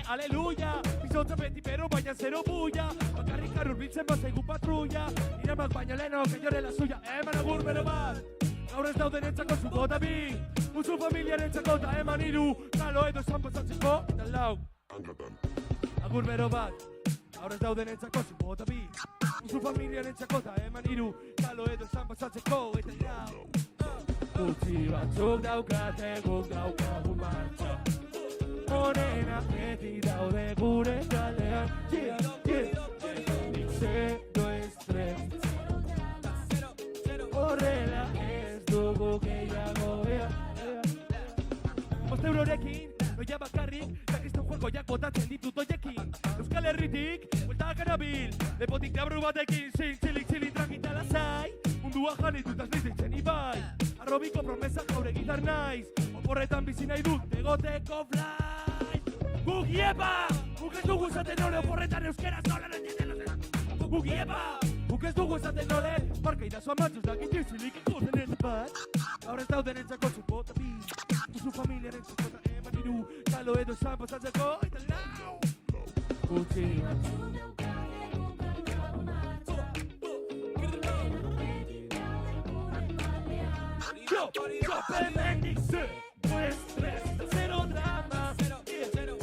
aleluya, bizotza beti pero baina zero buia, bakarrik urbiltzen bazaigu patrulla, iramak baina leno, que llore la suya, eman agur bero bat, gaur ez dauden entzako zuko eta bi, musu familiaren txako eta eman iru, kalo edo esan pasatzeko, eta lau. Agur bero bat, gaur ez dauden entzako zuko eta bi, musu familiaren txako eta eman iru, kalo edo esan pasatzeko, eta lau. Utzi batzuk daukate guk daukagu martxa, honena beti daude gure kalean, nik zero estres, horrela ez dugu gehiago Boste eurorekin, noia bakarrik, kakizten juego jak botatzen ditut oiekin. Euskal Herritik, bueltak arabil, lepotik deabru batekin, txilik trankita lasai, mundua janitutaz nizitzen ibai, arrobiko promesa jaure gizar naiz, oporretan bizi nahi dut, egoteko fly, guk iepa! Guk ez dugu esaten ole oporretan euskera zola no entienden Guk iepa Guk ez dugu esaten ole Barka irazo amatuz dakit izilik ikusten ez bat Gaur ez dauden entzako txupo eta bi Duzu familiaren txupo eta eman iru Kalo edo esan pasatzeko eta lau Gutxi Yo hemendik ze Nuestres eta zero drama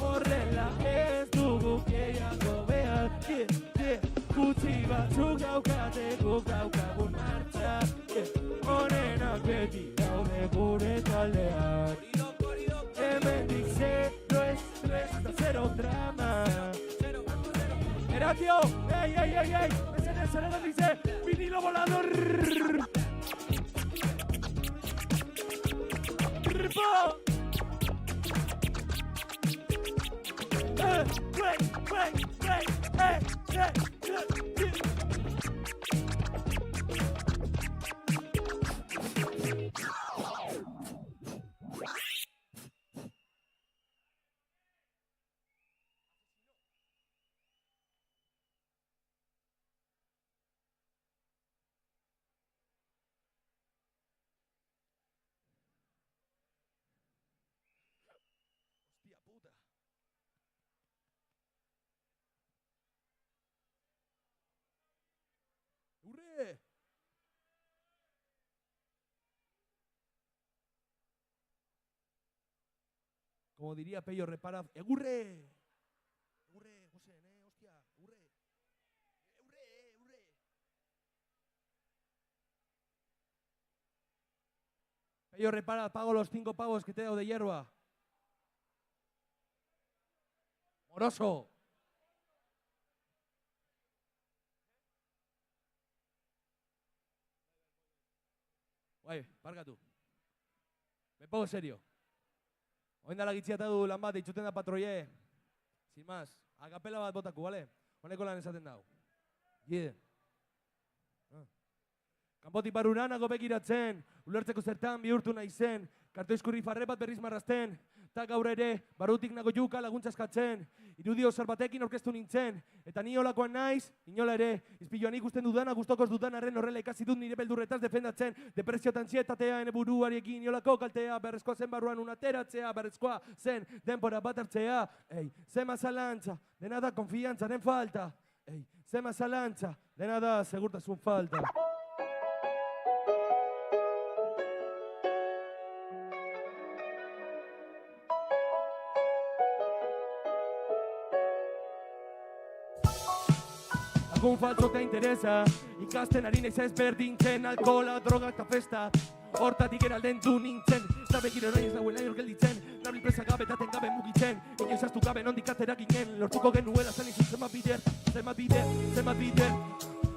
Horrela ez dugu gehiago behar Gutxi batzuk daukate guk daukagun martxa Honenak beti daude gure taldean Hemendik zero estrés eta zero drama Era tío, ey Mesedez ere dice vinilo volador Ripo ¡Hurre! Como diría Pello Repara, ¡egurre! ¡Hurre, José, hostia! ¡Hurre! ¡Hurre! Pello Repara, pago los 5 pavos que te he dado de hierba. ¡Moroso! Guai, barkatu. Me pongo serio. Oen dala gitziata du lan bat, itxuten da patroie. Sin más, akapela bat botaku, bale? Honeko lan esaten dau. Yeah. Kanpotik barunanako begiratzen, ulertzeko zertan bihurtu nahi zen, kartoizkurri farre bat berriz marrazten, eta gaur ere, barutik nago juka laguntza eskatzen, irudio zer batekin orkestu nintzen, eta ni olakoan naiz, inola ere, izpiloan ikusten dudana, guztokoz dudan arren horrela ikasi dut nire beldurretaz defendatzen, depresio eta antsietatea, ene buruariekin inolako kaltea, berrezkoa zen barruan unateratzea, berrezkoa zen denbora bat hartzea, zema zalantza, dena da konfiantzaren falta, zema zalantza, dena da segurtasun falta. Algún falso te interesa, ikasten ari naiz ezberdintzen, alkohola, droga eta festa, hortatik eralden du nintzen, zabekiro nahi ez dauen nahi gelditzen, nabil presa gabe eta tengabe mugitzen, inoiz astu gabe nondik atera ginen, lortuko genuela zen izun zenbat bider,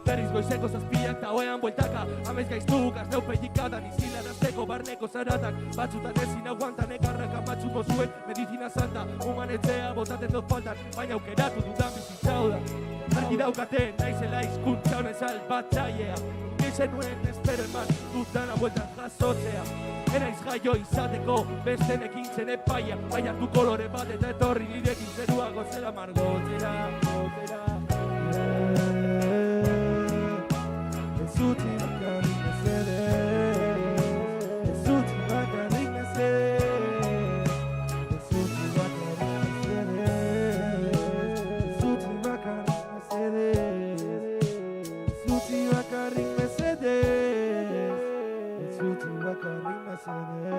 berriz goizeko zazpiak eta oean bueltaka, amez gaiztuk, azneu pelikada, nizilarazteko barneko zaratak, batzutan ezin aguantan ekarraka matxuko zuen, medizina santa, humanetzea botaten dut faltan, baina aukeratu dudan bizitzau da. Argi daukaten, naizela hizkuntza honen salbatzailea Inoizen nuen espero eman dutana bueltan jasotzea Enaiz jaio izateko bestenekin zen epaia Baina du kolore bat eta etorri nirekin zerua gozera margotzera Ez utzi bakarrik mesedez Ez utzi bakarrik mesedez Ez utzi bakarrik mesedez Ez utzi bakarrik Zuti bakarrik mesedez Zuti bakarrik mesedez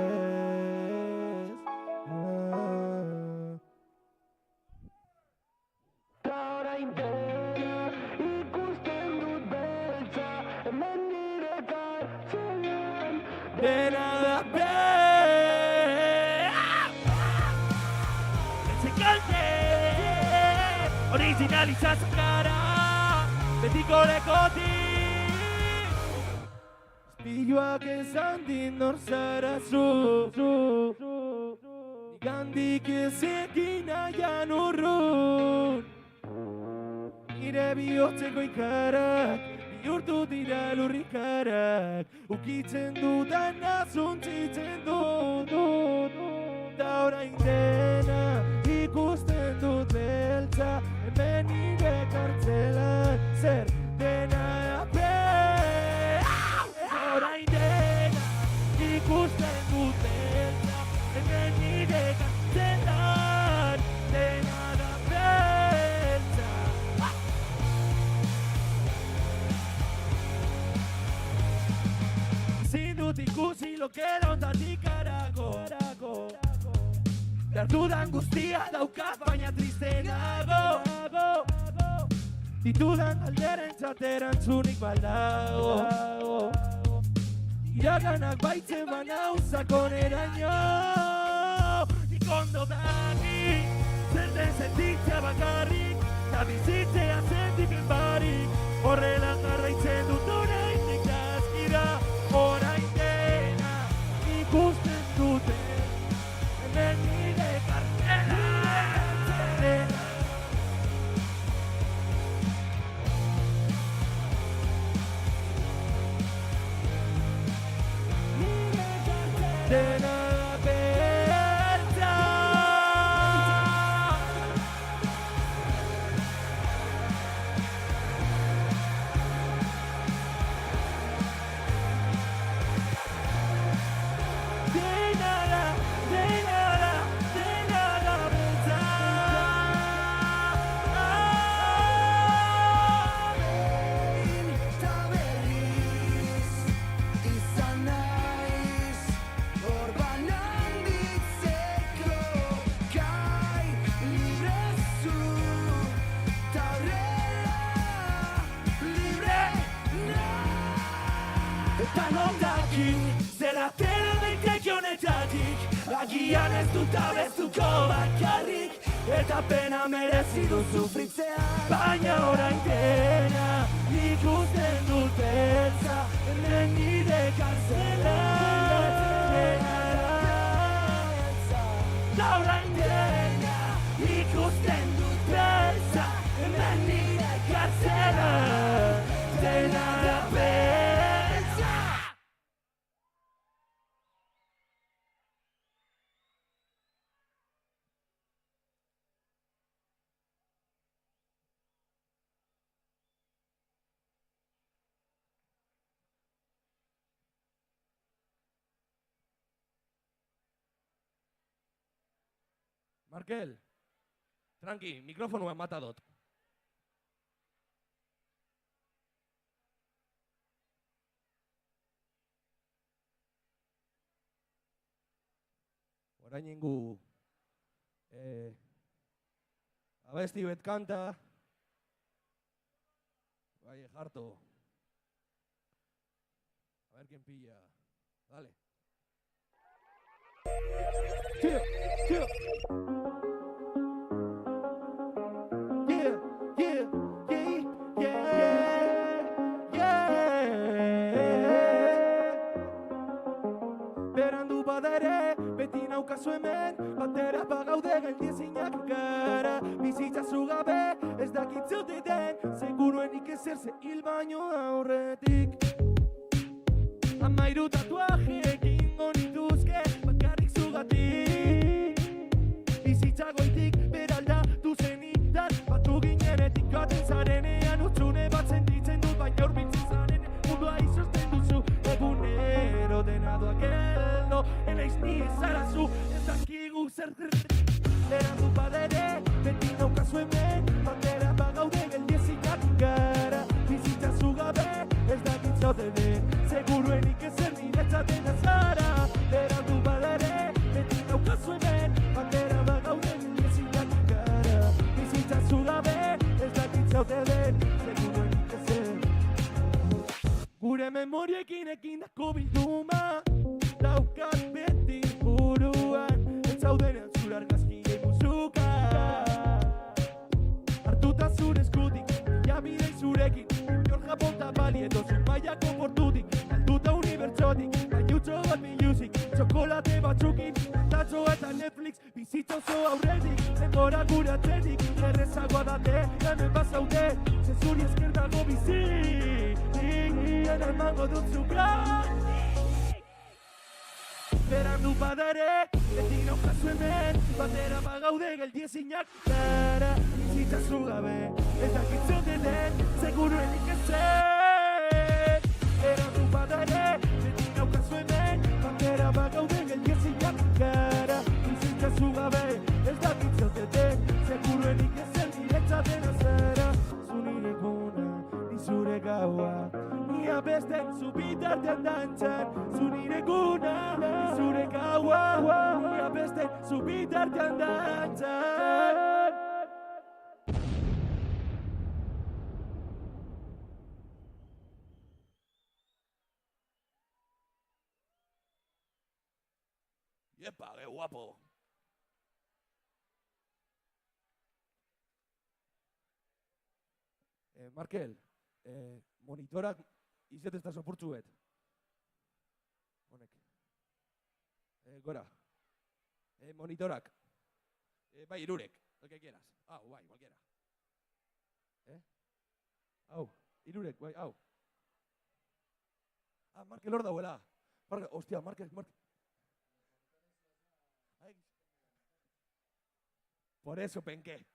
Ta orain dena ikusten dut beltza Hemen nire kartzelan Dena da Etxe kalte Originalizatzen gara Betiko lekotik Izpiluak esan din nor zara zu Nigandik ezekin nahian urrun Nire bihotzeko ikarak Bihurtu dira lurrikarak Ukitzen dudan azuntzitzen dut Da orain dena ikusten dut beltza hemen nire kartzelan zer dena ape orain dena ikusten dutela hemen nire kartzelan dena da beltza ezin dut ikusi lokera ondatik harago behar dudan guztia daukat baina tristenago ditudan alderen txaterantzunik baldago iraganak baitzen banau sakoneraino nik ondo daki zer den sentitzea bakarrik eta bizitzea sentipen barik horrela jarraitzen dut oraindik dazkira orain dena ikusten dute hemen nire kartela dena beltza agian ez dut abestuko bakarrik eta pena merezi du sufritzea baina orain dena ikusten dut beltza hemen nire kartzela da orain dena ikusten dut beltza hemen nire kartzela dena da beltza. Markel, tranqui, mikrofonua mata dut. Orain ingu abesti bet kanta bai jarto a ver quién pilla dale tío yeah berandu badere beti naukazu hemen batera bagaude gaindiezinak gara bizitza zugabe ez dakitzeute den seguruenik ezerze hil baino aurretik 13 tatuaje egingo nituzke bakarrik zugatik bizitza goitik beralda duzenitan batu ginenetik gaten zarenean utzune bat sentitzen dut baina urbiltzen zaren mundua izosten duzu egunero dena doakeldo enaiz ni ezarazu ez dakigu zer berandu badere beti naukazu hemen batera bagaude geldiezinak gara bizitza zugabe ez dakitzote den seguruenik ezer niretzaten azara berandu badere beti naukazu hemen batera bagaude geldiezinak gara bizitza zugabe ez dakitzote den seguruenik ezer gure memoriekin ekindako bilduma daukat beti buruan ez zaudenean zure argazkiei musuka hartuta zure eskutik jabidei zurekin jor japonta balieto zuen mailako portutik altuta unibertsotik bainutxo bat biluzik txokolate batzukin tatxo eta Netflix bizitza oso aurretik denbora gure atzetik errezagoa date hemen bazaude zezuri esker dago bizi ena emango dut zuka berandu badere beti naukazu hemen batera bagaude geldiezinak gara itzazu gabe, ez dakit zote den, seguruenik ezen. Erantzun bada ere, beti naukazu hemen, bandera bagaude geldiezin gara. Itzazu gabe, ez dakit zote den, seguruenik ezen niretzat dena zara. Zu nire guna, ni zure gaua, ni abesten zu bitartean dantzan. Zu nire guna, ni zure gaua, ni abesten zu bitartean dantzan. Yepa, qué guapo. Markel, monitorak izetezta sopurtzuet. Honek. Gora. Monitorak. Bai, irurek, el que quieras. Hau, bai, cualquiera. Hau, irurek, bai, hau. Markel hor dauela. Hostia, Markel. Por eso penqué.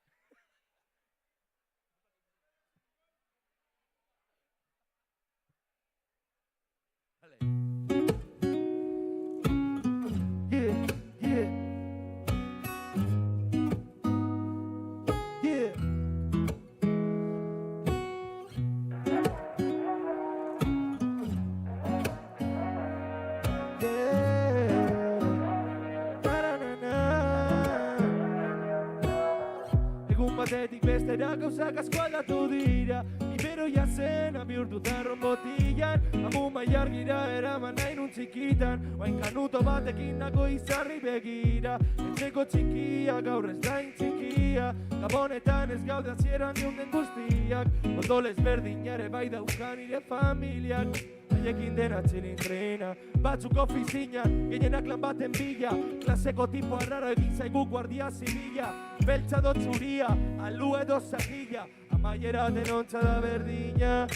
Batetik bestera gauzak asko aldatu dira. Iberoia zena bihurtu da ronbotilan, amuma jargira eraman nahi nun txikitan. Oain kanuto batekin nago izarri begira. Etxeko txikia gaur ez dain txikia, Gabonetan ez gaude hasieran geunden guztiak. Odolez berdinare bai daukan nire familiak. Haiekin dena txilindrina, batzuk ofizinak, gehienak lan baten bila. Klaseko tipo arraro egin zaigu guardia zibila. Beltza dot zuria, alu edo zakila, amaiera denontza da berdina.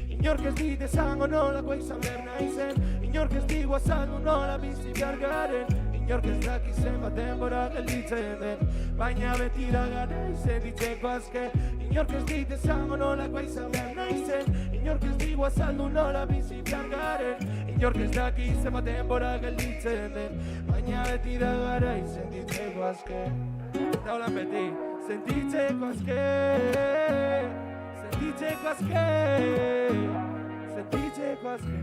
Inork ez dit esango nolakoa izan behar naizen, inork ez digu azaldu nola bizi behar garen. Inork ez daki zenbat denbora gelditzen den, baina beti da gara izen ditzeko azke. Inork ez dit esango nolakoa izan behar naizen, inork ez digu azaldu nola bizi behar garen. Inork ez daki zenbat denbora gelditzen den, baina beti da gara izen ditzeko azke. Eta holan beti, sentitzeko azke, sentitzeko azke, sentitzeko azke.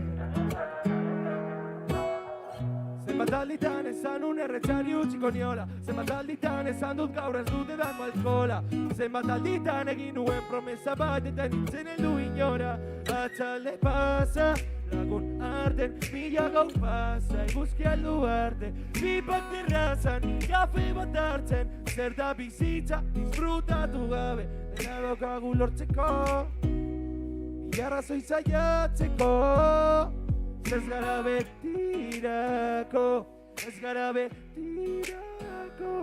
Zenbat alditan esan un erretxari utziko niola, zenbat alditan esan dut gaur ez dut edango alkola. Zenbat alditan egin nuen promesa bat eta nintzen heldu inora. Atxalde pasa, lagun arten, mila gau pasa, eguzki aldu arte. Pipak terrazan, kafe bat hartzen, zer da bizitza, disfrutatu gabe, dena daukagu lortzeko, mila arrazoi zaiatzeko. Ez gara betirako, ez gara betirako.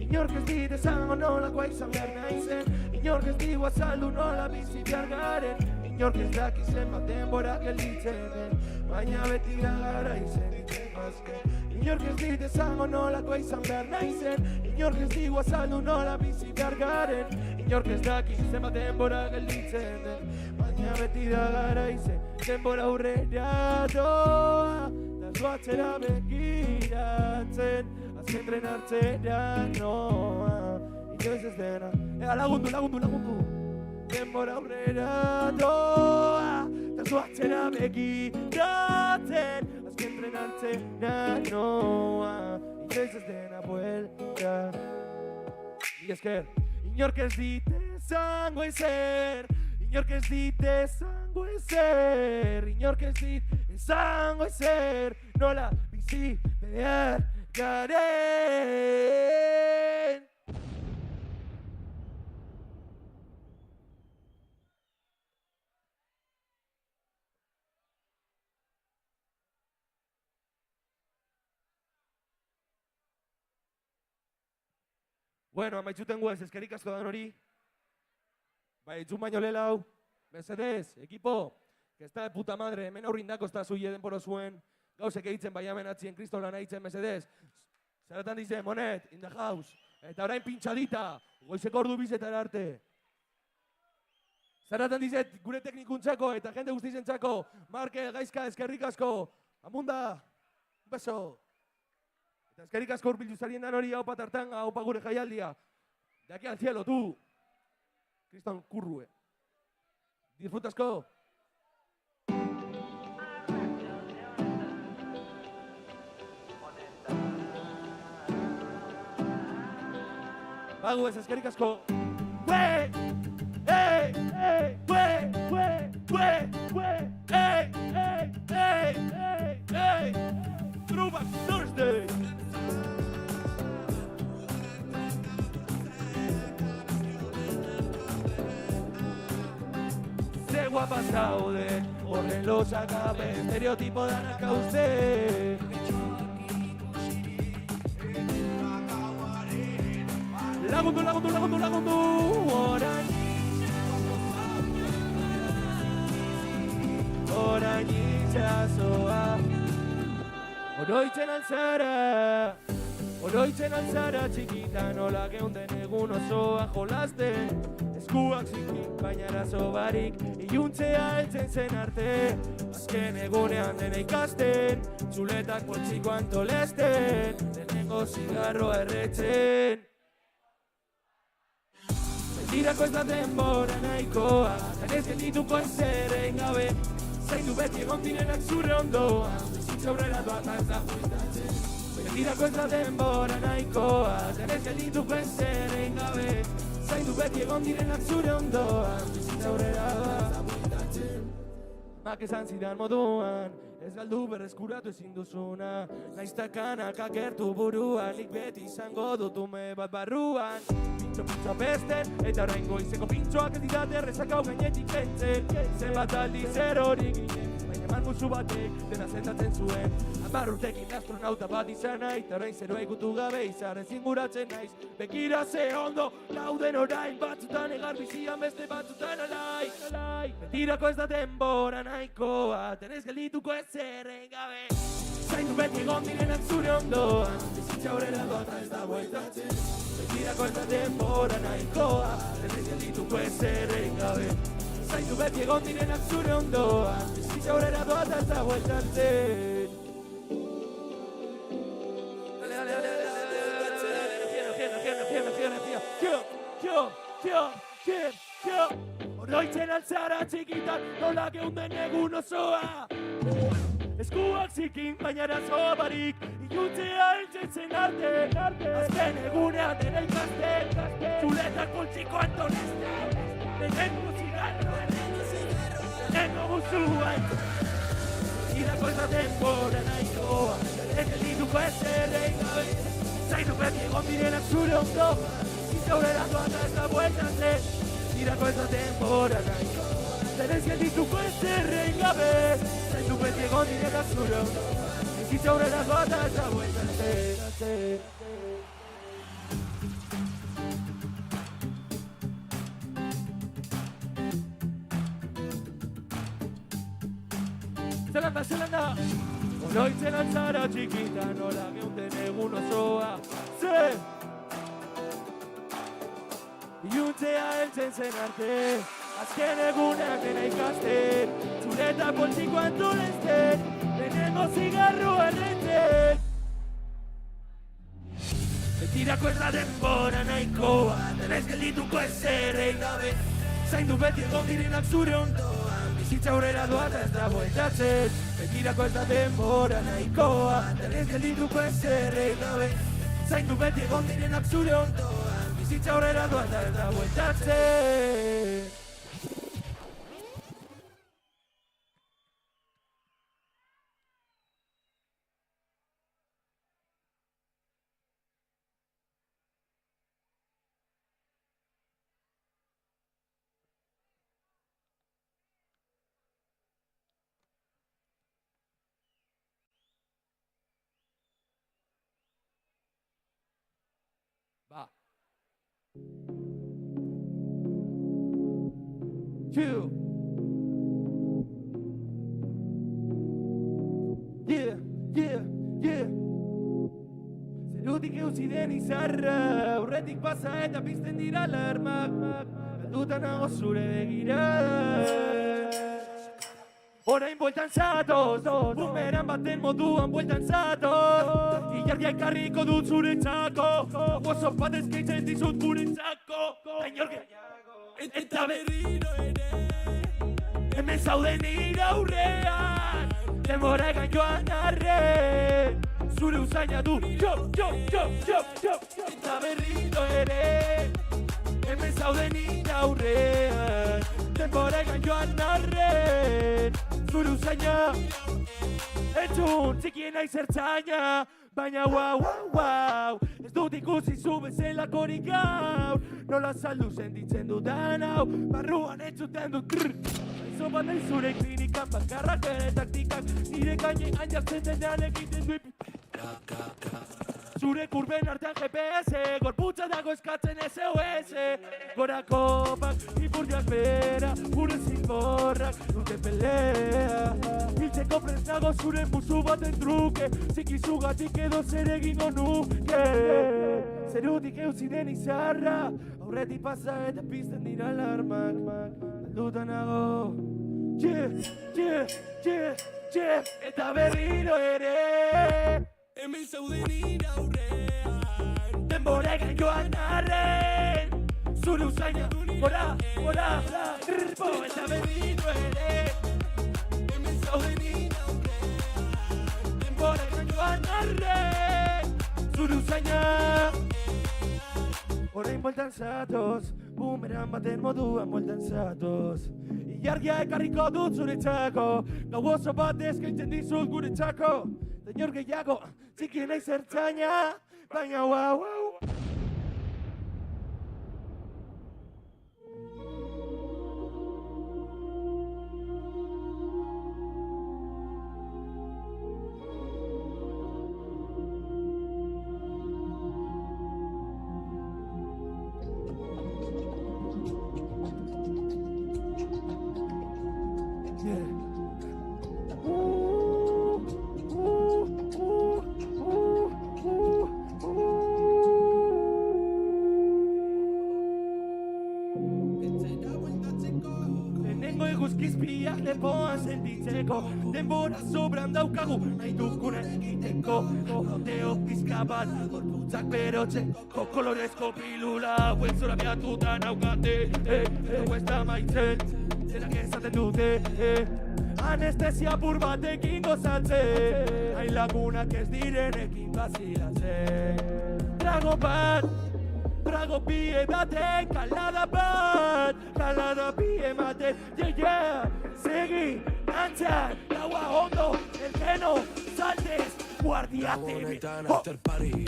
Inork ez dit esango nolakoa izan behar naizen, inork ez digu azaldu nola bizi behar garen. Inork ez daki zenbat denbora gelditzen den, baina beti da gara izen ditzeko azke. Inork ez dit esango nolakoa izan behar naizen, inork ez digu azaldu nola bizi behar garen. Inork ez daki zenbat denbora gelditzen den, baina beti da gara izen denbora aurrera doa. Da zoatzera begiratzen, azken tren hartzera noa. Inoiz ez dena, lagundu. Denbora aurrera doa, da zoatzera begiratzen, azken tren hartzera noa. Inoiz ez dena buelta. Mila esker. Inork ez dit esango ezer, inork ez dit esango ezer, inork ez dit esango ezer, nola bizi behar garen. Bueno, amaitzuten guaz, eskerik asko dan hori. Bai, itzun baino lelau. Mesedez, ekipo, que está de puta madre, hemen aurrindako ez da zuie denboro zuen. Gauzek eitzen bai amenatzien kristolan eitzen, mesedez. Zeratan dizen, Monet, in the house. Eta orain pintxadita, goizeko ordu bizetara arte. Zaratan dizet, gure teknikuntzako eta jende guztizentzako, Markel, Gaizka, eskerrik asko, amunda, beso. Eta eskerrik asko urbildu zarien hori haupa tartan, haupa gure jaialdia. De aquí al cielo, tú. Kriston Kurrue. Disfruta asko. Bagu ez, eskerrik asko. Ue! Ei! Ei! Ue! Ue! Ue! Ue! Ei! Ei! Ei! Ei! Ei! Throwback Thursday! Ze guapa zaude, horren losak gabe, estereotipo danak hauze. Lagundu, lagundu, lagundu, lagundu, orain itxasoa. Oroitzen altzara txikita, nola geunden egun osoa jolasten. Eskuak zikin, baina arazo barik, iluntzea heltzen zen arte. Azken egunean dena ikasten, txuletak poltsiko antolesten, lehenengo zigarroa erretzen. Mentirako ez da denbora nahikoa, zanez geldituko ezeren gabe, zaindu beti egon direnak zure ondoa, bizitza aurrera doa eta ez da juitatzen. Mentirako ez da denbora nahikoa, zanez geldituko ezeren gabe, zaindu beti egon direnak zure ondoan, bizitza aurrera da bueltatzen. Mak esan zidan moduan, ez galdu berreskuratu ezin duzuna, naiztakanak akertu buruan, nik beti izango dut ume bat barruan. Pintxo pesten, eta orain goizeko pintxoak ez didate errezak hau gainetik kentzen. Zenbat aldiz erori ginen, baina marmuzu batek dena zendatzen zuen. 10 urtekin astronauta bat izan nahi, eta orain zeroa ikutu gabe izan ezin guratzen naiz. Bekira ze ondo, lauden orain batzutan egar bizian beste batzutan alai. Betirako ez da denbora nahikoa, tenez geldituko ez zerren gabe. Zaindu beti egon direnak zure ondoan, bizitza aurrera doa eta ez da bueltatzen. Betirako ez da denbora nahikoa, tenez geldituko ez zerren gabe. Zaindu beti egon direnak zure ondoan, bizitza aurrera doa eta ez da bueltatzen. Oroitzen altzara txikitan, nola geunden egun osoa. Eskuak zikin, baina arazo barik, iluntzea heltzen zen arte. Azken egunean dena ikasten, txuletak poltsiko antonesten. Lehenengo zigarro, lehenengo guzua. Irako ez da denbora nahikoa, ez geldituko ez zerren gabe. Zaindu beti egon direnak zure ondo, bizitza aurrera doa eta ez da bueltatzen. Irako ez da denbora nahikoa, zenez geldituko ez zerren gabe. Zaindu beti egon direnak zure ondo, bizitza aurrera doa eta ez da bueltatzen. Zelanda, oroitzen altzara txikita, nola geunden egun osoa. Iluntzea heltzen zen arte, azken egunean dena ikasten, txuleta poltsiko antolesten, lehenengo zigarroa erretzen. Betirako ez da denbora nahikoa, tenez geldituko ez zerren gabe, zaindu beti egon direnak zure ondoan, bizitza aurrera doa eta ez da bueltatzen. Betirako ez da denbora nahikoa, tenez geldituko ez zerren gabe, zaindu beti egon direnak zure ondoan, bizitza aurrera doa eta ez da bueltatzen. Ba. Two. Yeah. Zerutik utzi den izarra aurretik pasa eta pizten dira alarmak galduta nago zure begirada orain bueltan zatoz bumeran baten moduan bueltan zatoz ilargia ekarriko dut zuretzako oso bat eskaitzen dizut guretzako eta berriro ere hemen zauden nire aurrean denbora egan joan arren zure usaina du eta berriro ere hemen zauden nire aurrean denbora egan joan arren zure usaina entzun txikien naiz ertzaina baina wow ez dut ikusi zu bezelakorik gaur nola saldu sentitzen dudan hau barruan entzuten dut Aizo bat nahi zure klinikan bakarrak ere taktikak nire gainean jartzen denean egiten du zure kurben artean GPS gorputza dago eskatzen SOS gorako bak ipurdiak bera gure zilborrak dute pelea hiltzeko presnago zure musu baten truke zikizugatik edo zer egingo nuke zerutik eutzi den izarra aurretik pasa eta pizten dira alarmak galduta nago eta berriro ere hemen zauden nire aurrean denbora egan joan arren zure usaina gora eta berriro ere hemen zauden nire aurrean denbora egan joan arren zure usaina orain bueltan zatoz bumeran baten moduan bueltan zatoz ilargia ekarriko dut zuretzako gau oso bat eskaintzen dizut guretzako Señor gehiago, txikien naiz ertzaina, baina wow denbora sobran daukagu nahi dukune egiteko Rodeo pizka bat gorputzak berotzeko kolorezko pilula hauen zora behatuta naukate ego ez da maitzen zerak esaten dute anestesia pur batekin gozatzen hain lagunak ez direnekin bazilatzen trago bi edaten kalada bi ematen segi dantzan gaua ondo elkeno saltez guardiate Honetan after party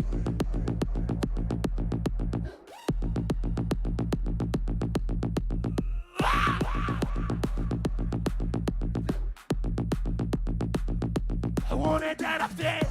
Honetan after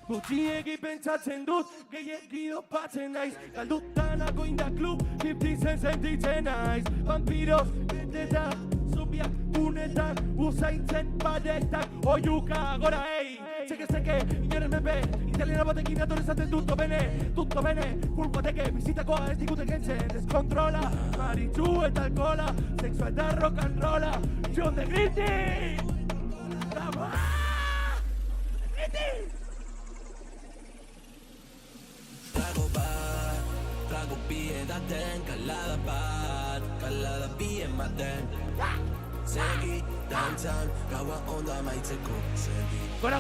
Gutiegi pentsatzen dut, gehiegi dopatzen naiz Galdutanago inda klub, hiptizen sentitzen naiz Vampiros, beteta, zombiak gunetan Usaintzen paretak, oiuka gora, ei Zeke, inoren menpe, italiana batekin atorezaten dut bene Pulpateke, bizitakoa ez digute gentzen Deskontrola, maritxu eta alkola Sexua eta rock and rolla John de Gritty Trago bi edaten, kalada bi ematen Segi dantzan, gaua onda maitzeko Segi Gora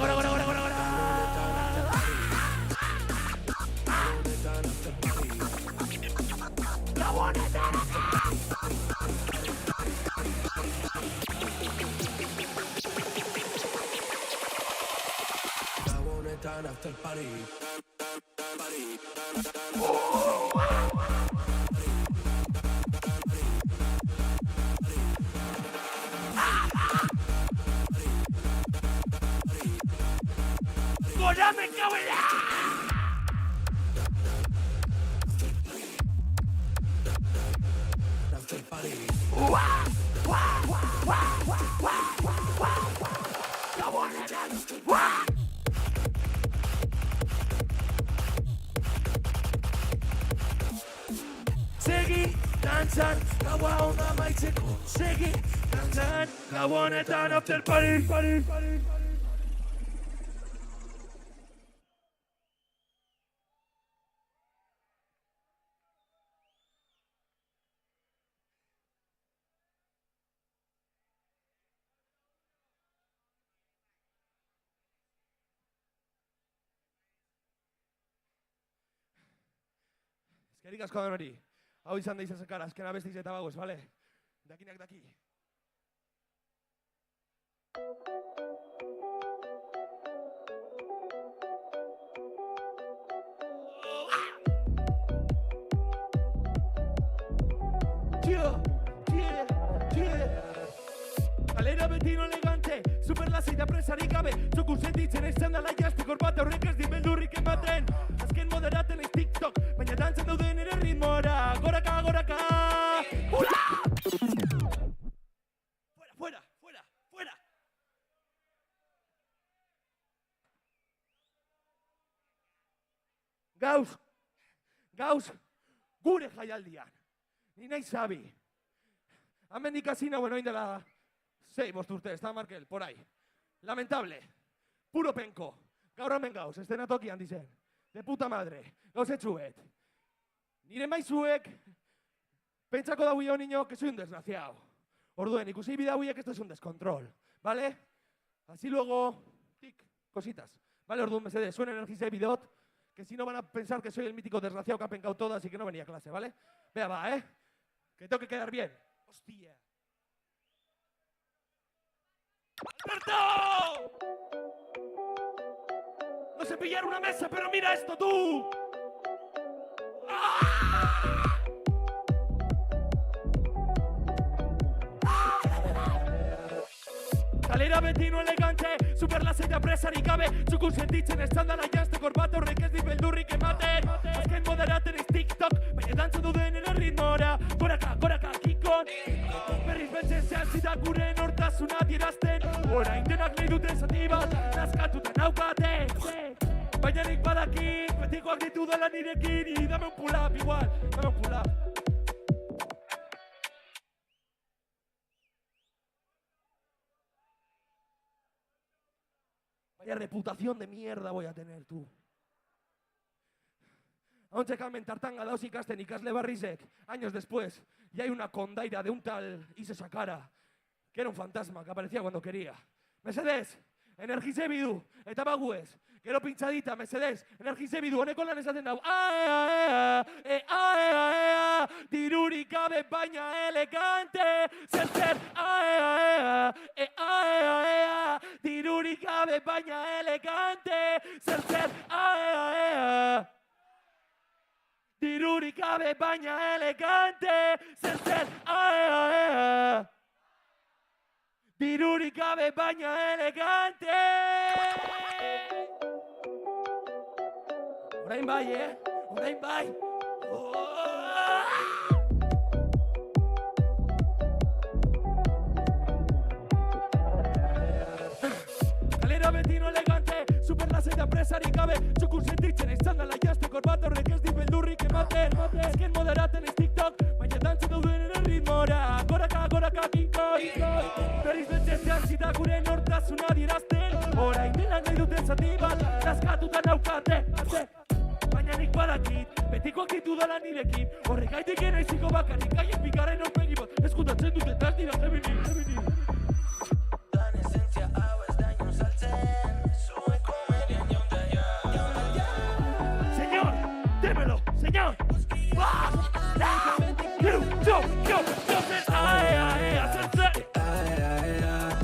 Gabonetan after party ¡Gora me cago en la! Segi, dantzan, gaua onda maitzeko. Segi, dantzan, gau honetan after party. Eskerrik asko denori. Hau izan da izan zekara, azkena bestiz eta bagoz, bale? Dakinak daki. Kalera beti no elegante, superlasita presarik gabe, zuku sentitzen izan dala jaztekor bat aurrek ez di beldurrik ematen. Azken moderaten ez TikTok, baina dantzen dauden ere ritmora. Goraka, goraka! Ura! Fuera! Gauz, gure jaialdian. Ni nahi zabi. Hemendik hasi nauen oin dela 6 urte, ez da, Markel, por ahí. Lamentable. Puro penko. Gaur hemen gauz, estenatokian dizen. De puta madre. Gauz etxuet. Nire maizuek, pentsako daui hon niño, que soy un desgraciado. Orduen, ikusi bidauiek, esto es un descontrol. ¿Vale? Así luego, tic, cositas. ¿Vale, orduen, mesede, suena energizei bidot, que si no van a pensar que soy el mítico desgraciado que ha pencado todas y que no venía a clase, ¿vale? Vea, va, ¿eh? Que tengo que quedar bien. ¡Hostia! ¡Alberto! No sé pillar una mesa, pero mira esto, tú. Kalera beti no elegante, superlaseita presarik gabe, zuku sentitzen estandala jaztekor bat horrek ez di beldurrik ematen. Azken moderaten ez TikTok, baina dantzen duden ere ritmora. Goraka, kikon. Berriz bentzen zehatzita gure nortasuna dierazten. Orain denak nahi duten zati bat, nazkatuta naukate. Baina nik badakit, betikoak ditu dela nirekin. Y dame un pull-up igual, dame un pull-up. Vaya reputación de mierda voy a tener, tú. Hauntzekan tartanga dauz ikasten ikasle barrizek, años después, y hay una condaira de un tal Ise Sakara, que era un fantasma que aparecía cuando quería. Mesedez, energize bidu, eta baguez, gero pintzadita, mesedez, energize bidu, honeko lan esaten dau. Dirurik gabe baina elegante, zer, dirurik gabe baina elegante, zer, dirurik gabe baina elegante, zer, dirurik gabe baina elegante. Orain bai, orain bai. Kalera beti no elegante, superlaseita presarik gabe, zuku sentitzen estandala jaztekor bat horrek ez di beldurrik ematen. Azken moderaten ez TikTok, baina dantzen dauden ere ritmora. Goraka, kinkoi. Berriz bentzen zehatzita gure nortasuna dierazten. Orain denak nahi duten zati bat, nazkatuta naukate. Baina nik badakit, betikoak ditu dala nirekin. Horregaitik enaiziko bakarrik, aien bigarren aurpegi bat, eskutatzen dut eta ez dira feminin. Lan esentzia hau ez da inon saltzen, zuen komedian jaundaia. Señor, démelo, señor.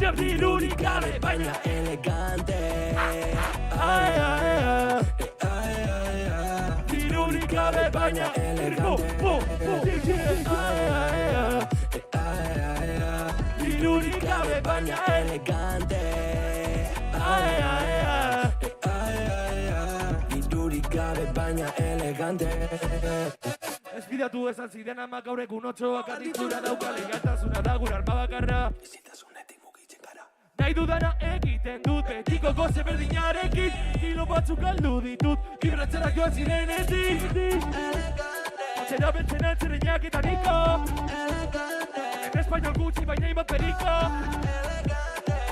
Yo, dirurik gabe baina elegante. Dirurik gabe baina elegante. Dirurik gabe baina elegante. Dirurik gabe baina elegante. Espidatu esan ziren amak gaurek unotxoak aditzura daukale gatasuna da gure arma bakarra. Ezintasunetik mugitzen gara. nahi dudana egiten dut betiko goze berdinarekin kilo batzuk galdu ditut libratzera joan zirenetik atzera beltzen atzerinak eta niko en español gutxi baina imat periko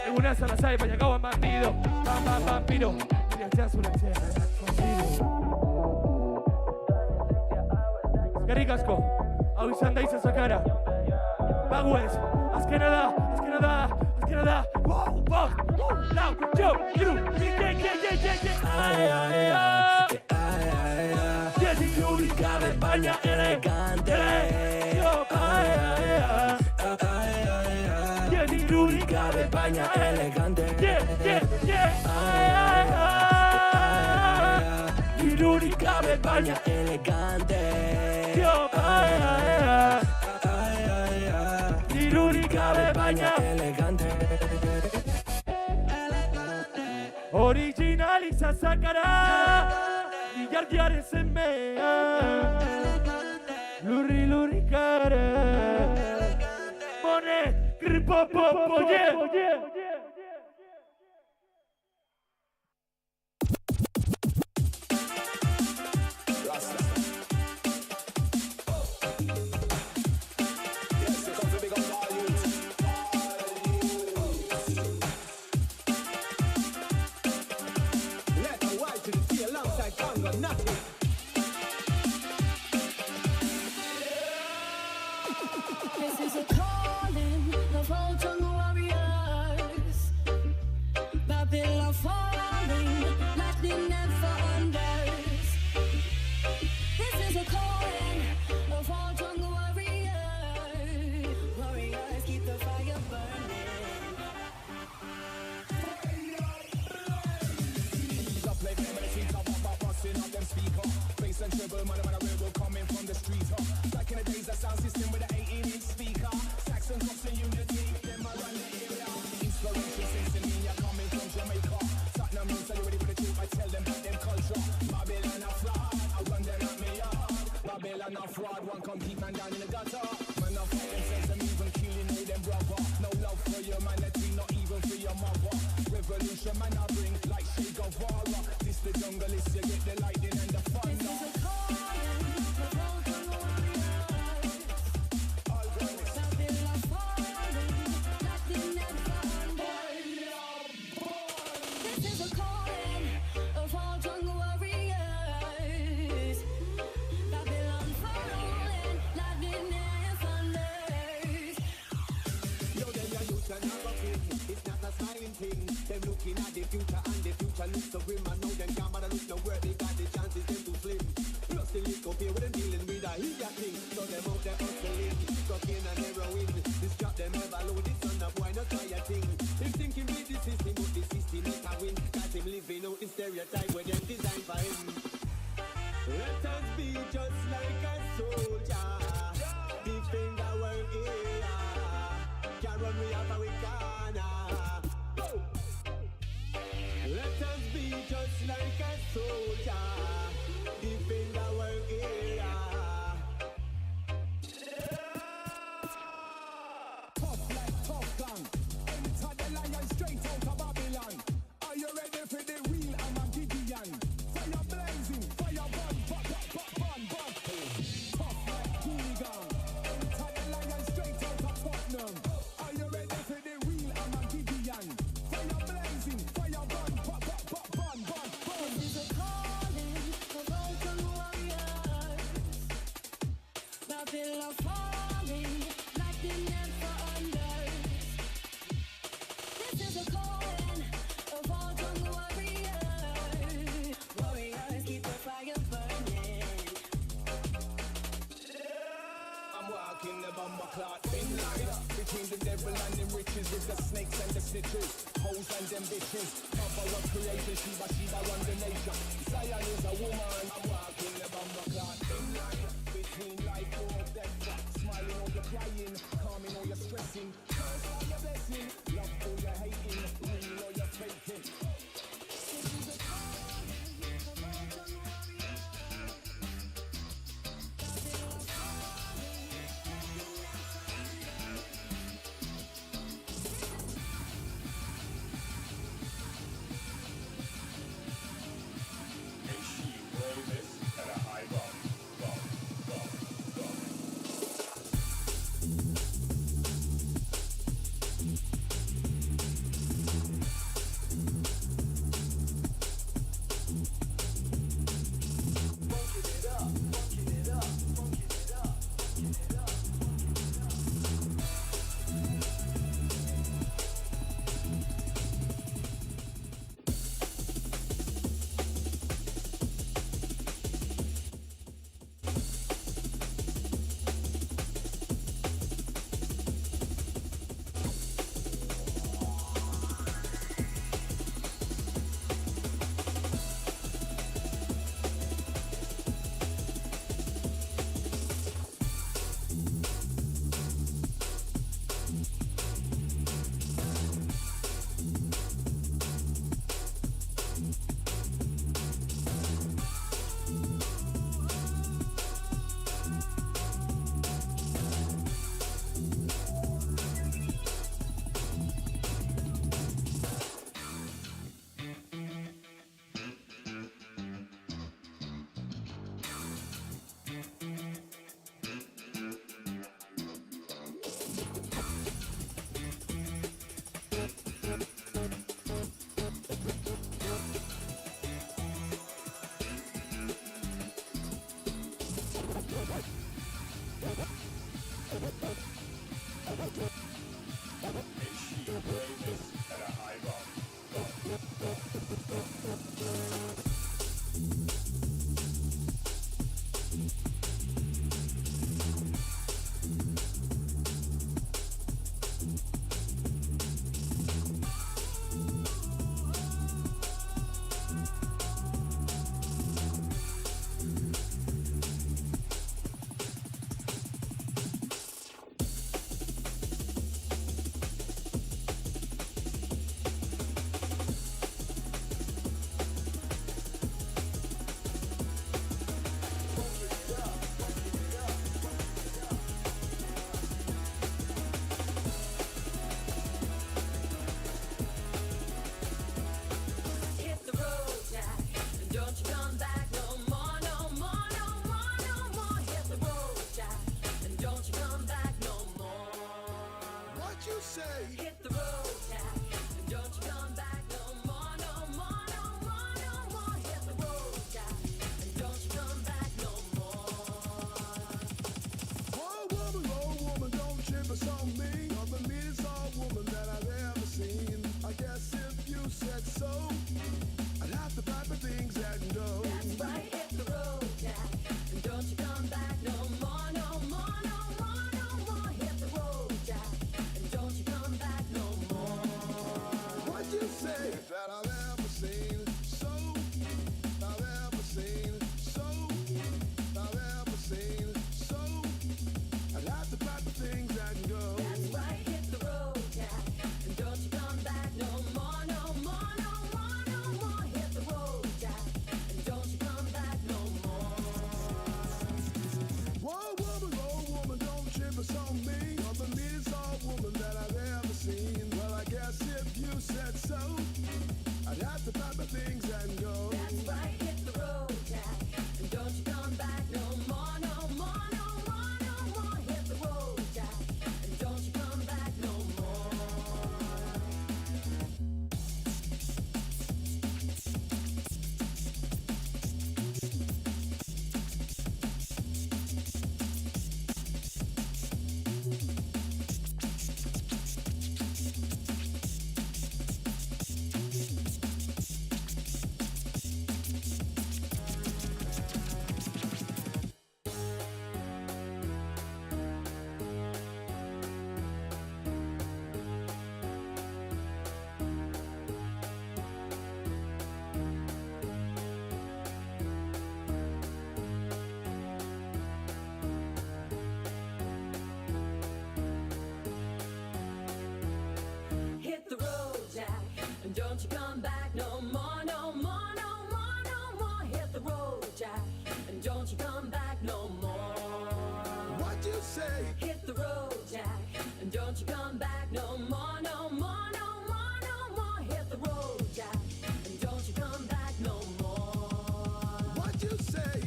egunean zara zai baina gauan bandido vampiro nire atzean zure atzean eskerrik asko hau izan da izazakara Baguez, azkena da, lau, jo, iru, Dirurik gabe baina elegante Dirurik gabe baina elegante Dirurik gabe baina elegante Dirurik gabe baina elegante Original izazakara Ilargiaren zenbea Lurri kara Monet, gripopopo, yeah This is a calling of all jungle warriors. Babylon falling, lightning never unders. This is a calling of all jungle warriors. Warriors, keep the fire burning. Play play the streets of busting up them speaker. Bass and treble, man, we're coming from the street. Back in the days, that sound system with the 18-inch speaker. Saxon comes in unity, them around the area. Inspiration since me, you're coming from Jamaica. Tottenham roots, are you ready for the truth? I tell them about them culture. Babylon a fraud, I run them at me yard. Babylon a fraud, one come keep man down in the gutter. Man a fighting sense, them even killing all them brother. No love for humanity, not even for your mother. Revolution, man, I bring like Che Guevara. This the jungle, is you get the lightning and the thunder. This is a calling of all jungle warriors. Babylon falling, lightning never unders. This is a calling of all jungle warriors. Babylon falling, lightning never unders. Yo, them ya youth and have a thing. It's not a smiling thing. Them looking at the future and the future looks so grim. And now them can't bother look no where they got the chances them too slim. Plus the lick up here with them dealing with a idiot thing. So them out there hustling, cocaine and heroin. This trap them ever load, this son of boy not try a thing. Him thinking beat the system, but the system is a win. Got him living out the stereotype where them designed for him. Let us be just like a soldier. Defend our area. Can't run we up and we canna. Let us be just like a soldier. Defend our area. Tough like Tough Gun. Enter the lion straight out of Babylon. Are you ready for the real Armageddon? Fire blazing, fire burn. Tough like Hooligan. Enter the lion straight out of Tottenham. Are you ready for the real Armageddon? Fire blazing, fire burn. This is a calling of all jungle warriors. Babylon falling, lightning never unders. This is a calling of all jungle warriors. Warriors, keep the fire burning. I'm walking the bomber clock thin line between the devil and them riches is the snakes and the snitches, hoes and them bitches. Cover of creation, Sheba run the nation. Zion is a woman. I'm walking the bomber clock thin line between life or death. Smiling or you're crying, calming or you're stressing. Curse or you're blessing, love or you're hating, real or you're faking. Hit the road, Jack, and don't you come back no more, no more, no more, no more. Hit the road, Jack, and don't you come back no more. What you say? Hit the road, Jack, and don't you come back no more, no more, no more, no more. Hit the road, Jack, and don't you come back no more. Oh woman, don't trip us on me. You're the meanest old woman that I've ever seen. I guess if you said so, I'd have to pack my things and go. That's right, hit the road, Jack, and don't you come back no more, no more, no more, no more. Hit the road, Jack, and don't you come back no more. What you say? That I've ever seen. So, I've ever seen. So, I've ever seen. So, I'd have to pack my things and go. That's right, hit the road, Jack, and don't you come back no more, no more, no more, no more. Hit the road, Jack, and don't you come back no more. Whoa, woman, don't trip us on me. You're the meanest old woman that I've ever seen. Well, I guess if you said so, I'd have to pack my things and go. That's right, hit the road, Jack, and don't you come back no more, no more, no more, no more. Hit the road, Jack, and don't you come back no more. Hit the road, Jack, and don't you come back no more, no more, no more, no more. Hit the road, Jack, and don't you come back no more. What you say? Hit the road, Jack, and don't you come back no more, no more, no more, no more. Hit the road, Jack, and don't you come back no more. What you say?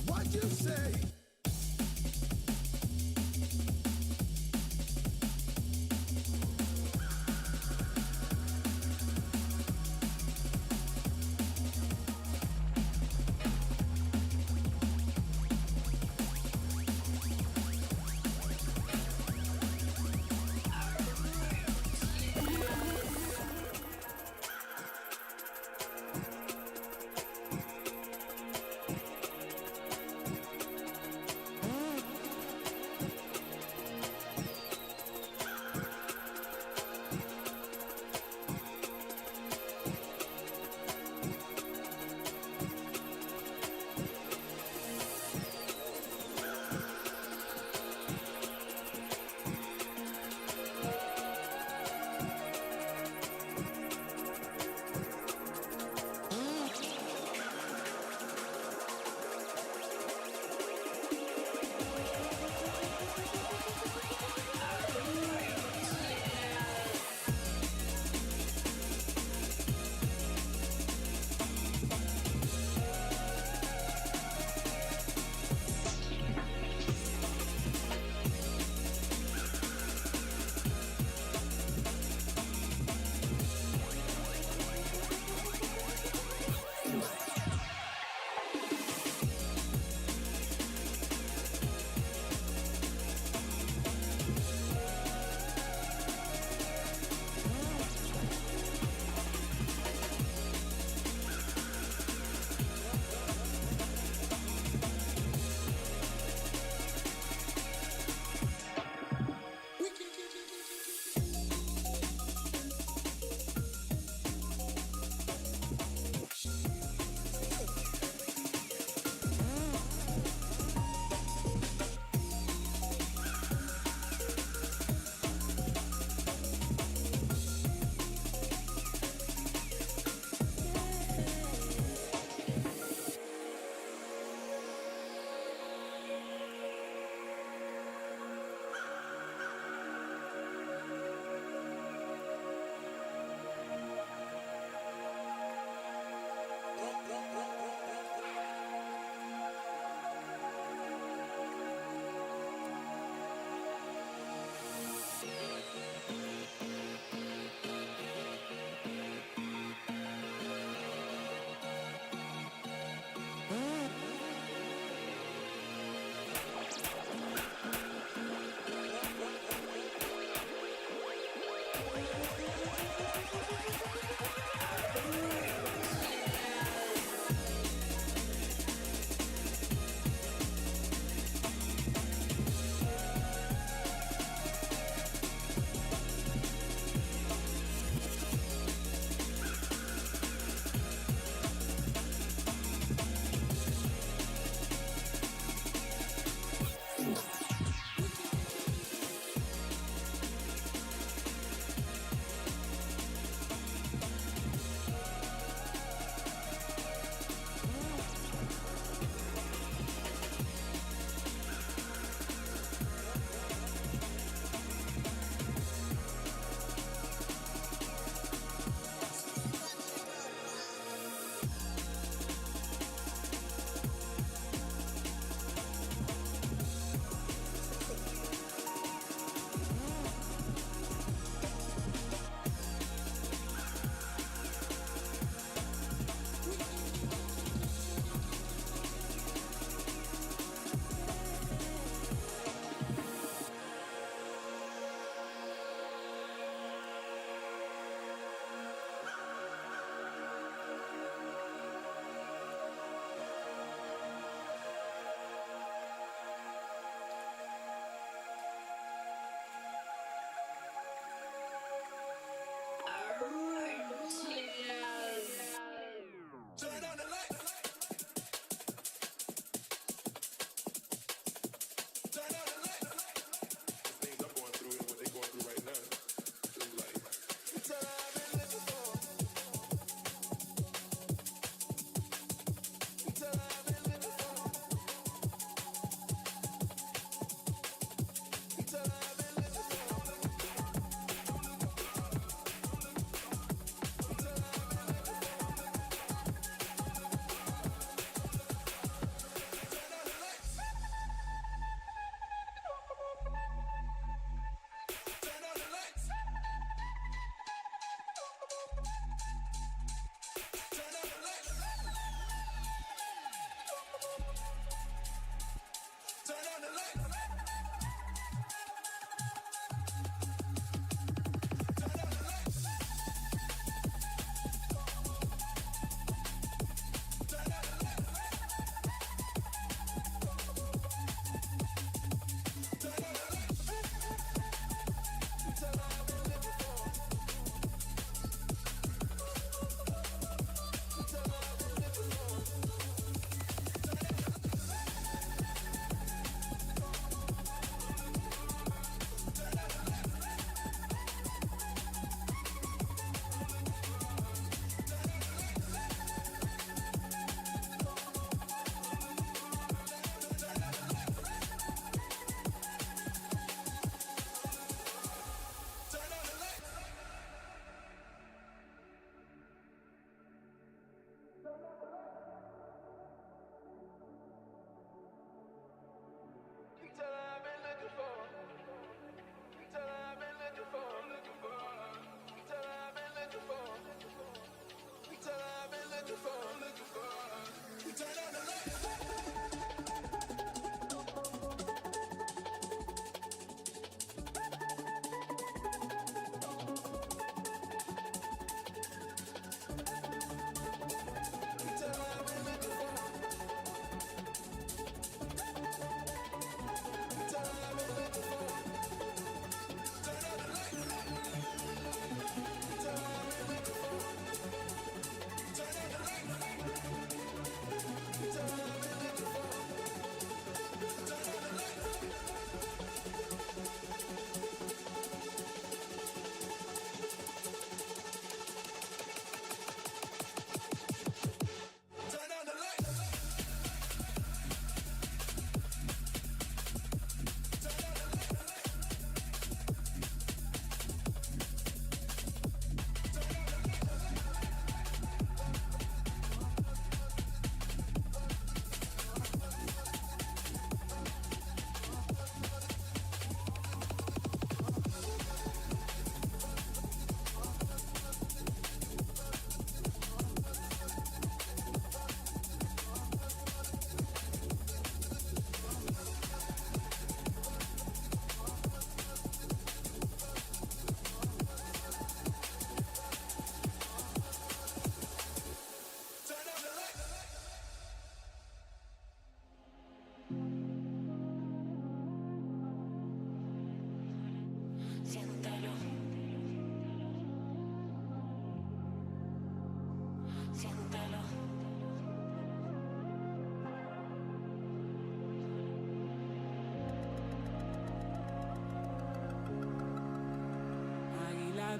What you say?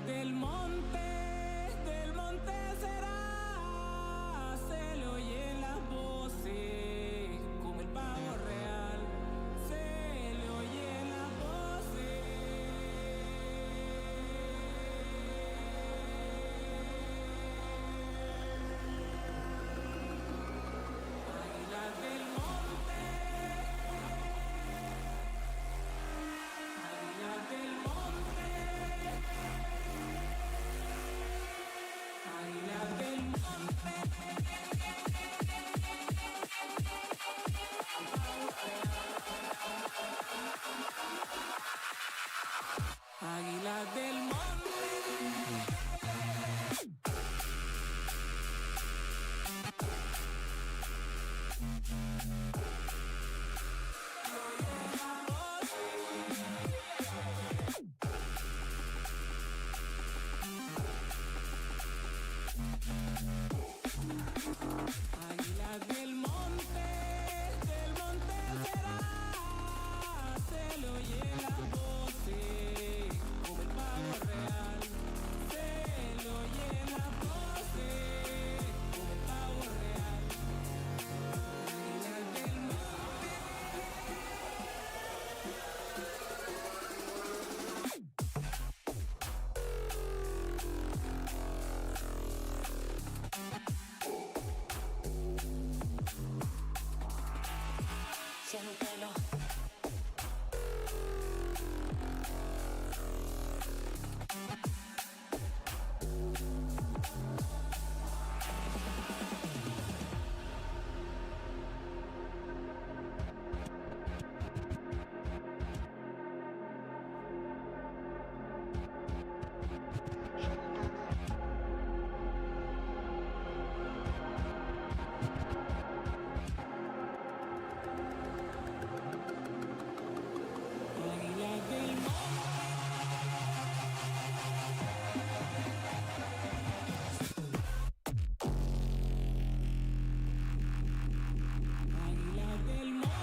del monte será, se le oyen las voces, como el pavo real, se le oyen las voces. Águilas del monte, águilas del monte, águilas del monte. Águilas del monte. Águilas del monte será, se le oyen las voces, como el pavo real, se le oyen las voces, como el pavo real. Águilas del monte. Siéntelo. Águilas del monte. Águilas del monte.